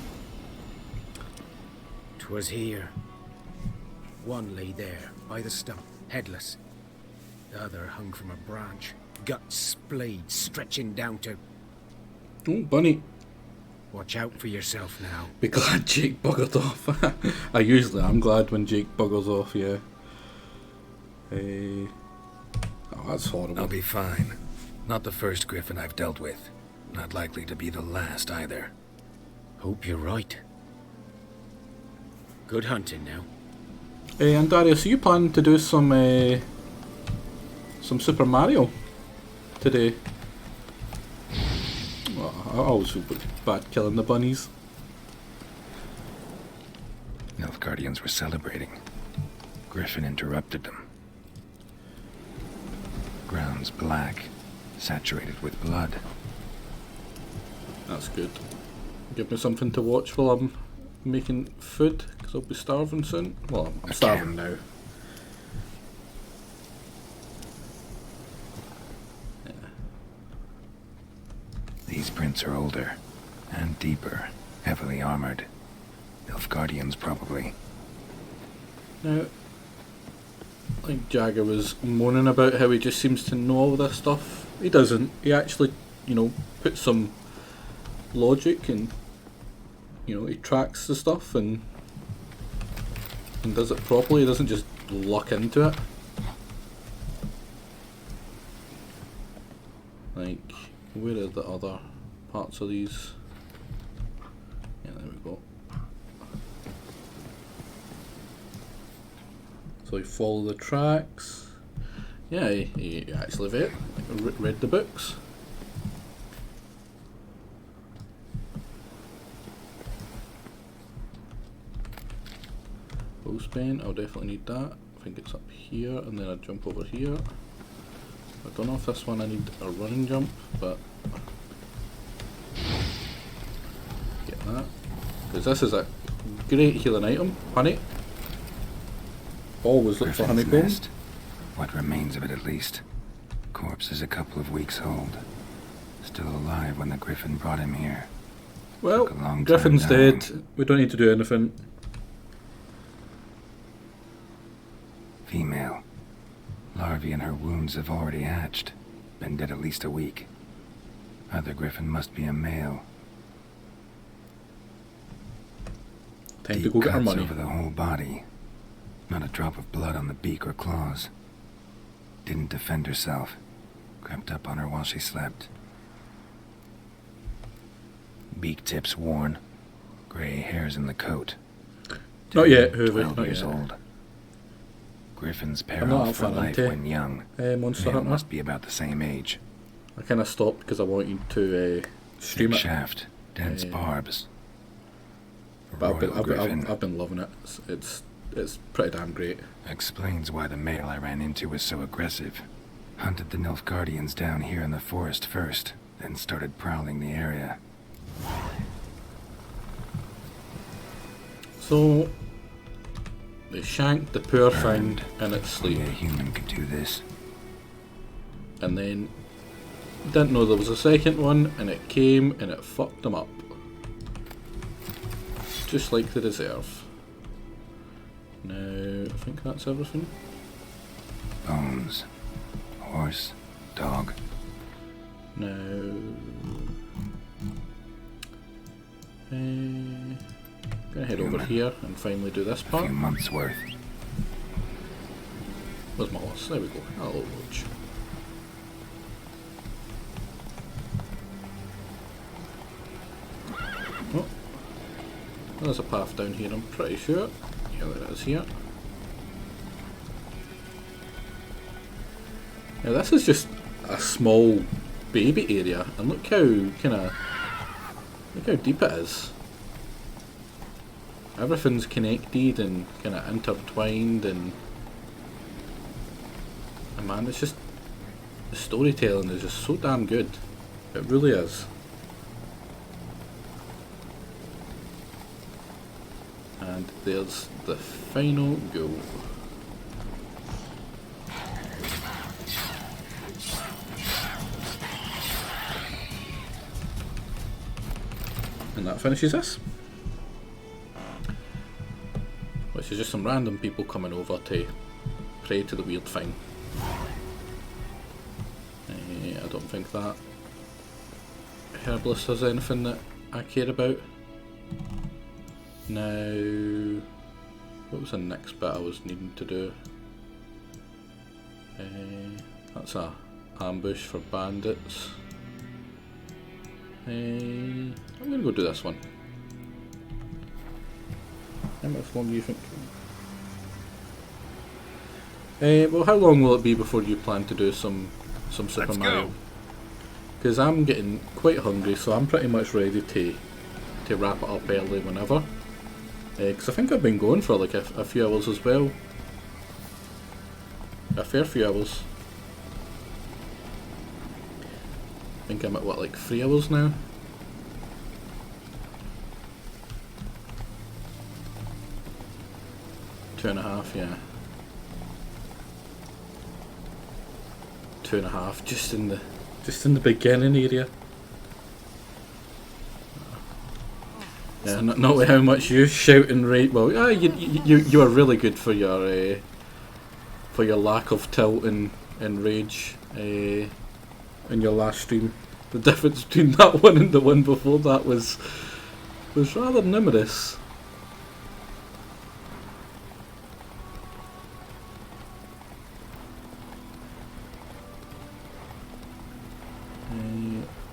'Twas here. One lay there, by the stump, headless. The other hung from a branch, guts splayed, stretching down to... Oh, bunny. Watch out for yourself now. Be glad Jake buggered off. I'm glad when Jake buggers off, yeah. Oh, that's horrible. I'll be fine. Not the first Griffin I've dealt with. Not likely to be the last either. Hope you're right. Good hunting now. And Darius, are you planning to do some Super Mario today? Well, I always feel bad killing the bunnies. Nilfgaardians were celebrating. Griffin interrupted them. Ground's black, saturated with blood. That's good. Give me something to watch while I'm making food, because I'll be starving soon. Well, I'm starving now. Yeah. These prints are older and deeper, heavily armored. Nilfgaardians, probably. Now, like Jagger was moaning about how he just seems to know all this stuff. He doesn't. He actually, puts some logic and, he tracks the stuff and does it properly. He doesn't just luck into it. Like, where are the other parts of these? Yeah, there we go. So you follow the tracks. Yeah, he actually read the books. Bowspin, I'll definitely need that. I think it's up here, and then I jump over here. I don't know if this one I need a running jump, but get that. Because this is a great healing item, honey. Always look for honeycomb. Nest. What remains of it, at least. Corpse is a couple of weeks old. Still alive when the Griffin brought him here. Well, Griffin's dead. We don't need to do anything. Female. Larvae in her wounds have already hatched. Been dead at least a week. Other Griffin must be a male. Time to go get our money. Over the whole body. Not a drop of blood on the beak or claws. Didn't defend herself. Crept up on her while she slept. Beak tips worn. Gray hairs in the coat. Not yet, Hoovie. 12 Not years yet. old. Griffins pair I'm not off for alpha, life aren't when young. Monster They Hunter. must be about the same age. I kind of stopped because I wanted to stream Thick it. shaft, dense barbs. But Griffin. I've been loving it. It's pretty damn great. Explains why the male I ran into was so aggressive. Hunted the Nilfgaardians down here in the forest first, then started prowling the area. So they shanked the poor thing in its sleep. Only a human could do this. And then didn't know there was a second one, and it came and it fucked them up. Just like they deserve. Now, I think that's everything. Bones. Horse. Dog. Now, gonna head over here and finally do this part. A few months worth. Where's my horse? There we go. Hello, Roach. Oh, there's a path down here, I'm pretty sure. Yeah, there it is here. Now this is just a small baby area, and look how deep it is. Everything's connected and kind of intertwined, and man, it's just, the storytelling is just so damn good. It really is. And there's the final goal. And that finishes this. Which is just some random people coming over to pray to the weird thing. I don't think that herbalist has anything that I care about. Now, what was the next bit I was needing to do? That's a ambush for bandits. I'm gonna go do this one. How much longer do you think? Well, how long will it be before you plan to do some Super Mario? Because I'm getting quite hungry, so I'm pretty much ready to wrap it up early whenever. Because I think I've been going for like a few hours as well. A fair few hours. I think I'm at what, like 3 hours now? Two and a half, yeah. 2.5 just in the beginning area. Yeah, not with how much you shout and rate. Well, you are really good for your lack of tilt and rage in your last stream. The difference between that one and the one before that was rather numerous.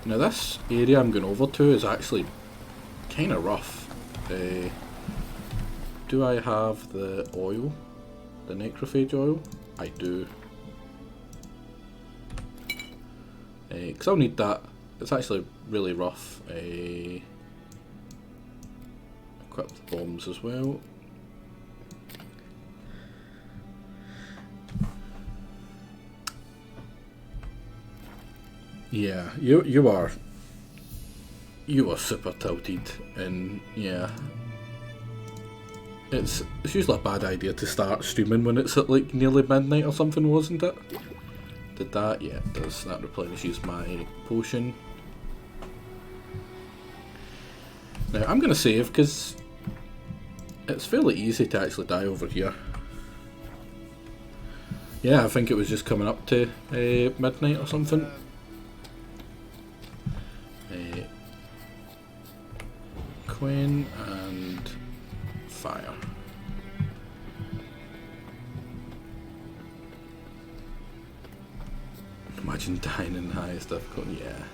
Now this area I'm going over to is actually kind of rough. Do I have the oil? The necrophage oil? I do. Because I'll need that. It's actually really rough. Equip the bombs as well. Yeah, you are super tilted, and yeah, it's usually a bad idea to start streaming when it's at like nearly midnight or something, wasn't it? Did that? Yeah, it does. That replenishes my potion. Now I'm gonna save because it's fairly easy to actually die over here. Yeah, I think it was just coming up to midnight or something. Quinn and fire. Imagine dying in the highest difficulty, yeah.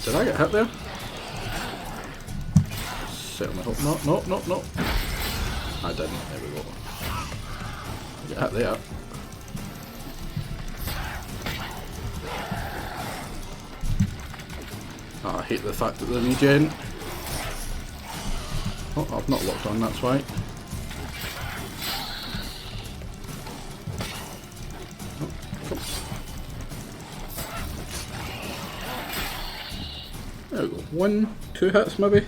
Did I get hit there? Certainly hope not. No. I didn't. There we go. Get hit there. Oh, I hate the fact that they're regen. Oh, I've not locked on, that's why. There we go. 1, 2 hits maybe.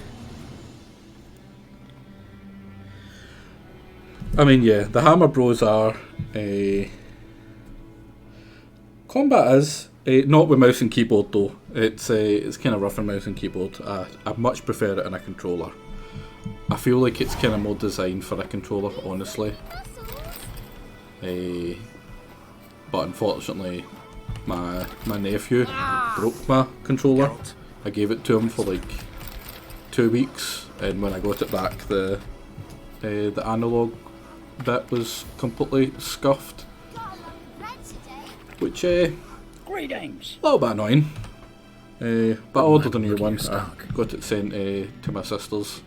I mean, yeah, the Hammer Bros are combat is not with mouse and keyboard though. It's kind of rough on mouse and keyboard. I much prefer it in a controller. I feel like it's kind of more designed for a controller, honestly. But unfortunately, my nephew broke my controller. I gave it to him for like 2 weeks, and when I got it back, the analog bit was completely scuffed, which greetings. A little bit annoying. But I ordered a new one. I got it sent to my sister's.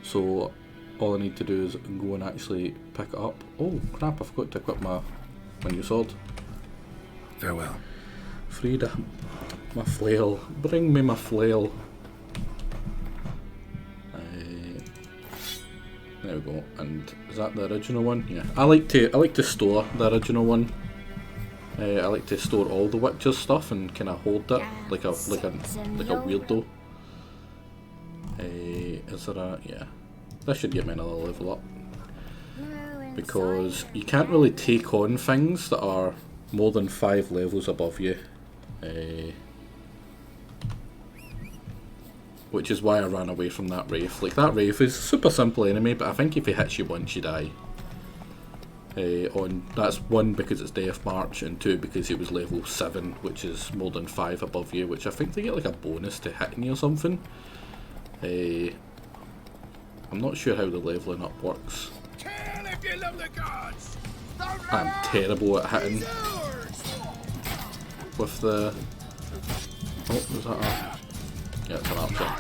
So all I need to do is go and actually pick it up. Oh crap, I forgot to equip my new sword. Farewell. Frida, my flail. Bring me my flail. There we go. And is that the original one? Yeah. I like to store the original one. I like to store all the Witcher's stuff and kind of hold it like a weirdo. Is there a That should give me another level up, because you can't really take on things that are more than 5 levels above you. Which is why I ran away from that Wraith. Like, that Wraith is a super simple enemy, but I think if he hits you once, you die. That's 1 because it's Death March, and 2 because he was level 7, which is more than 5 above you, which I think they get like a bonus to hitting you or something. I'm not sure how the leveling up works. I'm terrible at hitting with the... Oh, was that a... Yeah, it's an archer.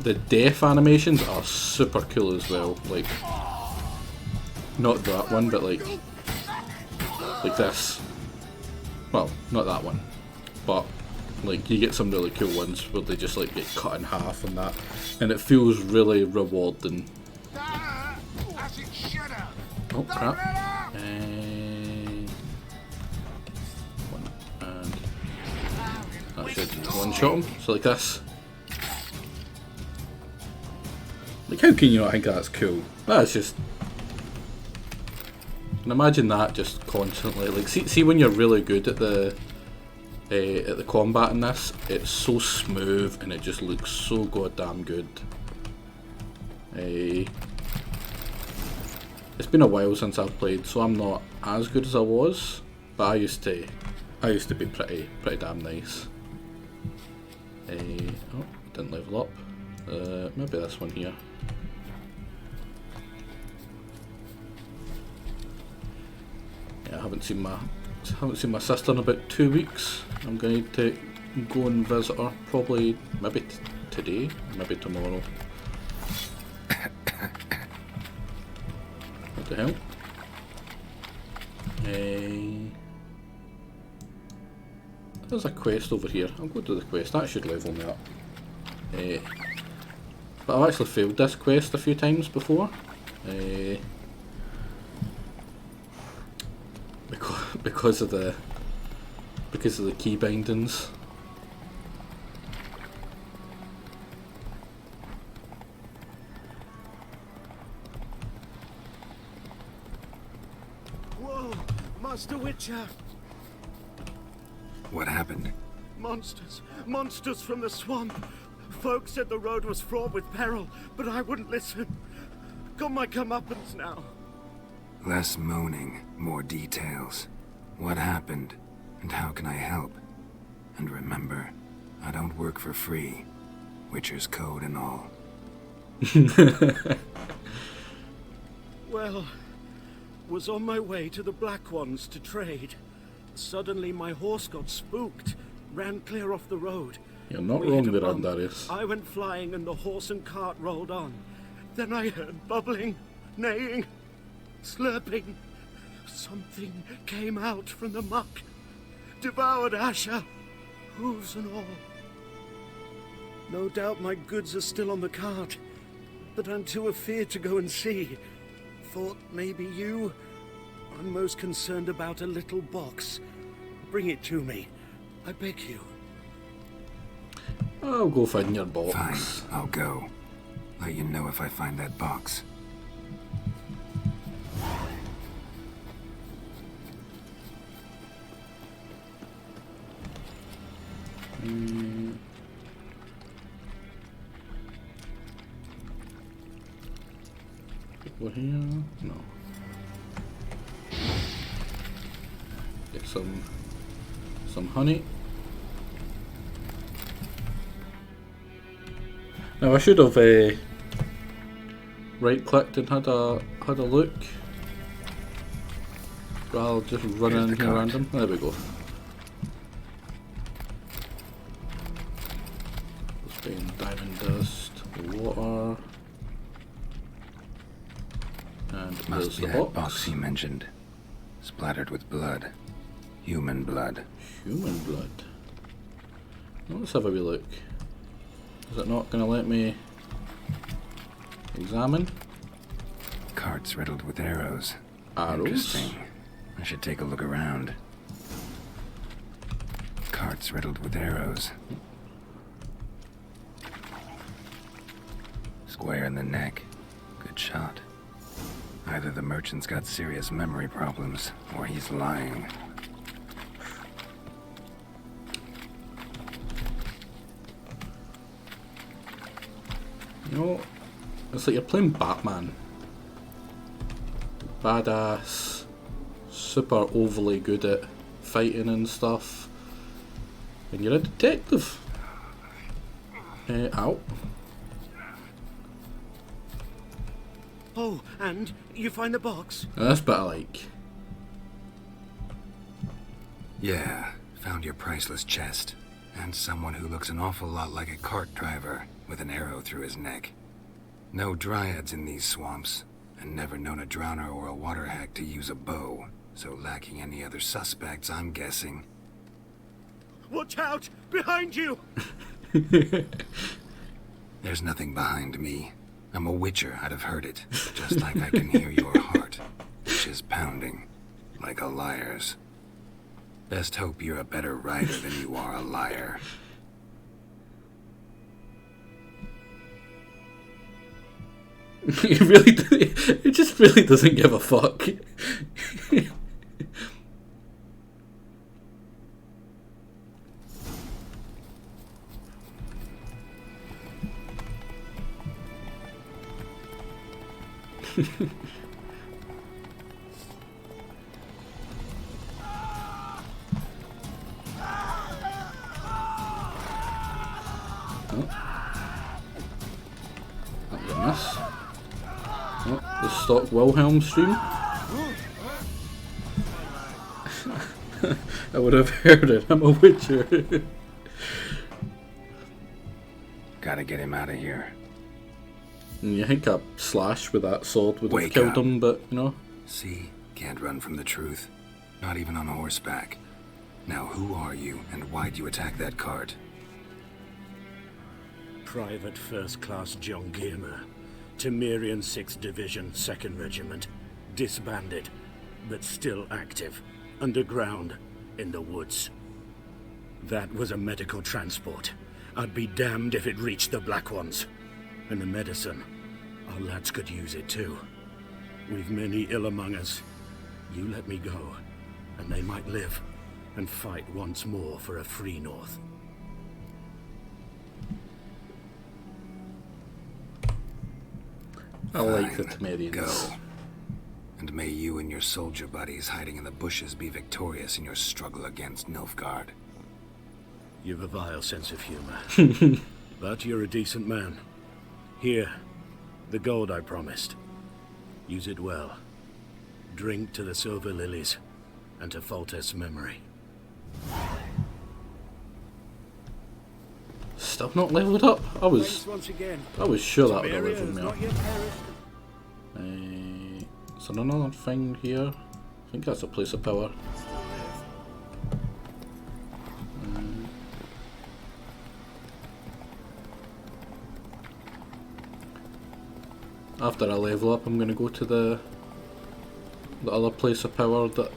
The death animations are super cool as well. Like, not that one, but like this. Well, not that one, but like you get some really cool ones where they just like get cut in half and that, and it feels really rewarding. Oh crap! And that should one shot him. So like this. Like, how can you not think that's cool? That's just... And imagine that just constantly. Like, see when you're really good at the combat in this, it's so smooth and it just looks so goddamn good. It's been a while since I've played, so I'm not as good as I was, but I used to be pretty damn nice. Oh, didn't level up. Maybe this one here. Yeah, I haven't seen my sister in about 2 weeks. I'm going to go and visit her probably maybe today, maybe tomorrow. What the hell? There's a quest over here. I'll go to the quest. That should level me up. But I've actually failed this quest a few times before. Because of the key bindings. Whoa, Master Witcher! What happened? Monsters from the swamp. Folk said the road was fraught with peril, but I wouldn't listen. Got my comeuppance now. Less moaning, more details. What happened, and how can I help? And remember, I don't work for free. Witcher's code and all. Well, was on my way to the Black Ones to trade. Suddenly my horse got spooked, ran clear off the road. You're not wrong there, Andarius. I went flying and the horse and cart rolled on. Then I heard bubbling, neighing, slurping. Something came out from the muck, devoured Asher, hooves and all. No doubt my goods are still on the cart, but I'm too afeard to go and see. Thought maybe you... I'm most concerned about a little box. Bring it to me, I beg you. I'll go find your box. Fine, I'll go. Let you know if I find that box. Over here? No. Get some honey. Now I should have right-clicked and had a look, rather just running in here random. There we go. Then diamond dust, water, and there's Must be the that box. box he mentioned. Splattered with blood. Human blood. Human blood. Well, let's have a wee look. Is it not going to let me examine? Carts riddled with arrows. Arrows? Interesting. I should take a look around. Carts riddled with arrows. Square in the neck. Good shot. Either the merchant's got serious memory problems, or he's lying. You know, it's like you're playing Batman. Badass, super overly good at fighting and stuff. And you're a detective. Ow. Oh, and you find the box? That's bit I like. Yeah, found your priceless chest. And someone who looks an awful lot like a cart driver, with an arrow through his neck. No dryads in these swamps, and never known a drowner or a water hack to use a bow, so lacking any other suspects, I'm guessing. Watch out! Behind you! There's nothing behind me. I'm a witcher, I'd have heard it, just like I can hear your heart, which is pounding, like a liar's. Best hope you're a better writer than you are a liar. It just really doesn't give a fuck. That'll be a miss. Oh, the stock Wilhelm stream. I would have heard it. I'm a witcher. Gotta get him out of here. And you think a slash with that sword would have Wake killed up. him, but you know. See, can't run from the truth. Not even on horseback. Now who are you, and why'd you attack that cart? Private First Class John Giermer, Temerian 6th Division, 2nd Regiment, disbanded, but still active, underground, in the woods. That was a medical transport. I'd be damned if it reached the Black Ones. And the medicine, our lads could use it too. We've many ill among us. You let me go, and they might live, and fight once more for a free North. I like the Fine, Temerians. Go. And may you and your soldier buddies hiding in the bushes be victorious in your struggle against Nilfgaard. You've a vile sense of humor. But you're a decent man. Here, the gold I promised. Use it well. Drink to the silver lilies, and to Foltest's memory. Still not leveled up? I was sure that would have Temeria leveled has me up. not yet perished. Is there another thing here? I think that's a place of power. After I level up, I'm going to go to the other place of power that...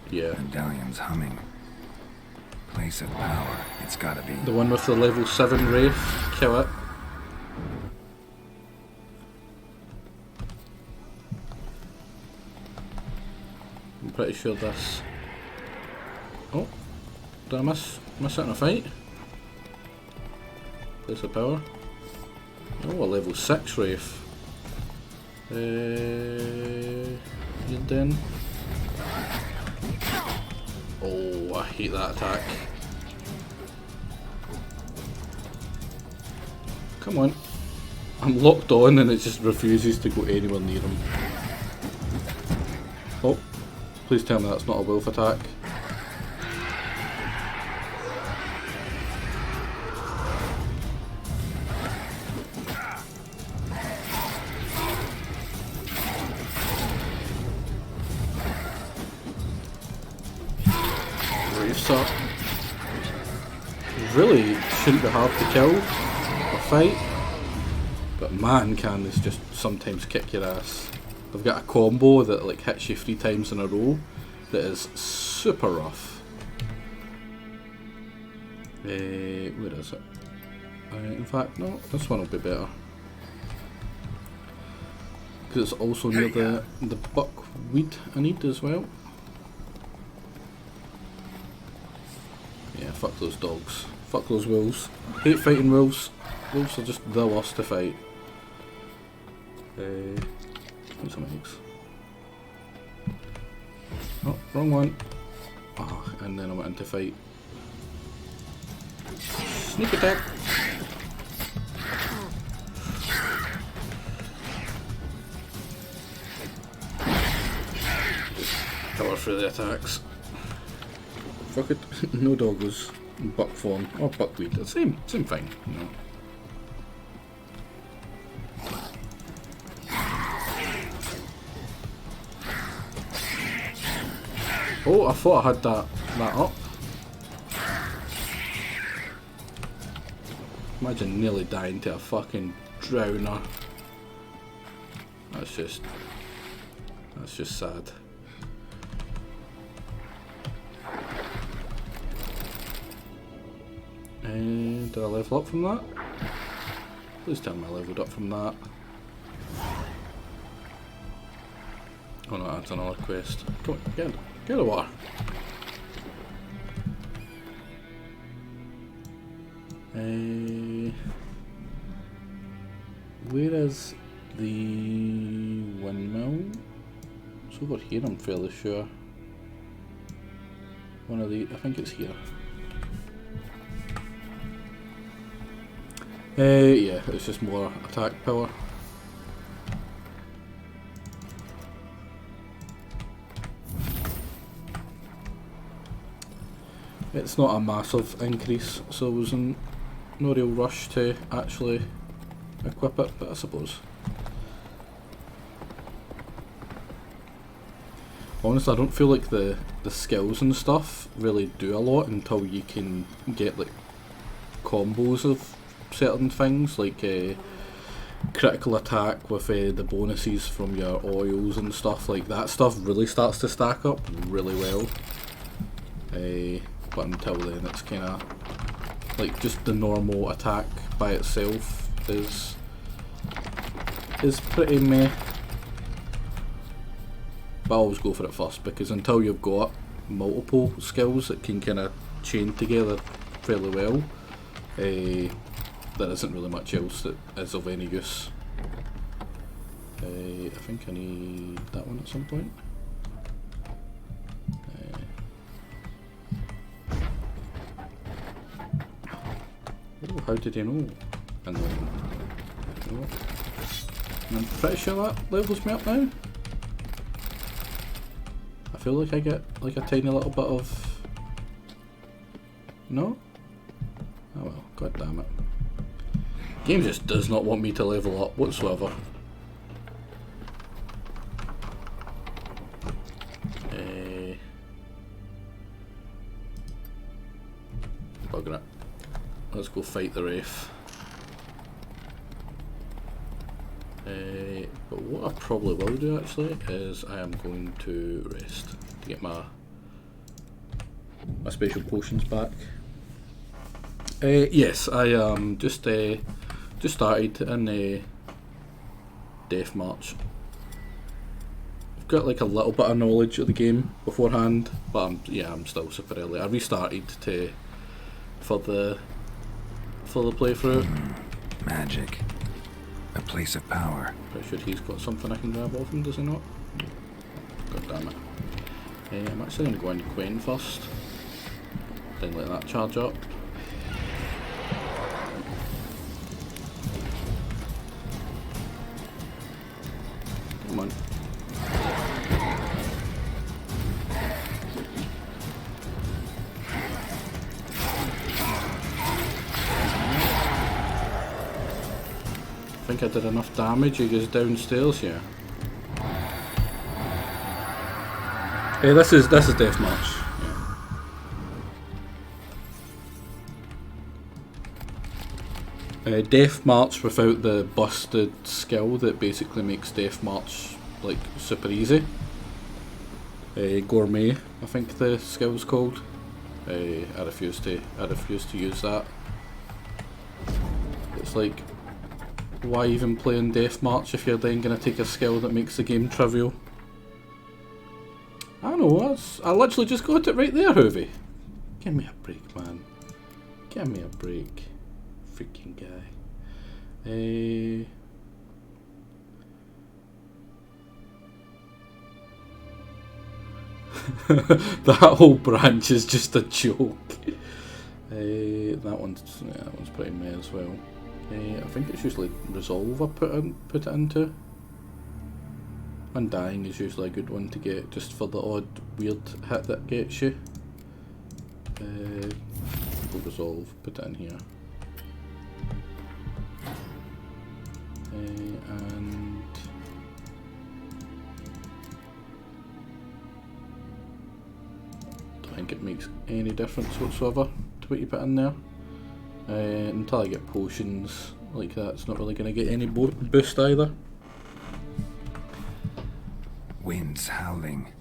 Yeah. Medallion's humming. Place of power, it's gotta be. The one with the level 7 Wraith. Kill it. I'm pretty sure this... Oh. Did I miss it in a fight? Place of power. Oh, a level 6 Wraith. You then. Oh, I hate that attack. Come on. I'm locked on and it just refuses to go anywhere near him. Oh, please tell me that's not a wolf attack. so really shouldn't be hard to kill or fight, but man, can this just sometimes kick your ass. I've got a combo that like hits you 3 times in a row that is super rough. Where is it? In fact, no, this one will be better. Because it's also near the buckweed I need as well. Yeah, fuck those dogs. Fuck those wolves. Hate fighting wolves. Wolves are just the worst to fight. What's some eggs? Oh, wrong one. Oh, and then I went into fight. Sneak attack. Just cover through the attacks. Fuck it. No doggos. Buckthorn or buckwheat. The same thing, you know. Oh, I thought I had that up. Imagine nearly dying to a fucking drowner. That's just sad. And did I level up from that? Please tell me I leveled up from that. Oh no, that's another quest. Come on, get the water. Where is the windmill? It's over here, I'm fairly sure. One of the, I think it's here. Yeah, it's just more attack power. It's not a massive increase, so there was no real rush to actually equip it, but I suppose. Honestly, I don't feel like the skills and stuff really do a lot until you can get like combos of certain things, like critical attack with the bonuses from your oils and stuff. Like that stuff really starts to stack up really well. But until then it's kind of like just the normal attack by itself is pretty meh. But I always go for it first, because until you've got multiple skills that can kind of chain together fairly well, there isn't really much else that is of any use. I think I need that one at some point. Oh, how did he know? And then, I'm pretty sure that levels me up now. I feel like I get like a tiny little bit of... No? Oh well, god damn it. Game just does not want me to level up whatsoever. Bugger it. Let's go fight the Wraith. But what I probably will do actually is I am going to rest to get my special potions back. Yes, I just started in Death March. I've got like a little bit of knowledge of the game beforehand, but I'm still super early. I restarted for the playthrough. Magic. A place of power. Pretty sure he's got something I can grab off him, does he not? God damn it. I'm actually going to go into Quen first. Then let that charge up. Come on. I think I did enough damage. He goes downstairs here. Hey, this is Death March. Yeah. Death March without the busted skill that basically makes Death March like super easy. Gourmet, I think the skill's called. I refuse to use that. It's like, why even play in Death March if you're then gonna take a skill that makes the game trivial? I know, I literally just got it right there, Hoovie. Give me a break, man. Give me a break. Freaking guy. That whole branch is just a joke. That one's pretty meh as well. I think it's usually resolve I put it into. Undying is usually a good one to get, just for the odd weird hit that gets you. Go resolve, put it in here. And don't think it makes any difference whatsoever to what you put in there. Until I get potions like that, it's not really going to get any boost either. Winds howling.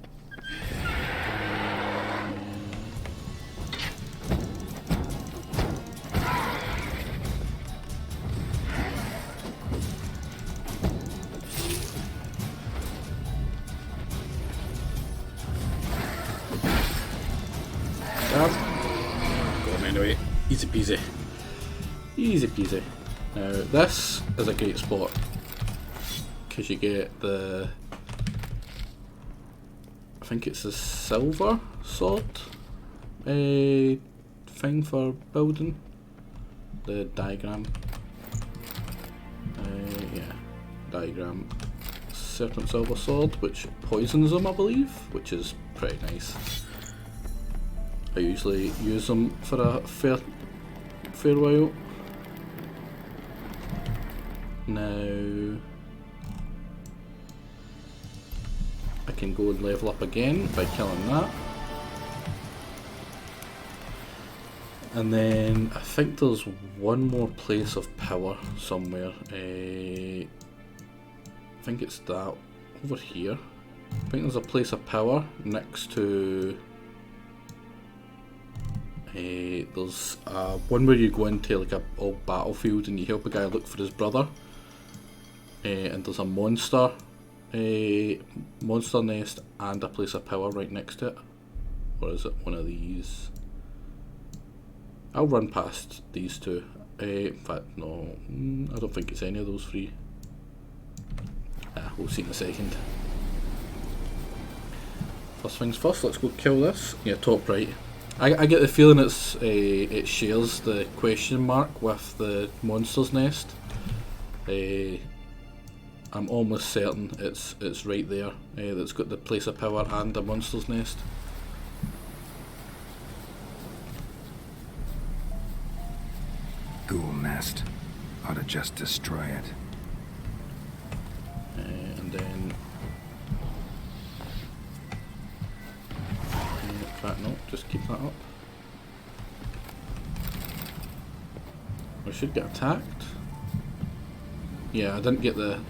Go on anyway, easy peasy. Easy peasy. Now this is a great spot because you get the, I think it's the silver sword thing for building. The diagram. Yeah, diagram. Serpent silver sword, which poisons them, I believe, which is pretty nice. I usually use them for a fair while. Now I can go and level up again by killing that. And then I think there's one more place of power somewhere. I think it's that over here. I think there's a place of power next to there's one where you go into like a old battlefield and you help a guy look for his brother, and there's a monster nest and a place of power right next to it. Or is it one of these? I'll run past these two. In fact, no, I don't think it's any of those three. We'll see in a second. First things first, let's go kill this. Yeah, top right. I get the feeling it shares the question mark with the monster's nest. I'm almost certain it's right there. That's got the place of power and the monster's nest. Ghoul nest. Ought to just destroy it. And then in fact, no, just keep that up. I should get attacked. Yeah, I didn't get the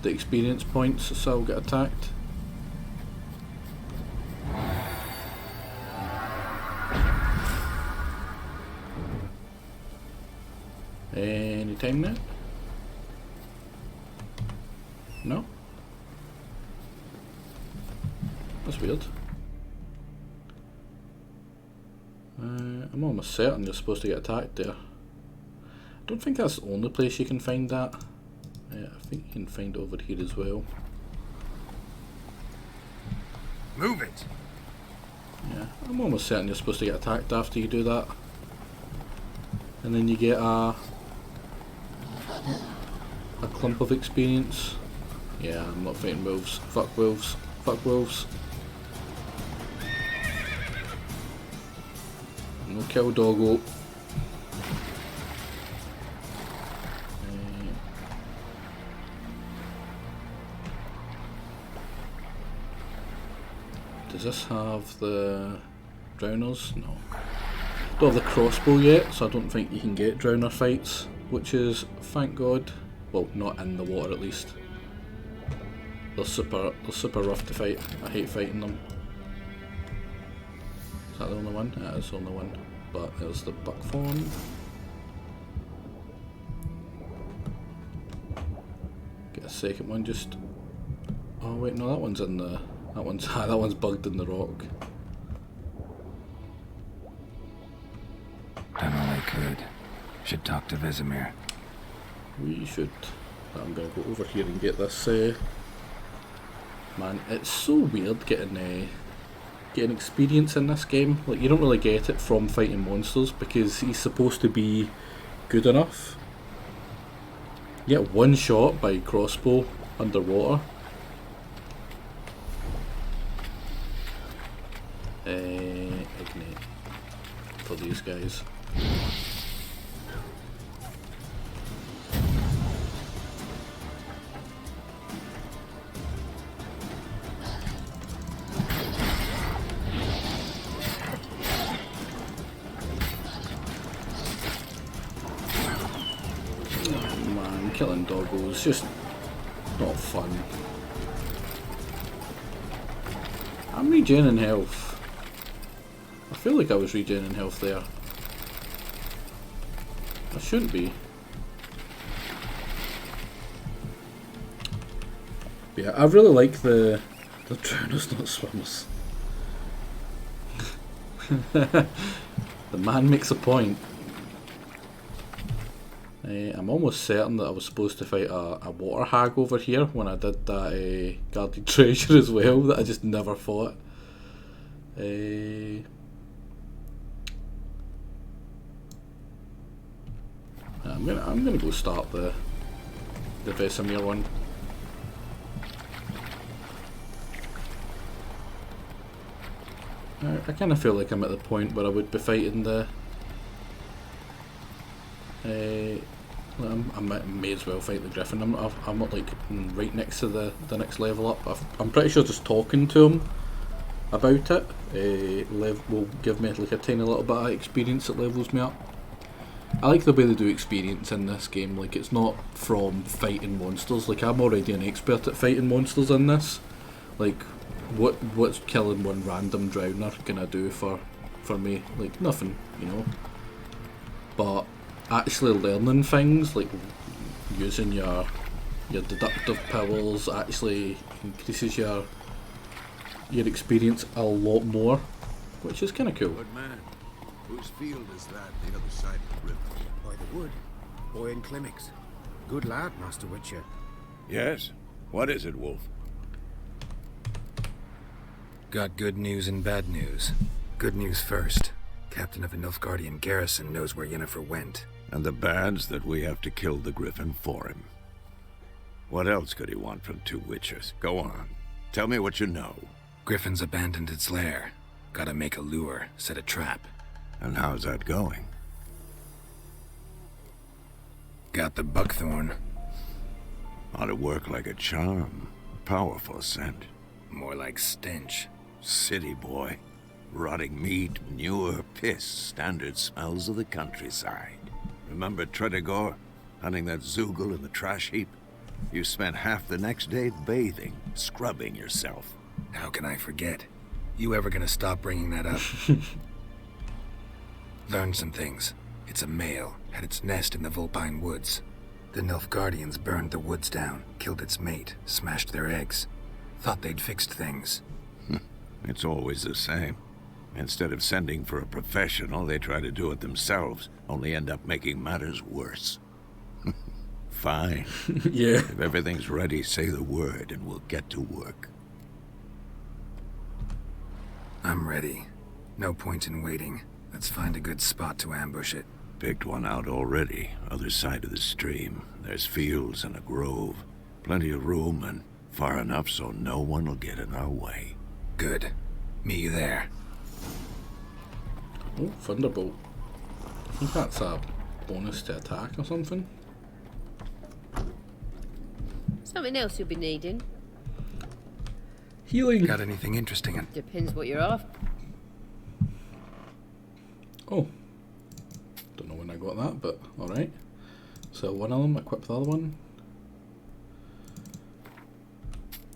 experience points, so I'll get attacked. Any time now? No? That's weird. I'm almost certain you're supposed to get attacked there. I don't think that's the only place you can find that. I think you can find it over here as well. Move it! Yeah, I'm almost certain you're supposed to get attacked after you do that. And then you get a clump of experience. Yeah, I'm not fighting wolves. Fuck wolves. Fuck wolves. No kill doggo. Does this have the drowners? No. Don't have the crossbow yet, so I don't think you can get drowner fights. which is, thank God, well, not in the water at least. They're super rough to fight. I hate fighting them. Is that the only one? Yeah, it's the only one. But there's the buckthorn. Get a second one just... Oh wait, no, that one's in the... That one's bugged in the rock. Done all I could. Should talk to Vesemir. We should. I'm gonna go over here and get this. Man, it's so weird getting experience in this game. Like, you don't really get it from fighting monsters because he's supposed to be good enough. You get one shot by crossbow underwater. Ignite for these guys. Man, killing doggos, just not fun. I'm regening health. I feel like I was regening health there. I shouldn't be. But yeah, I really like the drowners, not swimmers. The man makes a point. I'm almost certain that I was supposed to fight a water hag over here when I did that guarded treasure as well, that I just never fought. I'm gonna go start the Vesemir one. I kind of feel like I'm at the point where I would be fighting the. I may as well fight the Griffin. I'm not like right next to the next level up. I'm pretty sure just talking to him about it will give me like a tiny little bit of experience that levels me up. I like the way they do experience in this game. Like, it's not from fighting monsters. Like, I'm already an expert at fighting monsters in this. Like, what's killing one random drowner gonna do for me? Like, nothing, you know. But actually learning things, like using your deductive powers, actually increases your experience a lot more, which is kind of cool. Good man. Whose field is that, the other side of the river? By the wood. Boy in Clemmix. Good lad, Master Witcher. Yes? What is it, Wolf? Got good news and bad news. Good news first. Captain of the Nilfgaardian garrison knows where Yennefer went. And the bad's that we have to kill the Griffin for him. What else could he want from two witchers? Go on. Tell me what you know. Griffin's abandoned its lair. Gotta make a lure, set a trap. And how's that going? Got the buckthorn. Ought to work like a charm. Powerful scent. More like stench. City boy. Rotting meat, manure, piss. Standard smells of the countryside. Remember Tredegor? Hunting that Zoogle in the trash heap? You spent half the next day bathing, scrubbing yourself. How can I forget? You ever gonna stop bringing that up? Learned some things. It's a male, had its nest in the Vulpine Woods. The Nilfgaardians burned the woods down, killed its mate, smashed their eggs. Thought they'd fixed things. It's always the same. Instead of sending for a professional, they try to do it themselves, only end up making matters worse. Fine. Yeah. If everything's ready, say the word and we'll get to work. I'm ready. No point in waiting. Let's find a good spot to ambush it. Picked one out already, other side of the stream. There's fields and a grove. Plenty of room and far enough so no one will get in our way. Good. Meet you there. Oh, Thunderbolt. I think that's a bonus to attack or something. Something else you'll be needing. Healing. Got anything interesting? Depends what you're after. Oh. Don't know when I got that, but alright. Sell one of them, equip the other one.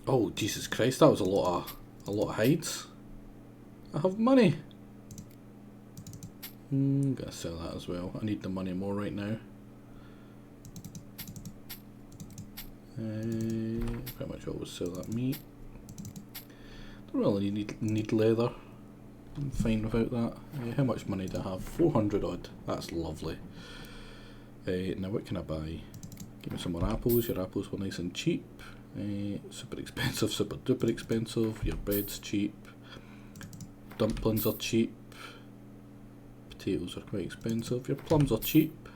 Oh Jesus Christ, that was a lot of hides. I have money. Gotta sell that as well. I need the money more right now. Pretty much always sell that meat. Don't really need leather. I'm fine without that. How much money do I have? 400 odd. That's lovely. Now what can I buy? Give me some more apples. Your apples were nice and cheap. Super expensive, super duper expensive. Your bread's cheap. Dumplings are cheap. Potatoes are quite expensive. Your plums are cheap.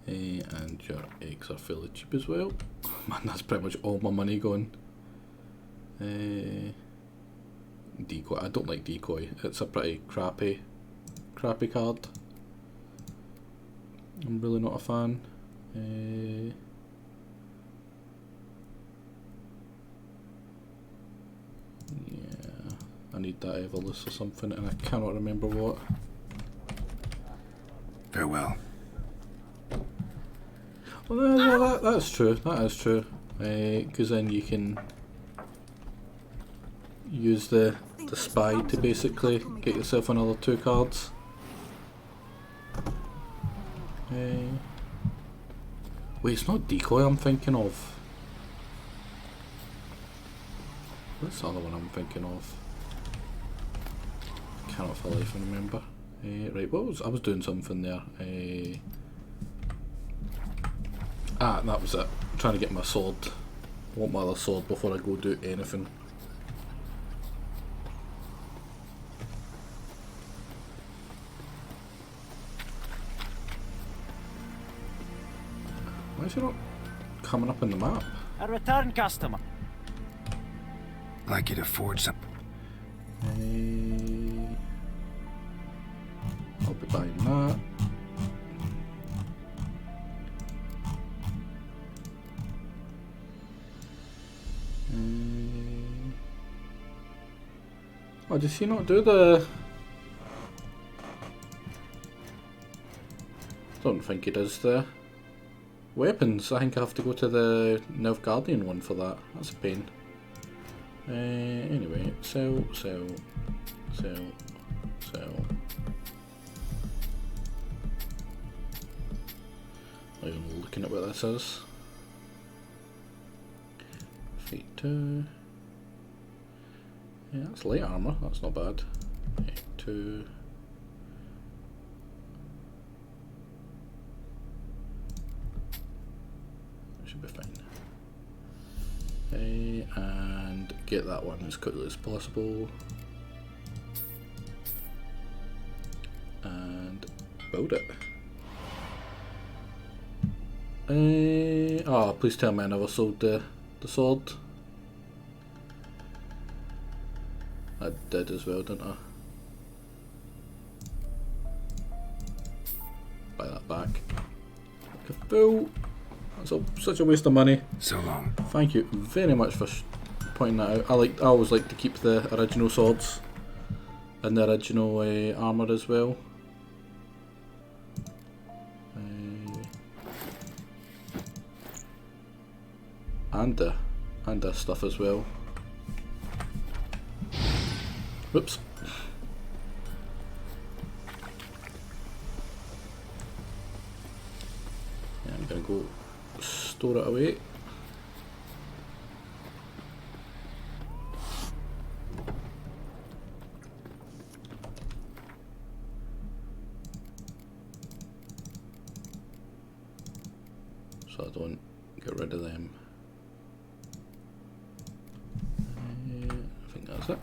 And your eggs are fairly cheap as well. Man, that's pretty much all my money gone. Decoy. I don't like decoy. It's a pretty crappy card. I'm really not a fan. Yeah, I need that Everless or something, and I cannot remember what. Farewell. Well, yeah, that's true. That is true. Because then you can use the spy to basically get yourself another 2 cards. Wait, it's not decoy I'm thinking of. What's the other one I'm thinking of? Cannot for life remember. Right, I was doing something there. That was it. I'm trying to get my sword. I want my other sword before I go do anything. Why is it not coming up in the map? A return customer. I'd like you to forge some. I'll be buying that. Oh, does he not do the... Don't think he does the weapons. I think I have to go to the Nilfgaardian one for that. That's a pain. Anyway, sell. Not even looking at what this is. Feet 2. Yeah, that's light armour, that's not bad. 2. That should be fine. And get that one as quickly as possible. And build it. Oh, please tell me I never sold the sword. I did as well, didn't I? Buy that back. Like a fool. That's such a waste of money. So long. Thank you very much for pointing that out. I always like to keep the original swords and the original armour as well. And the stuff as well. Whoops. Yeah, I'm gonna go store it away. So I don't get rid of them. I think that's it.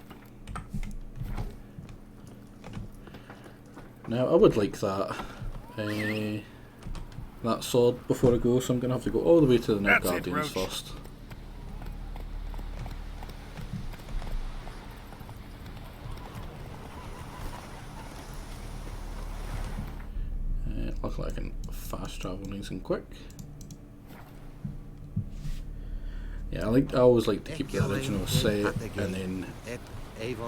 Now I would like that that sword before I go, so I'm gonna have to go all the way to the Nilfgaardians first. Luckily I can fast travel nice and quick. Yeah, I always like to keep the original set and then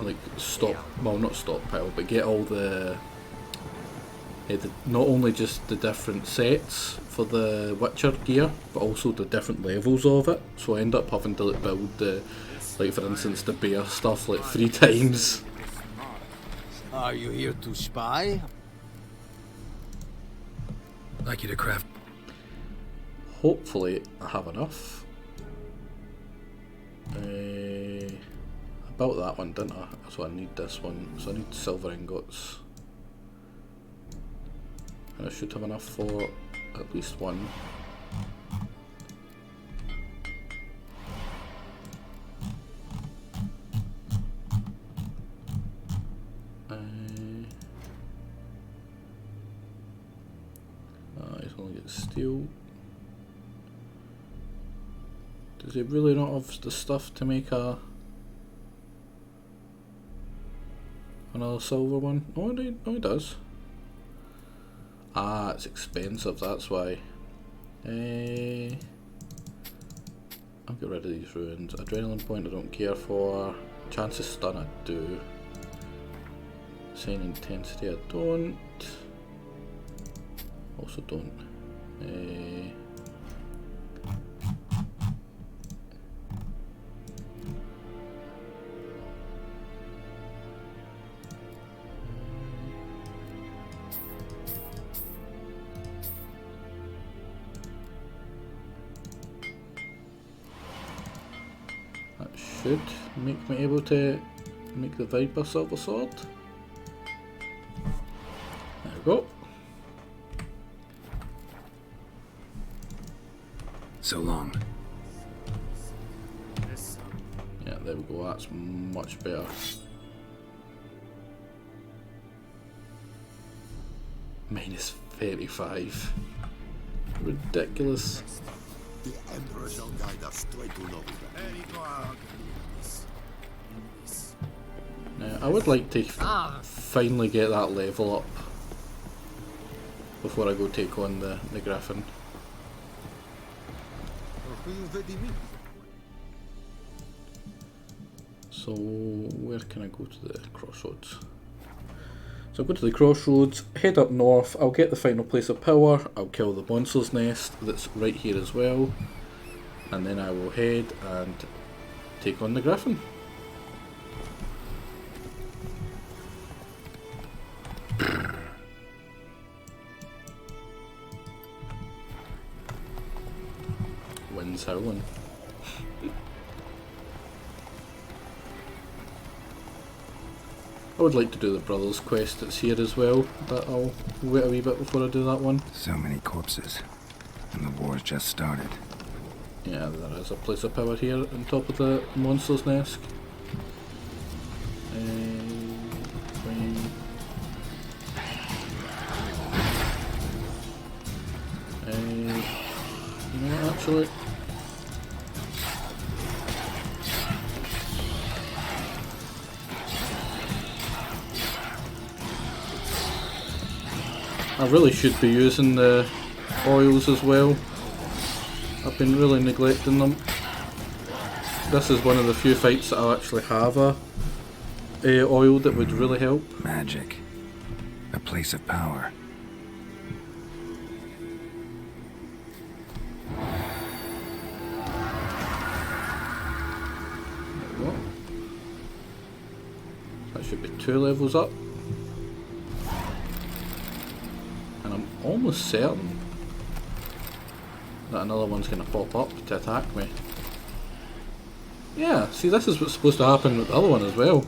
like not stockpile, but get all the not only just the different sets for the Witcher gear, but also the different levels of it. So I end up having to like, build the, like for instance, the bear stuff like 3 times. Are you here to spy? I'd like you to craft. Hopefully I have enough. About that one, didn't I? So I need this one. So I need silver ingots. And I should have enough for at least one. He's only got steel. Does he really not have the stuff to make another silver one? Oh, he does. Ah, it's expensive, that's why. I'll get rid of these ruins. Adrenaline point I don't care for. Chances stun I do. Saying intensity I don't. Also don't. That should make me able to make the Viper Silver Sword. There we go. So long. Yeah, there we go, that's much better. Minus 35. Ridiculous. The Emperor shall guide us straight to Novigrad. Now, I would like to finally get that level up before I go take on the Griffin. So, where can I go to the crossroads? So I'll go to the crossroads, head up north, I'll get the final place of power, I'll kill the monster's nest that's right here as well, and then I will head and take on the Griffin. Wind's howling. I would like to do the Brothers quest that's here as well, but I'll wait a wee bit before I do that one. So many corpses, and the war's just started. Yeah, there is a place of power here on top of the monster's nest. You know what, actually? I really should be using the oils as well. I've been really neglecting them. This is one of the few fights that I'll actually have a oil that would really help. Magic. A place of power. There we go. That should be 2 levels up. And I'm almost certain that another one's going to pop up to attack me. Yeah, see, this is what's supposed to happen with the other one as well.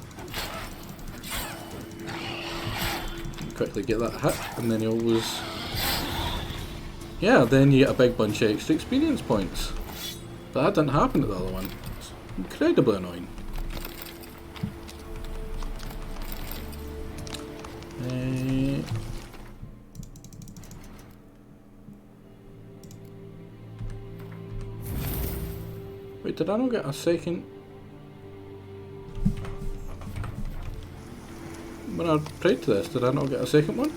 Quickly get that hit, and then you always... Yeah, then you get a big bunch of extra experience points. But that didn't happen to the other one. It's incredibly annoying. Wait, did I not get a second? When I prayed to this, did I not get a second one?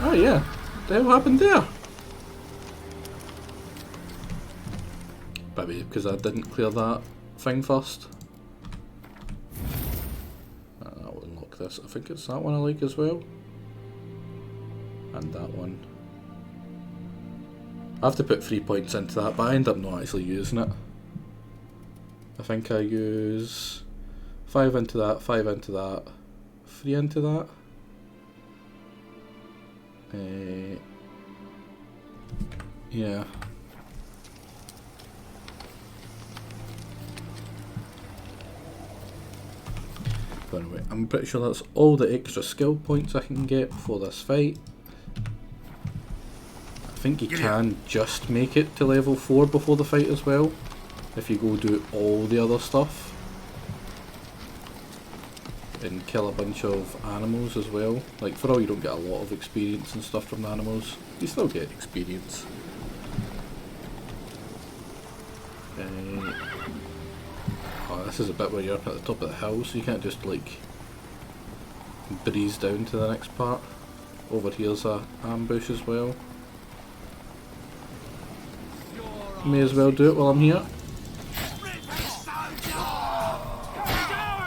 Oh yeah, what the hell happened there? Maybe because I didn't clear that thing first. That will unlock this. this. I think it's that one I like as well. And that one. I have to put 3 points into that, but I end up not actually using it. I think I use 5 into that, 5 into that, 3 into that. Yeah. But anyway, I'm pretty sure that's all the extra skill points I can get before this fight. I think you can just make it to level 4 before the fight as well, if you go do all the other stuff. And kill a bunch of animals as well. Like, for all you don't get a lot of experience and stuff from the animals, you still get experience. Oh, this is a bit where you're up at the top of the hill, so you can't just like breeze down to the next part. Over here's a ambush as well. May as well do it while I'm here.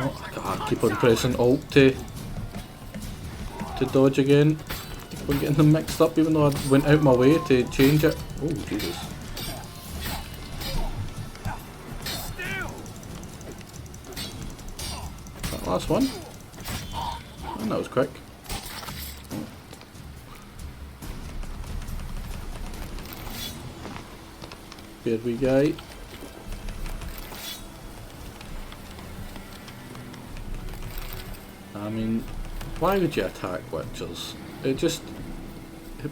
Oh, God, keep on pressing Alt to dodge again. Keep on getting them mixed up even though I went out my way to change it. Oh, Jesus. That last one. And that was quick. Here we go. I mean, why would you attack Witchers? It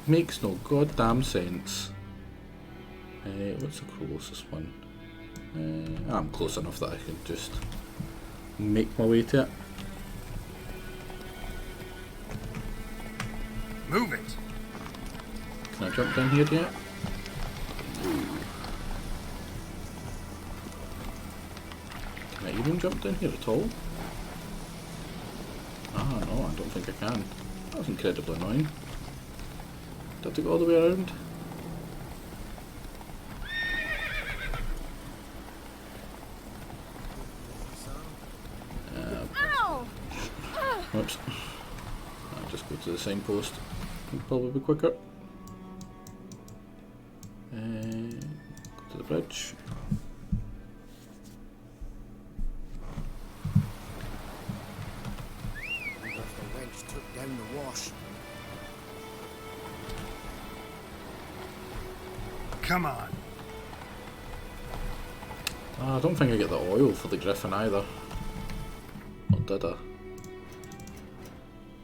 makes no goddamn sense. What's the closest one? I'm close enough that I can just make my way to it. Move it! Can I jump down here yet? Can I even jump down here at all? Ah, no, I don't think I can. That was incredibly annoying. Do I have to go all the way around? Whoops. I'll just go to the signpost. It'll probably be quicker. Go to the bridge. The wench took down the wash. Come on. I don't think I get the oil for the griffin either. Or did I?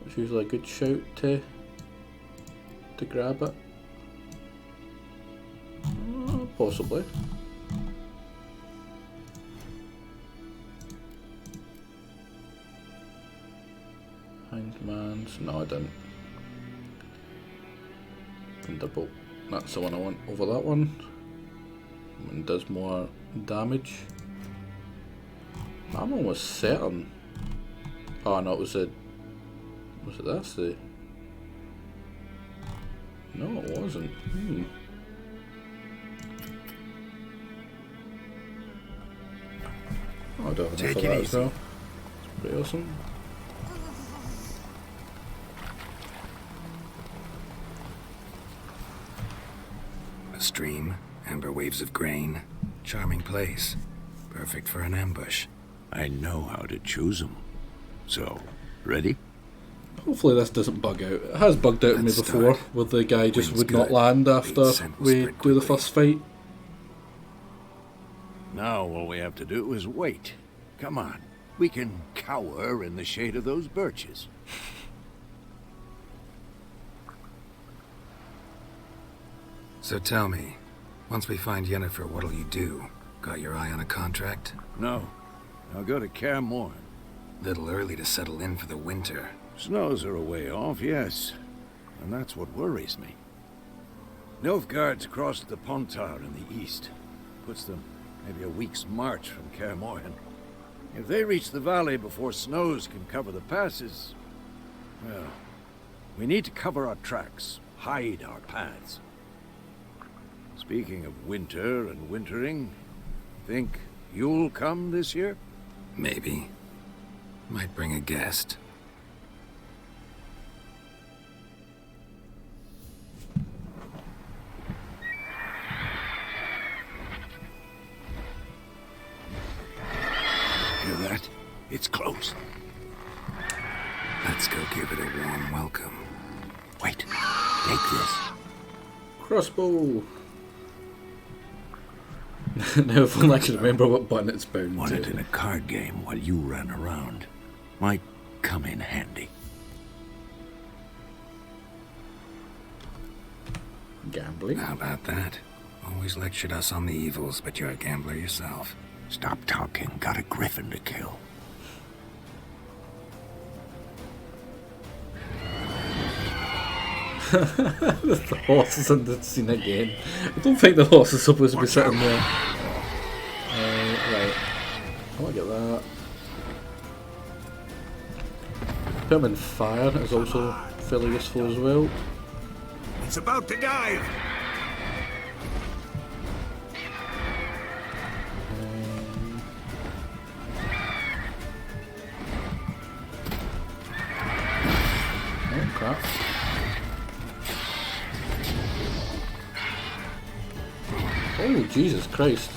It's usually a good shout to grab it. Possibly. Hindman's. No, I didn't. Thunderbolt. That's the one I want over that one. And does more damage. I'm almost certain. Oh no, it was a. Was it this? No, it wasn't. Oh, I don't have enough of that as well. It's pretty awesome. A stream, amber waves of grain. Charming place. Perfect for an ambush. I know how to choose them. So, ready? Hopefully this doesn't bug out. It has bugged out on me before, where the guy just would not land after we do the first fight. Now all we have to do is wait. Come on. We can cower in the shade of those birches. So tell me, once we find Yennefer, what'll you do? Got your eye on a contract? No. I'll go to Kaer Morhen. Little early to settle in for the winter. Snows are a way off, yes. And that's what worries me. Nilfgaard's crossed the Pontar in the east. Puts them maybe a week's march from Kaer Morhen. If they reach the valley before snows can cover the passes, well, we need to cover our tracks, hide our paths. Speaking of winter and wintering, think you'll come this year? Maybe. Might bring a guest. It's close. Let's go give it a warm welcome. Wait, take this. Crossbow. Now if only I can remember what button it's bound Won it to. in a card game while you ran around. Might come in handy. Gambling. How about that? Always lectured us on the evils, but you're a gambler yourself. Stop talking. Got a griffin to kill. The horse is in the scene again. I don't think the horse is supposed to be sitting there. Right. I want to get that. Permanent fire is also fairly useful as well. It's about to dive. Oh crap. Oh, Jesus Christ.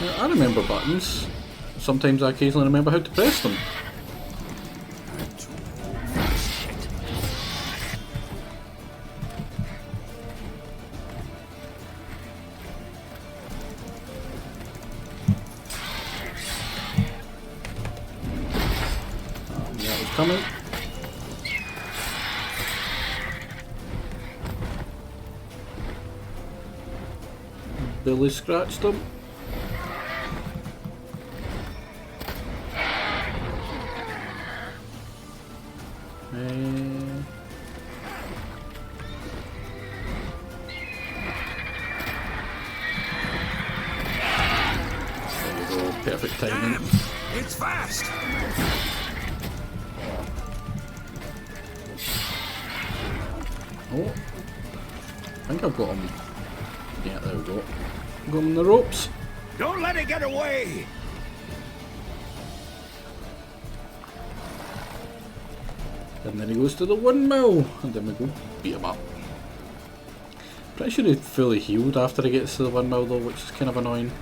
Now, I remember buttons. Sometimes I occasionally remember how to press them. That was coming. Billy scratched him. There we go, perfect timing. It's fast. Oh, I think I've got him. Yeah, there we go. Got him in the ropes. Don't let it get away. And then he goes to the windmill, and then we go beat him up. Pretty sure he fully healed after he gets to the windmill though, which is kind of annoying.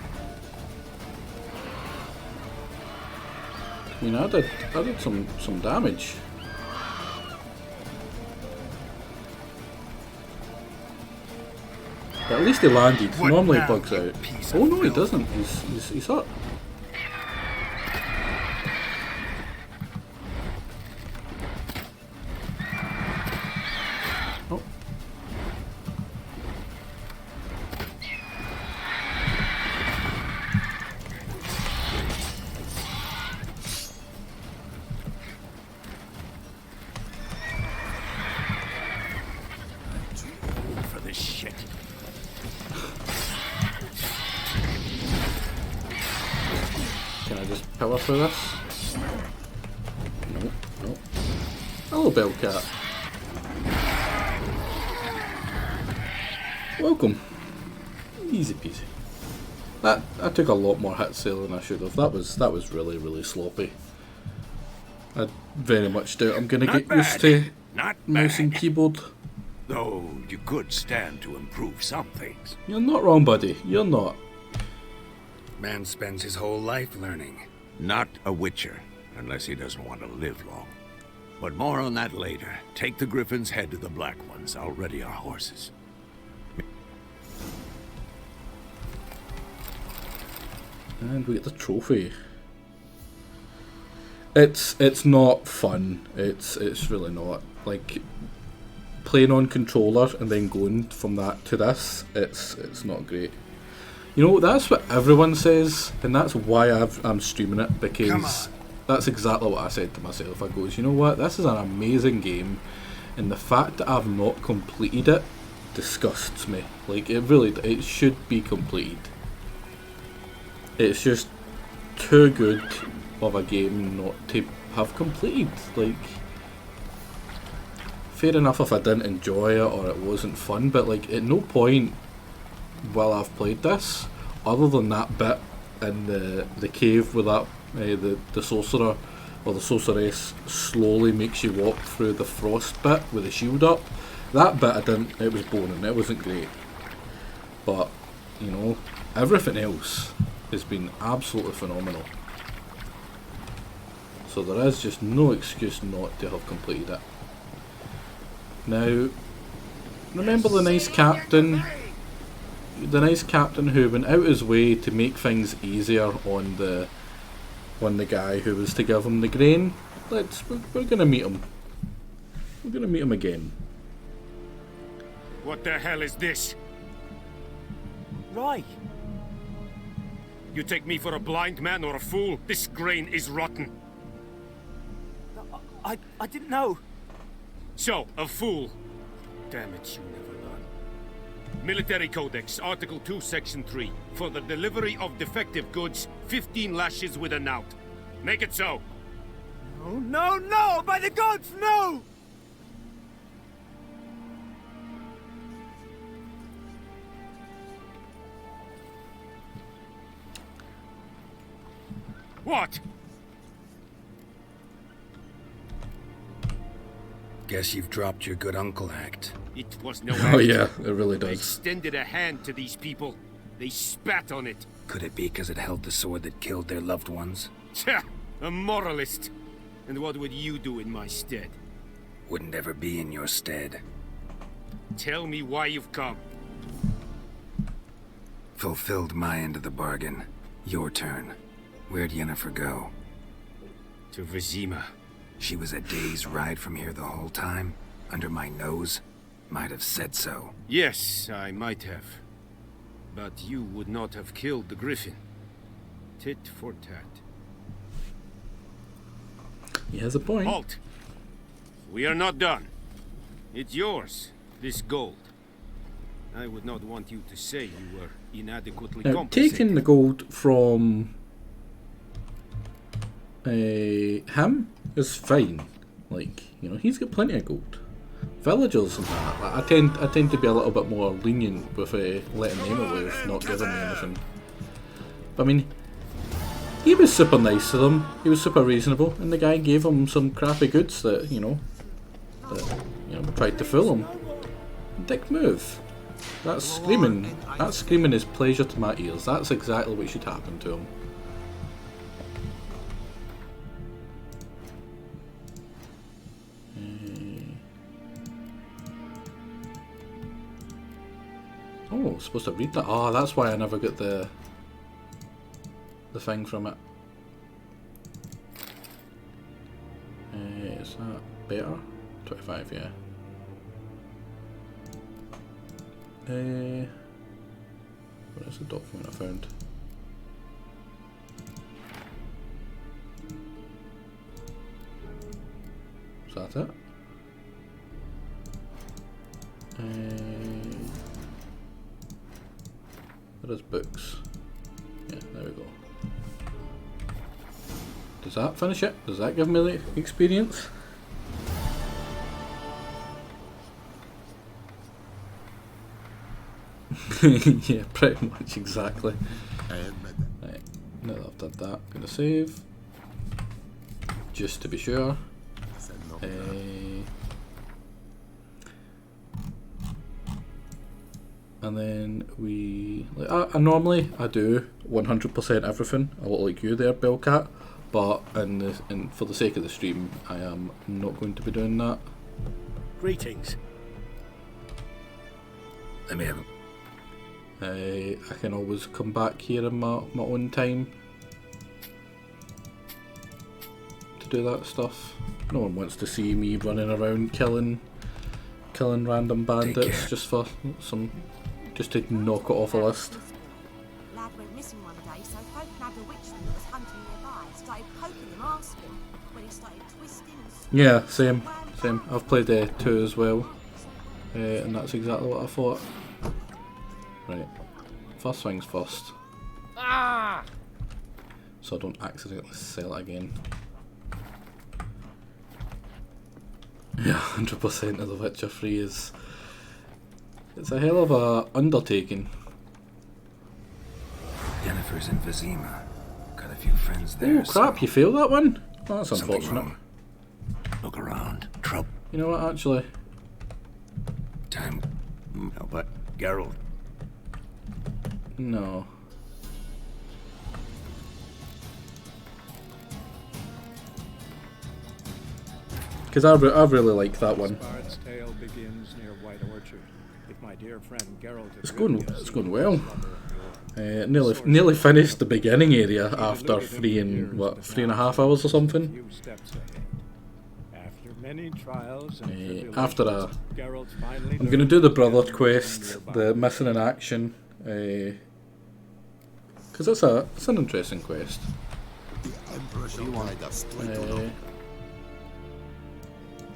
I mean, I did some damage. But at least he landed. Normally he bugs out. Oh no, he doesn't. He's hurt. Oh. For this shit. Can I just power through this? No, no. Hello, Bellcat. Welcome. Easy peasy. I took a lot more hits there than I should have. That was really sloppy. I very much doubt I'm gonna get used to mouse and keyboard. Though you could stand to improve some things. You're not wrong, buddy. You're not. Man spends his whole life learning. Not a witcher, unless he doesn't want to live long. But more on that later. Take the Griffin's head to the Black Ones. I'll ready our horses. And we get the trophy. It's not fun. It's really not. Like playing on controller and then going from that to this, it's not great. You know, that's what everyone says, and that's why I'm streaming it, because that's exactly what I said to myself. I goes, you know what, this is an amazing game, and the fact that I've not completed it disgusts me. Like, it should be completed. It's just too good of a game not to have completed. Like, fair enough if I didn't enjoy it or it wasn't fun, but like at no point while I've played this, other than that bit in the cave with that the sorcerer or the sorceress slowly makes you walk through the frost bit with the shield up, that bit it was boring, it wasn't great. But you know, everything else has been absolutely phenomenal. So there is just no excuse not to have completed it. Now, remember the nice captain? The nice captain who went out his way to make things easier on the guy who was to give him the grain? We're gonna meet him. We're gonna meet him again. What the hell is this? Roy! You take me for a blind man or a fool? This grain is rotten. I didn't know. So, a fool. Damn it, you never learn. Military Codex, Article 2, Section 3. For the delivery of defective goods, 15 lashes with a knout. Make it so. No, no, no! By the gods, no! What? Guess you've dropped your good uncle act. It was no Oh act. yeah, it really I does. extended a hand to these people. They spat on it. Could it be because it held the sword that killed their loved ones? Tja, a moralist. And what would you do in my stead? Wouldn't ever be in your stead. Tell me why you've come. Fulfilled my end of the bargain. Your turn. Where'd Yennefer go? To Vizima. She was a day's ride from here the whole time? Under my nose? Might have said so. Yes, I might have. But you would not have killed the griffin. Tit for tat. He has a point. Halt! We are not done. It's yours, this gold. I would not want you to say you were inadequately Now, compensated. taking the gold from him is fine. Like, you know, he's got plenty of gold. Villagers and that, like, I tend to be a little bit more lenient with letting them away with not giving me anything. But I mean, he was super nice to them. He was super reasonable, and the guy gave him some crappy goods that you know tried to fool him. Dick move. That's screaming. That's screaming his pleasure to my ears. That's exactly what should happen to him. Oh, supposed to read that. Oh, that's why I never got the thing from it. Is that better? 25, yeah. What is the document I found? Is that it? There is books. Yeah, there we go. Does that finish it? Does that give me the experience? Yeah, pretty much exactly. Right, now that I've done that, I'm gonna save. Just to be sure. And then we, like, I normally I do 100% everything, a lot like you there, Bellcat, but for the sake of the stream, I am not going to be doing that. Greetings. Let me have him. I can always come back here in my own time to do that stuff. No one wants to see me running around killing random bandits just to knock it off a list. Lad went missing one day, so folk nabbed a witchman that was hunting nearby, started poking him, asking him, when he started twisting and Yeah, same. I've played 2 as well, and that's exactly what I thought. Right, first things first. Ah! So I don't accidentally sell it again. Yeah, 100% of The Witcher 3 is... It's a hell of a undertaking. Yennefer's in Vizima. Got a few friends there. Oh crap, you failed that one? Oh, that's Something unfortunate. wrong. Look around. Trouble. You know what, actually? Time. No, but Geralt. No. Because I really like that one. Bard's tale begins near White Orchard. If my dear friend Geralt It's going well. Nearly finished the beginning area after 3.5 hours or something. After many trials and I'm gonna do the brother quest, the missing in action, because it's an interesting quest.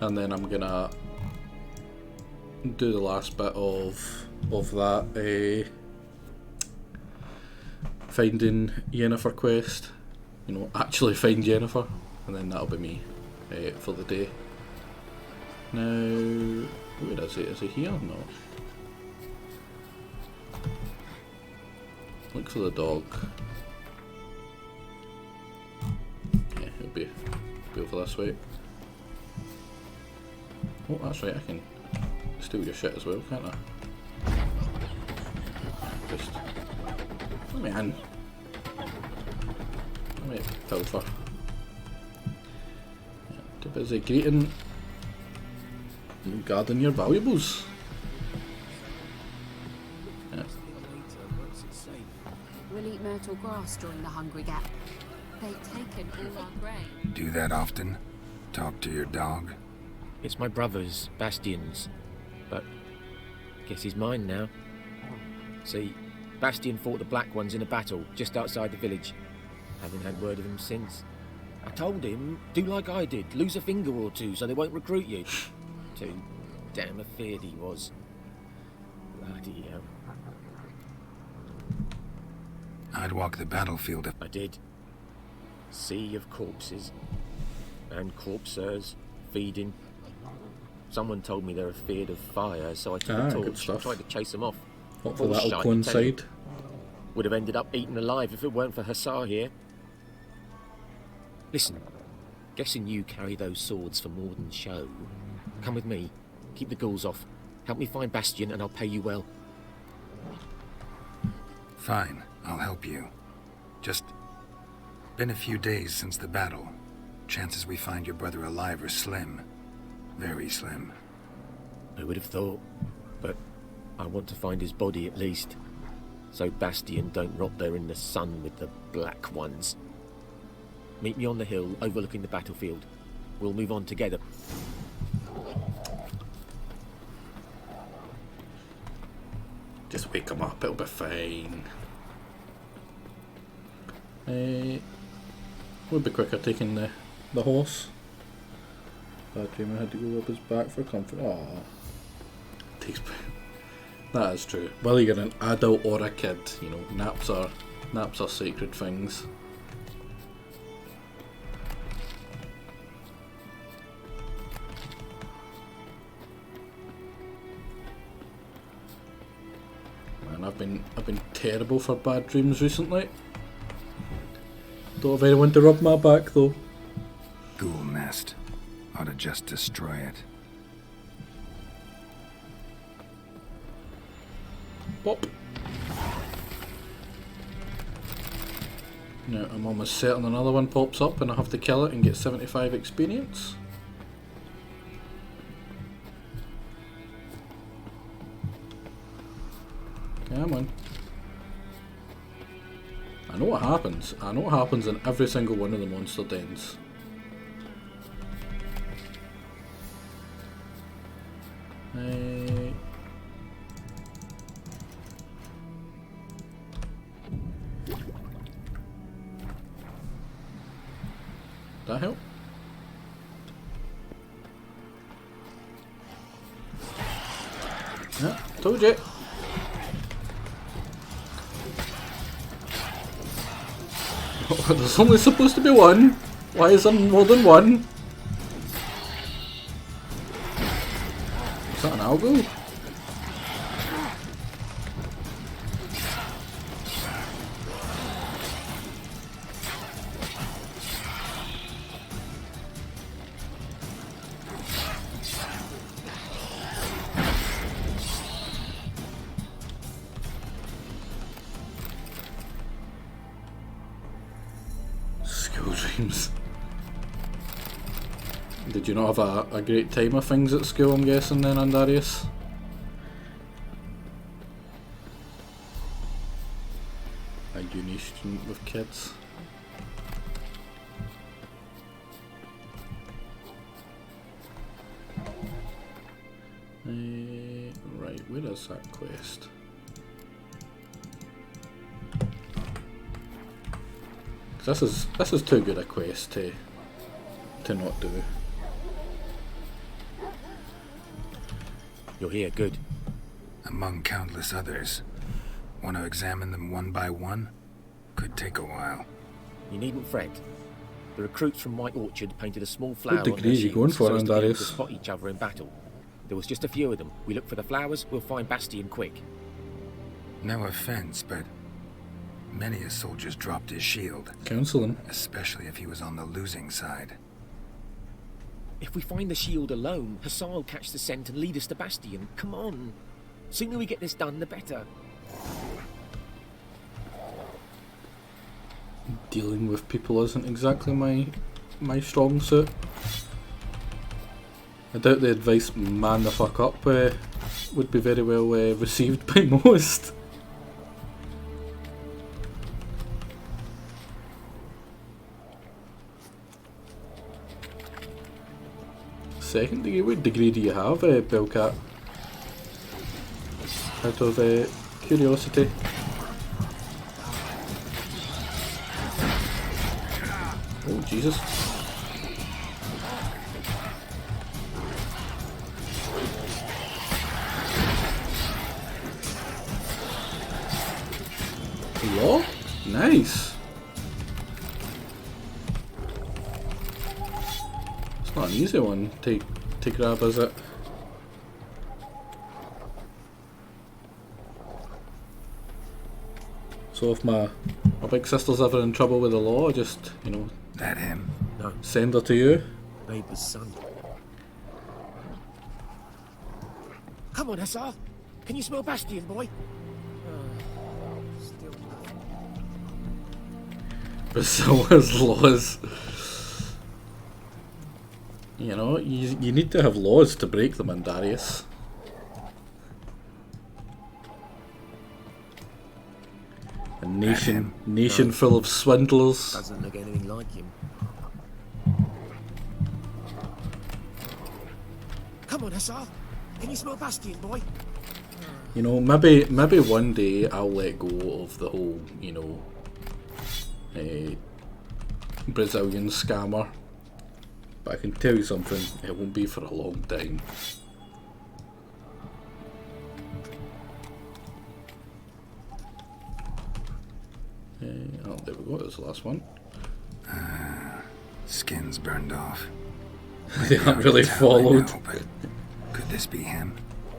And then I'm gonna do the last bit of that finding Yennefer quest. You know, actually find Yennefer, and then that'll be me for the day. Now, where is he? Is he here? No. Look for the dog. Yeah, he'll be over this way. Oh, that's right, I can steal your shit as well, can't I? Just... let me in. Let me pilfer. Yeah, too busy greeting and guarding your valuables. Yeah. We'll eat myrtle grass during the Hungry Gap. They've taken all our grain. Do that often? Talk to your dog? It's my brother's, Bastian's, but I guess he's mine now. See, Bastian fought the Black Ones in a battle just outside the village. Haven't had word of him since. I told him, do like I did, lose a finger or two so they won't recruit you. Too damn afeard he was. Bloody hell. I'd walk the battlefield if... I did. Sea of corpses. And corpsers, feeding. Someone told me they're afeard of fire, so I took a torch and tried to chase them off. What for that'll coincide? Would have ended up eaten alive if it weren't for Hussar here. Listen, guessing you carry those swords for more than show. Come with me, keep the ghouls off, help me find Bastian and I'll pay you well. Fine, I'll help you. Just been a few days since the battle. Chances we find your brother alive are slim. Very slim. Who would have thought? But I want to find his body at least. So Bastian don't rot there in the sun with the Black Ones. Meet me on the hill overlooking the battlefield. We'll move on together. Just wake him up, it'll be fine. Would be quicker taking the horse. Bad dream I had to go up his back for comfort. Aww. Takes. That is true. Whether you're an adult or a kid, you know, naps are sacred things. Man, I've been terrible for bad dreams recently. Don't have anyone to rub my back though. Ghoul nest. Ought to just destroy it. Bop. Now I'm almost certain another one pops up and I have to kill it and get 75 experience. Come on. I know what happens. I know what happens in every single one of the monster dens. That help? Yeah, told you. There's only supposed to be one. Why is there more than one? Is that an algo? Did you not have a great time of things at school, I'm guessing, then, Andarius? A uni student with kids. Right, where is that quest? This is too good a quest to not do. You're here, good. Among countless others. Want to examine them one by one? Could take a while. You needn't fret. The recruits from White Orchard painted a small flower What on degree their are you going shields for, so as to be able to Andarius? spot each other in battle. There was just a few of them. We look for the flowers, we'll find Bastion quick. No offense, but many a soldier's dropped his shield. Counseling. Especially if he was on the losing side. If we find the shield alone, Hussar will catch the scent and lead us to Bastion. Come on. Sooner we get this done, the better. Dealing with people isn't exactly my strong suit. I doubt the advice "man the fuck up" would be very well received by most. Second degree? What degree do you have, Bellcat? Out of curiosity. Oh, Jesus. Law? Nice. It's not an easy one to grab, is it? So if my big sister's ever in trouble with the law, just, you know, that him? No. Send her to you. Neighbour's son. Come on, Hussar. Can you smell Bastion, boy? Still Basilla's laws. You know, you need to have laws to break them, Andarius. A nation full of swindlers. Doesn't look anything like him. Come on, Hussar. Can you smell Bastion, boy? You know, maybe one day I'll let go of the whole, you know, Brazilian scammer. But I can tell you something, it won't be for a long time. Oh, there we go, that's the last one. Skin's burned off. They aren't really followed. Could this be him?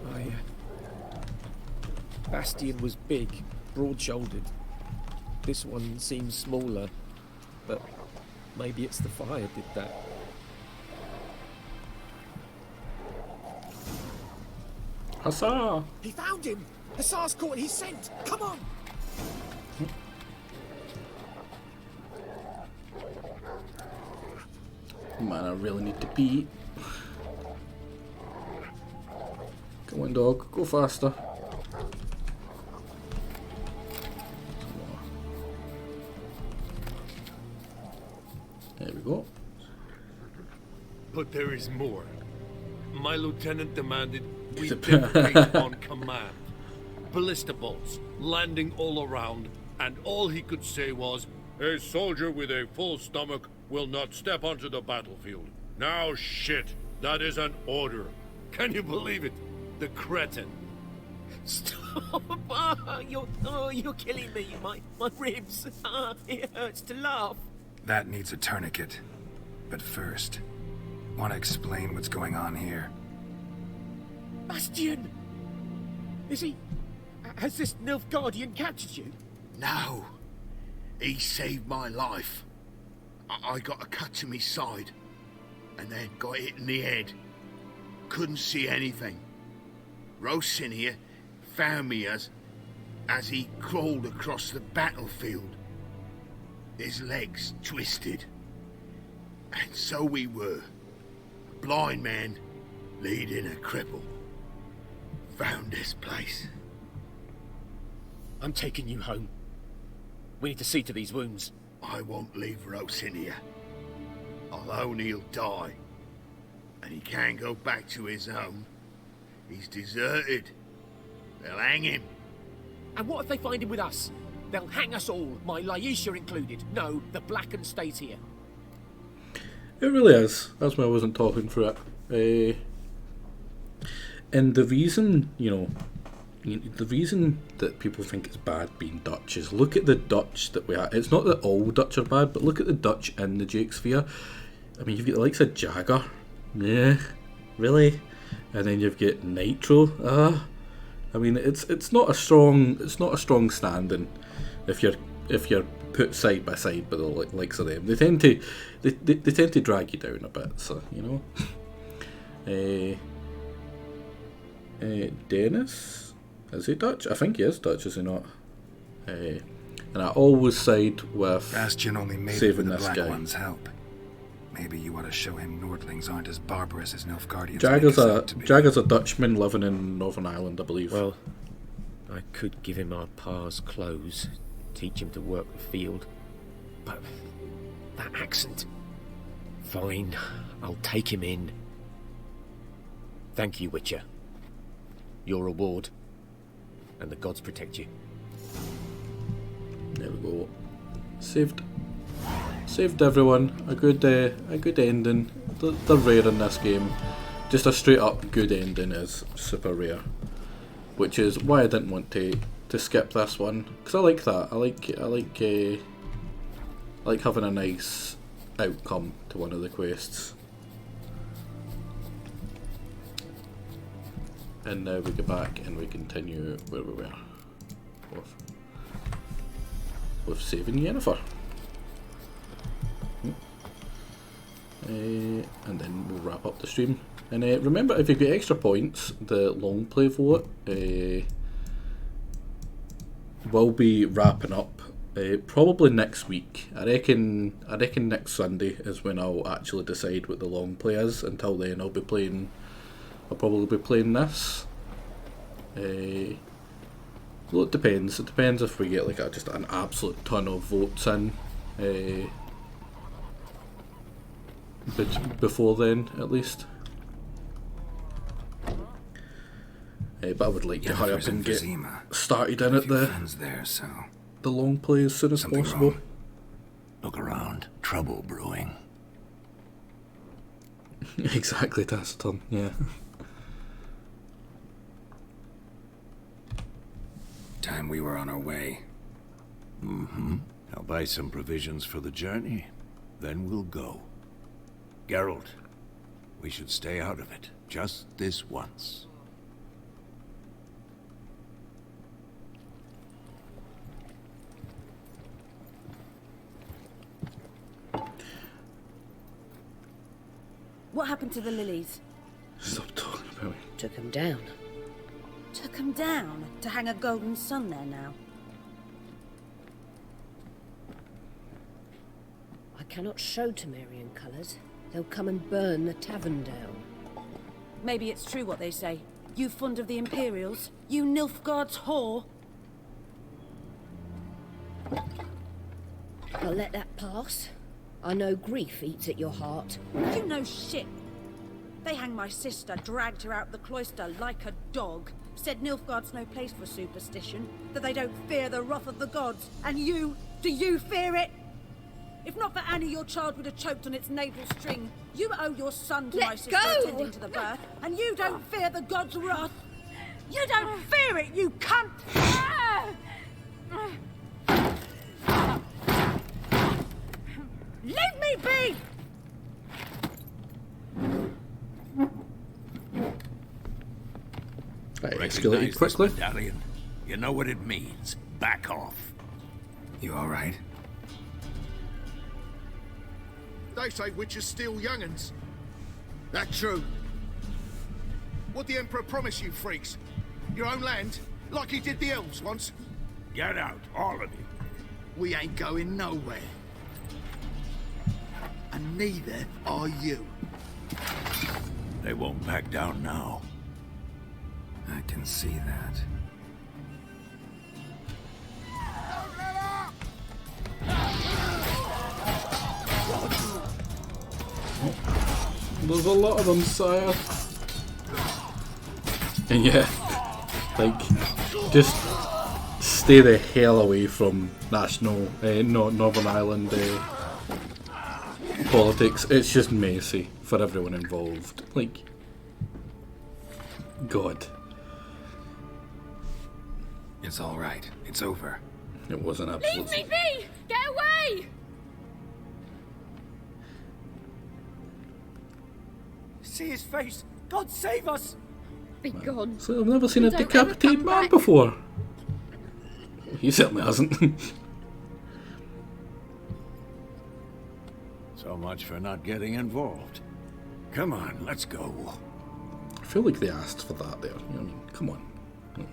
Oh, yeah. Bastion was big, broad-shouldered. This one seems smaller, but maybe it's the fire did that. Hussar! He found him! Hussar's caught his scent! Come on! Man, I really need to pee. Come on, dog, go faster. There we go. But there is more. My lieutenant demanded we decorate on command. Ballista bolts, landing all around, and all he could say was, "A soldier with a full stomach will not step onto the battlefield." Now shit, that is an order. Can you believe it? The cretin. Stop! You're killing me. My ribs. It hurts to laugh. That needs a tourniquet. But first, want to explain what's going on here? Bastion! Is he... Has this Nilfgaardian captured you? No. He saved my life. I got a cut to my side, and then got hit in the head. Couldn't see anything. Rosin here found me as he crawled across the battlefield. His legs twisted. And so we were. blind man leading a cripple found this place. I'm taking you home. We need to see to these wounds. I won't leave Rose in here. Alone he'll die. And he can't go back to his home. He's deserted. They'll hang him. And what if they find him with us? They'll hang us all, my Laisha included. No, the Blackened stays here. It really is. That's why I wasn't talking through it. And the reason, the reason that people think it's bad being Dutch is look at the Dutch that we have. It's not that all Dutch are bad, but look at the Dutch in the Jake Sphere. I mean, you've got the likes of Jagger. Yeah, really? And then you've got Nitro. I mean, it's not a strong standing if you're put side by side by the likes of them. They tend to drag you down a bit. So Dennis, is he Dutch? I think he is Dutch, is he not? And I always side with Bastion only made it saving with the this Black guy. One's help. Maybe you ought to show him Nordlings aren't as barbarous as Nilfgaardians Jagger's a Dutchman living in Northern Ireland, I believe. Well, I could give him our pa's clothes, teach him to work the field, but that accent. Fine, I'll take him in. Thank you, Witcher. Your reward, and the gods protect you. There we go. Saved everyone. A good ending. They're rare in this game. Just a straight up good ending is super rare, which is why I didn't want to skip this one, because I like that. I like having a nice outcome to one of the quests. And now we go back and we continue where we were with saving Yennefer. And then we'll wrap up the stream. And remember, if you get extra points, the long play vote will be wrapping up probably next week. I reckon next Sunday is when I'll actually decide what the long play is. Until then, I'll probably be playing this. Well, it depends. It depends if we get like just an absolute ton of votes in. But before then, at least. But I would like to hurry up and get started in at the long play as soon as possible. Wrong. Look around. Trouble brewing. Exactly, Taciturn, yeah. Time we were on our way. Mm-hmm. I'll buy some provisions for the journey. Then we'll go. Geralt, we should stay out of it. Just this once. What happened to the lilies? Stop talking about it. Took him down. Took him down to hang a golden sun there now. I cannot show Temerian colours. They'll come and burn the tavern down. Maybe it's true what they say. You fond of the Imperials? You Nilfgaard's whore? I'll let that pass. I know grief eats at your heart. You know shit. They hanged my sister, dragged her out the cloister like a dog. Said Nilfgaard's no place for superstition, that they don't fear the wrath of the gods. And you, do you fear it? If not for Annie, your child would have choked on its navel string. You owe your son to my sister attending to the birth, and you don't fear the gods' wrath. You don't fear it, you cunt! Leave me be! Escalated quickly. Medallion. You know what it means. Back off. You alright? They say witches steal young'uns. That true? What'd the Emperor promise you, freaks? Your own land? Like he did the elves once? Get out, all of you. We ain't going nowhere. And neither are you. They won't back down now. I can see that. There's a lot of them, sire. And yeah, like, just stay the hell away from Northern Ireland politics. It's just messy for everyone involved. Like, God. It's all right. It's over. It wasn't Leave absolutely. me be! Get away! See his face! God save us! Be gone. So I've never seen a Don't ever decapitated come man back. before. He certainly hasn't. So much for not getting involved. Come on, let's go. I feel like they asked for that there. You know what I mean? Come on. Like,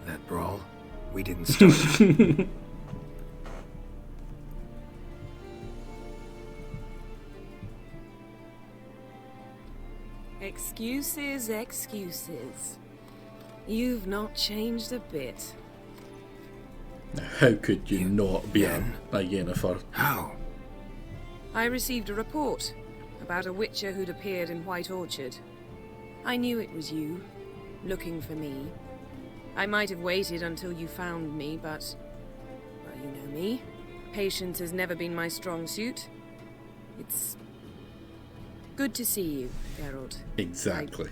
That brawl, we didn't start it. Excuses, excuses. You've not changed a bit. how could you not be a Yennefer? How? I received a report about a witcher who'd appeared in White Orchard. I knew it was you, looking for me. I might have waited until you found me, but... well, you know me. Patience has never been my strong suit. It's... good to see you, Geralt. Exactly.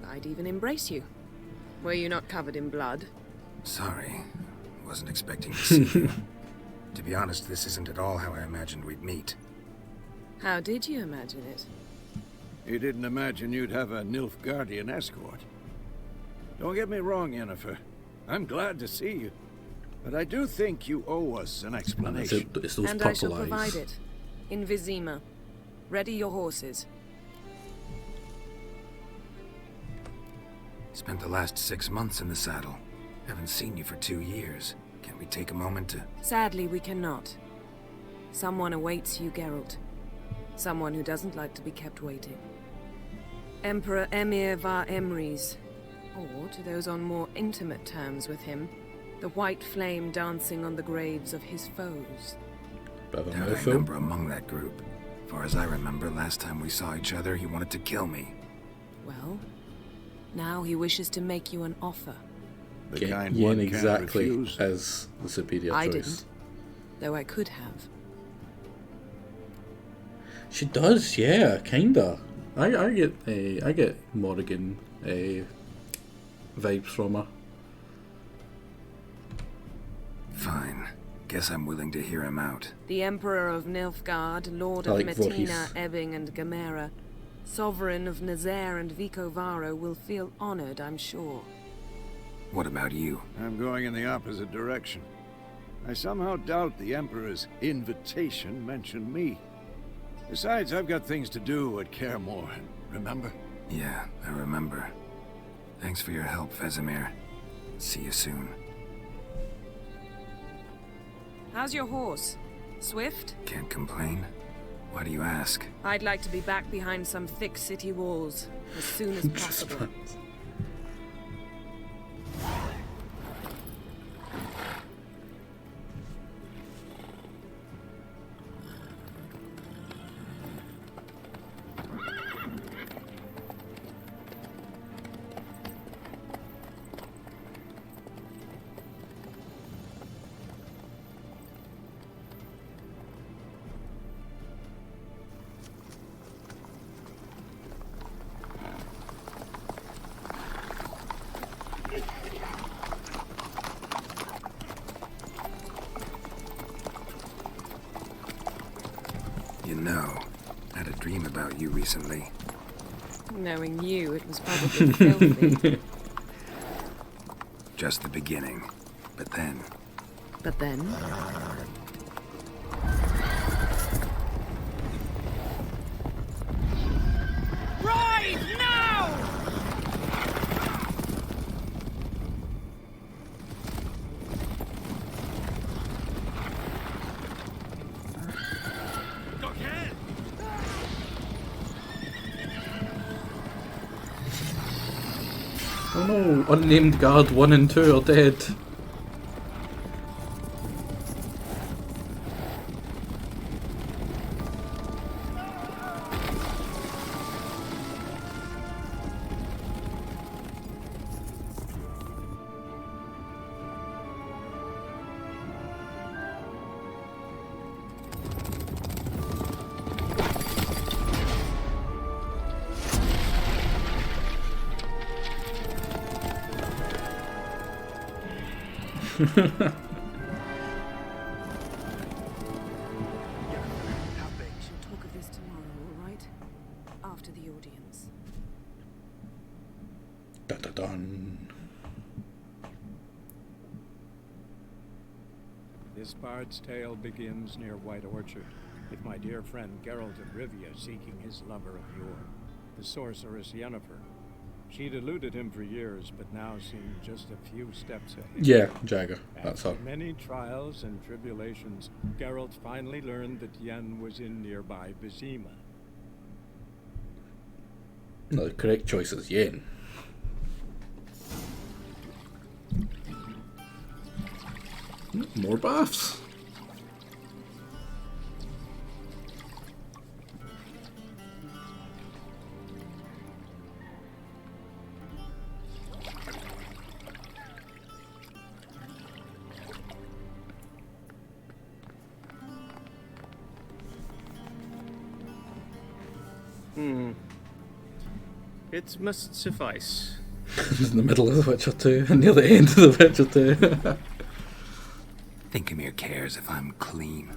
I'd even embrace you. Were you not covered in blood? Sorry. Wasn't expecting to see you. To be honest, this isn't at all how I imagined we'd meet. How did you imagine it? You didn't imagine you'd have a Nilfgaardian escort. Don't get me wrong, Yennefer. I'm glad to see you. But I do think you owe us an explanation. It's those And I shall purple eyes. provide it. In Vizima. Ready your horses. Spent the last 6 months in the saddle. Haven't seen you for 2 years. Can't we take a moment to... Sadly, we cannot. Someone awaits you, Geralt. Someone who doesn't like to be kept waiting. Emperor Emir var Emrys. Or, to those on more intimate terms with him, the white flame dancing on the graves of his foes. Doubt I number among that group. Far as I remember, last time we saw each other, he wanted to kill me. Well, now he wishes to make you an offer. The kind Yen one can't exactly refuse. as the superior I choice. didn't, though I could have. She does, yeah, kinda. I get Morrigan vibes from her. Fine. Guess I'm willing to hear him out. The Emperor of Nilfgaard, Lord I of like Metina, Voorhis. Ebbing, and Gamera, Sovereign of Nazaire and Vicovaro, will feel honored, I'm sure. What about you? I'm going in the opposite direction. I somehow doubt the Emperor's invitation mentioned me. Besides, I've got things to do at Kaer Morhen, remember? Yeah, I remember. Thanks for your help, Vesemir. See you soon. How's your horse? Swift? Can't complain. Why do you ask? I'd like to be back behind some thick city walls as soon as possible. You know, I had a dream about you recently. Knowing you, it was probably filthy. Just the beginning. But then... But then? Right now! Oh no, unnamed guard 1 and 2 are dead. She'll talk of this tomorrow, all right? After the audience. Dun dun dun. This bard's tale begins near White Orchard, with my dear friend Geralt of Rivia seeking his lover of yore, the sorceress Yennefer. She'd eluded him for years, but now seemed just a few steps ahead. Yeah, Jagger, that's her. After many trials and tribulations, Geralt finally learned that Yen was in nearby Vizima. No, the correct choice is Yen. More baths. It must suffice. In the middle of The Witcher 2, and near the end of The Witcher 2. Think Emir cares if I'm clean.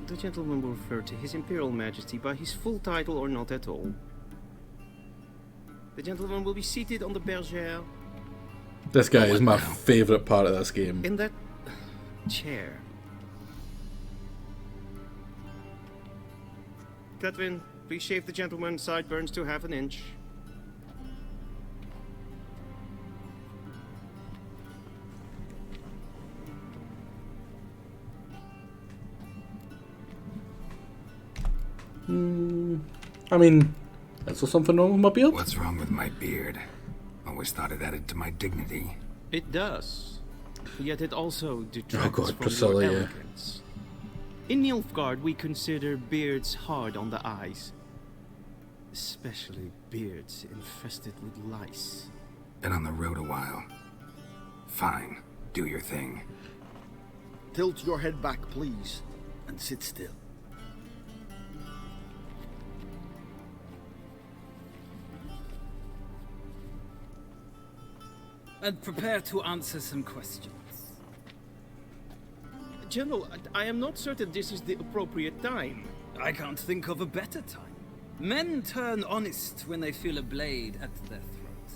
The gentleman will refer to His Imperial Majesty by his full title or not at all. The gentleman will be seated on the bergère. This guy is my favourite part of this game. In that chair. Catwin, please shave the gentleman's sideburns to half an inch. I mean, is there something wrong with my beard? What's wrong with my beard? Always thought it added to my dignity. It does. Yet it also detracts Oh God, from Priscilla, your yeah. elegance. In Nilfgaard, we consider beards hard on the eyes. Especially beards infested with lice. Been on the road a while. Fine, do your thing. Tilt your head back, please, and sit still. And prepare to answer some questions. General, I am not certain this is the appropriate time. I can't think of a better time. Men turn honest when they feel a blade at their throat.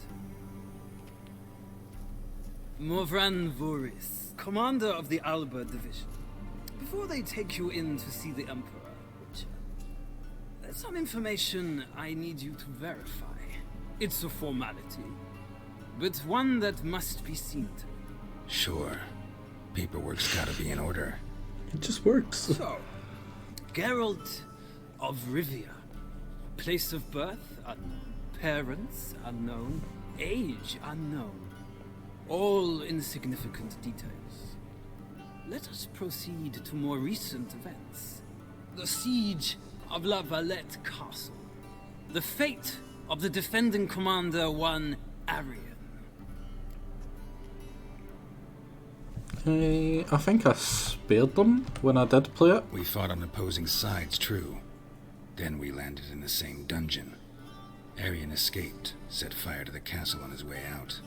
Morvran Voorhis, commander of the Alba Division. Before they take you in to see the Emperor, Witcher, there's some information I need you to verify. It's a formality, but one that must be seen to. Sure. Paperwork's gotta be in order. It just works. So, Geralt of Rivia. Place of birth unknown. Parents unknown. Age unknown. All insignificant details. Let us proceed to more recent events. The siege of La Valette Castle. The fate of the defending commander, one Arian. I think I spared them when I did play it. We fought on opposing sides, true. Then we landed in the same dungeon. Arian escaped, set fire to the castle on his way out.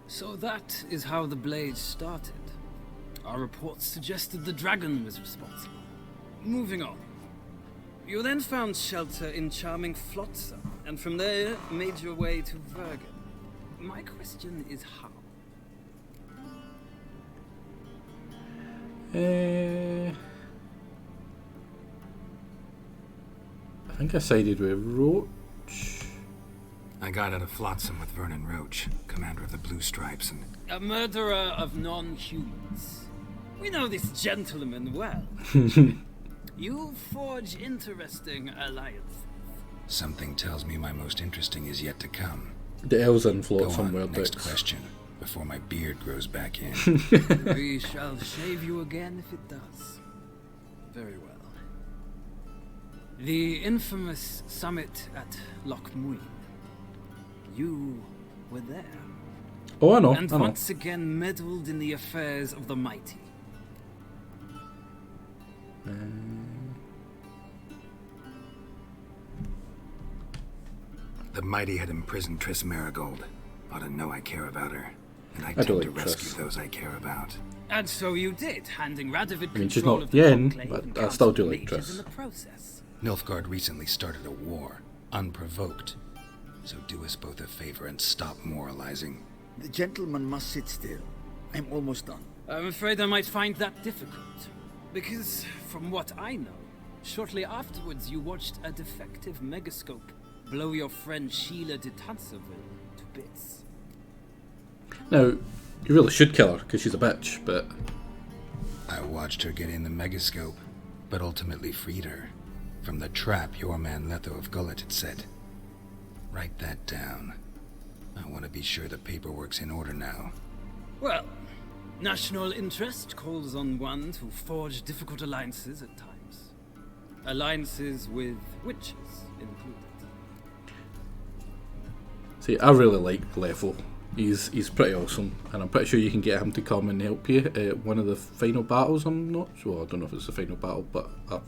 So that is how the Blade started. Our reports suggested the dragon was responsible. Moving on. You then found shelter in charming Flotsam, and from there made your way to Vergen. My question is how? I think I sided with Roach. I got out of Flotsam with Vernon Roach, commander of the Blue Stripes, and... A murderer of non-humans. We know this gentleman well. You forge interesting alliances. Something tells me my most interesting is yet to come. The elves in Go float on, somewhere, next Dix. question, before my beard grows back in. We shall shave you again if it does. Very well. The infamous summit at Loch Muin. You were there. Oh, I know, And I know. once again meddled in the affairs of the mighty. The mighty had imprisoned Triss Marigold. Ought to know I care about her. And I I tend do to like rescue Triss. those I care about. And so you did, handing Radovid I mean, she's control not of the yen, Conclave but and I still do Council like Mages Triss. in the process. Nilfgaard recently started a war, unprovoked. So do us both a favor and stop moralizing. The gentleman must sit still. I'm almost done. I'm afraid I might find that difficult. Because, from what I know, shortly afterwards you watched a defective megascope blow your friend Sheila de Tanserville to bits. Now, you really should kill her, because she's a bitch, but... I watched her get in the megascope, but ultimately freed her. From the trap your man Letho of Gullet had set. Write that down. I want to be sure the paperwork's in order now. Well, national interest calls on one to forge difficult alliances at times. Alliances with witches included. See, I really like Leffel. He's pretty awesome, and I'm pretty sure you can get him to come and help you at one of the final battles. I'm not sure. I don't know if it's the final battle, but a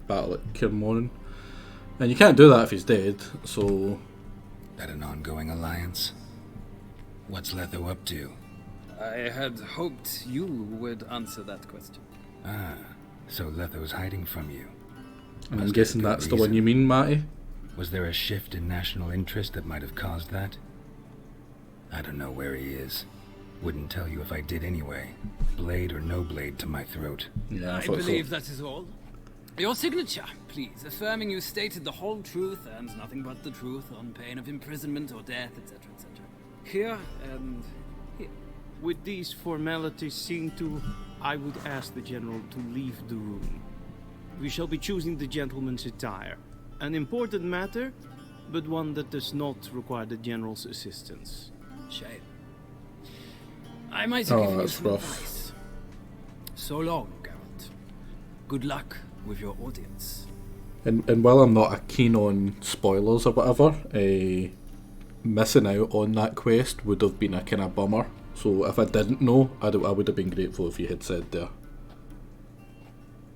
battle at Kirmoran. And you can't do that if he's dead, so... That an ongoing alliance? What's Letho up to? I had hoped you would answer that question. Ah, so Letho's hiding from you. And I'm Must guessing have good that's the one reason. you mean, Matty? Was there a shift in national interest that might have caused that? I don't know where he is. Wouldn't tell you if I did anyway. Blade or no blade to my throat. Yeah, I believe that is all. Your signature, please, affirming you stated the whole truth and nothing but the truth on pain of imprisonment or death, etc., etc. Here and here. With these formalities seen to, I would ask the General to leave the room. We shall be choosing the gentleman's attire. An important matter, but one that does not require the General's assistance. Shame. I might have given you that's some rough. advice. So long, Geralt. Good luck with your audience. And while I'm not keen on spoilers or whatever, missing out on that quest would have been a kind of bummer. So if I didn't know, I would have been grateful if you had said there.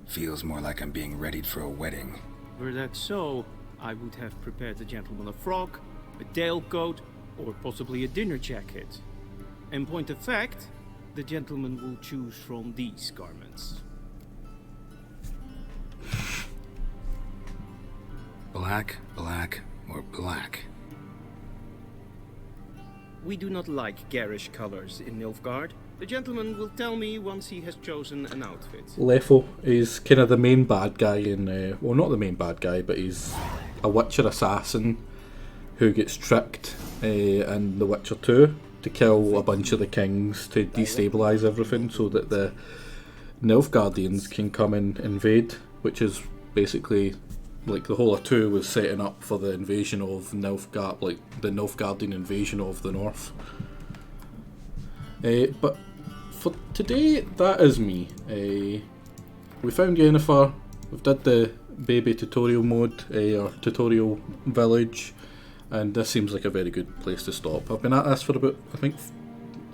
Feels more like I'm being readied for a wedding. Were that so, I would have prepared the gentleman a frock, a tailcoat, or possibly a dinner jacket. In point of fact, the gentleman will choose from these garments. Black, black, or black? We do not like garish colors in Nilfgaard. The gentleman will tell me once he has chosen an outfit. Leffel is kind of the main bad guy in... well, not the main bad guy, but he's a Witcher assassin who gets tricked in The Witcher 2 to kill a bunch of the kings to destabilise everything so that the Nilfgaardians can come and invade, which is basically... like the whole of 2 was setting up for the invasion of Nilfgaard, like the Nilfgaardian invasion of the north. But for today, that is me. We found Yennefer, we've did the baby tutorial mode, or tutorial village, and this seems like a very good place to stop. I've been at this for about, I think,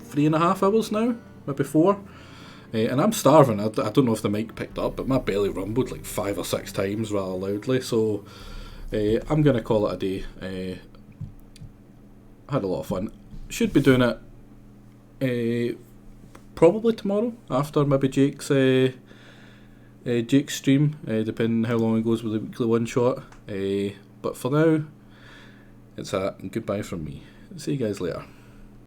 3.5 hours now, maybe 4. And I'm starving. I don't know if the mic picked up, but my belly rumbled like 5 or 6 times rather loudly. So I'm going to call it a day. Had a lot of fun. Should be doing it probably tomorrow after maybe Jake's stream, depending how long it goes with the weekly one shot. But for now, it's a goodbye from me. See you guys later.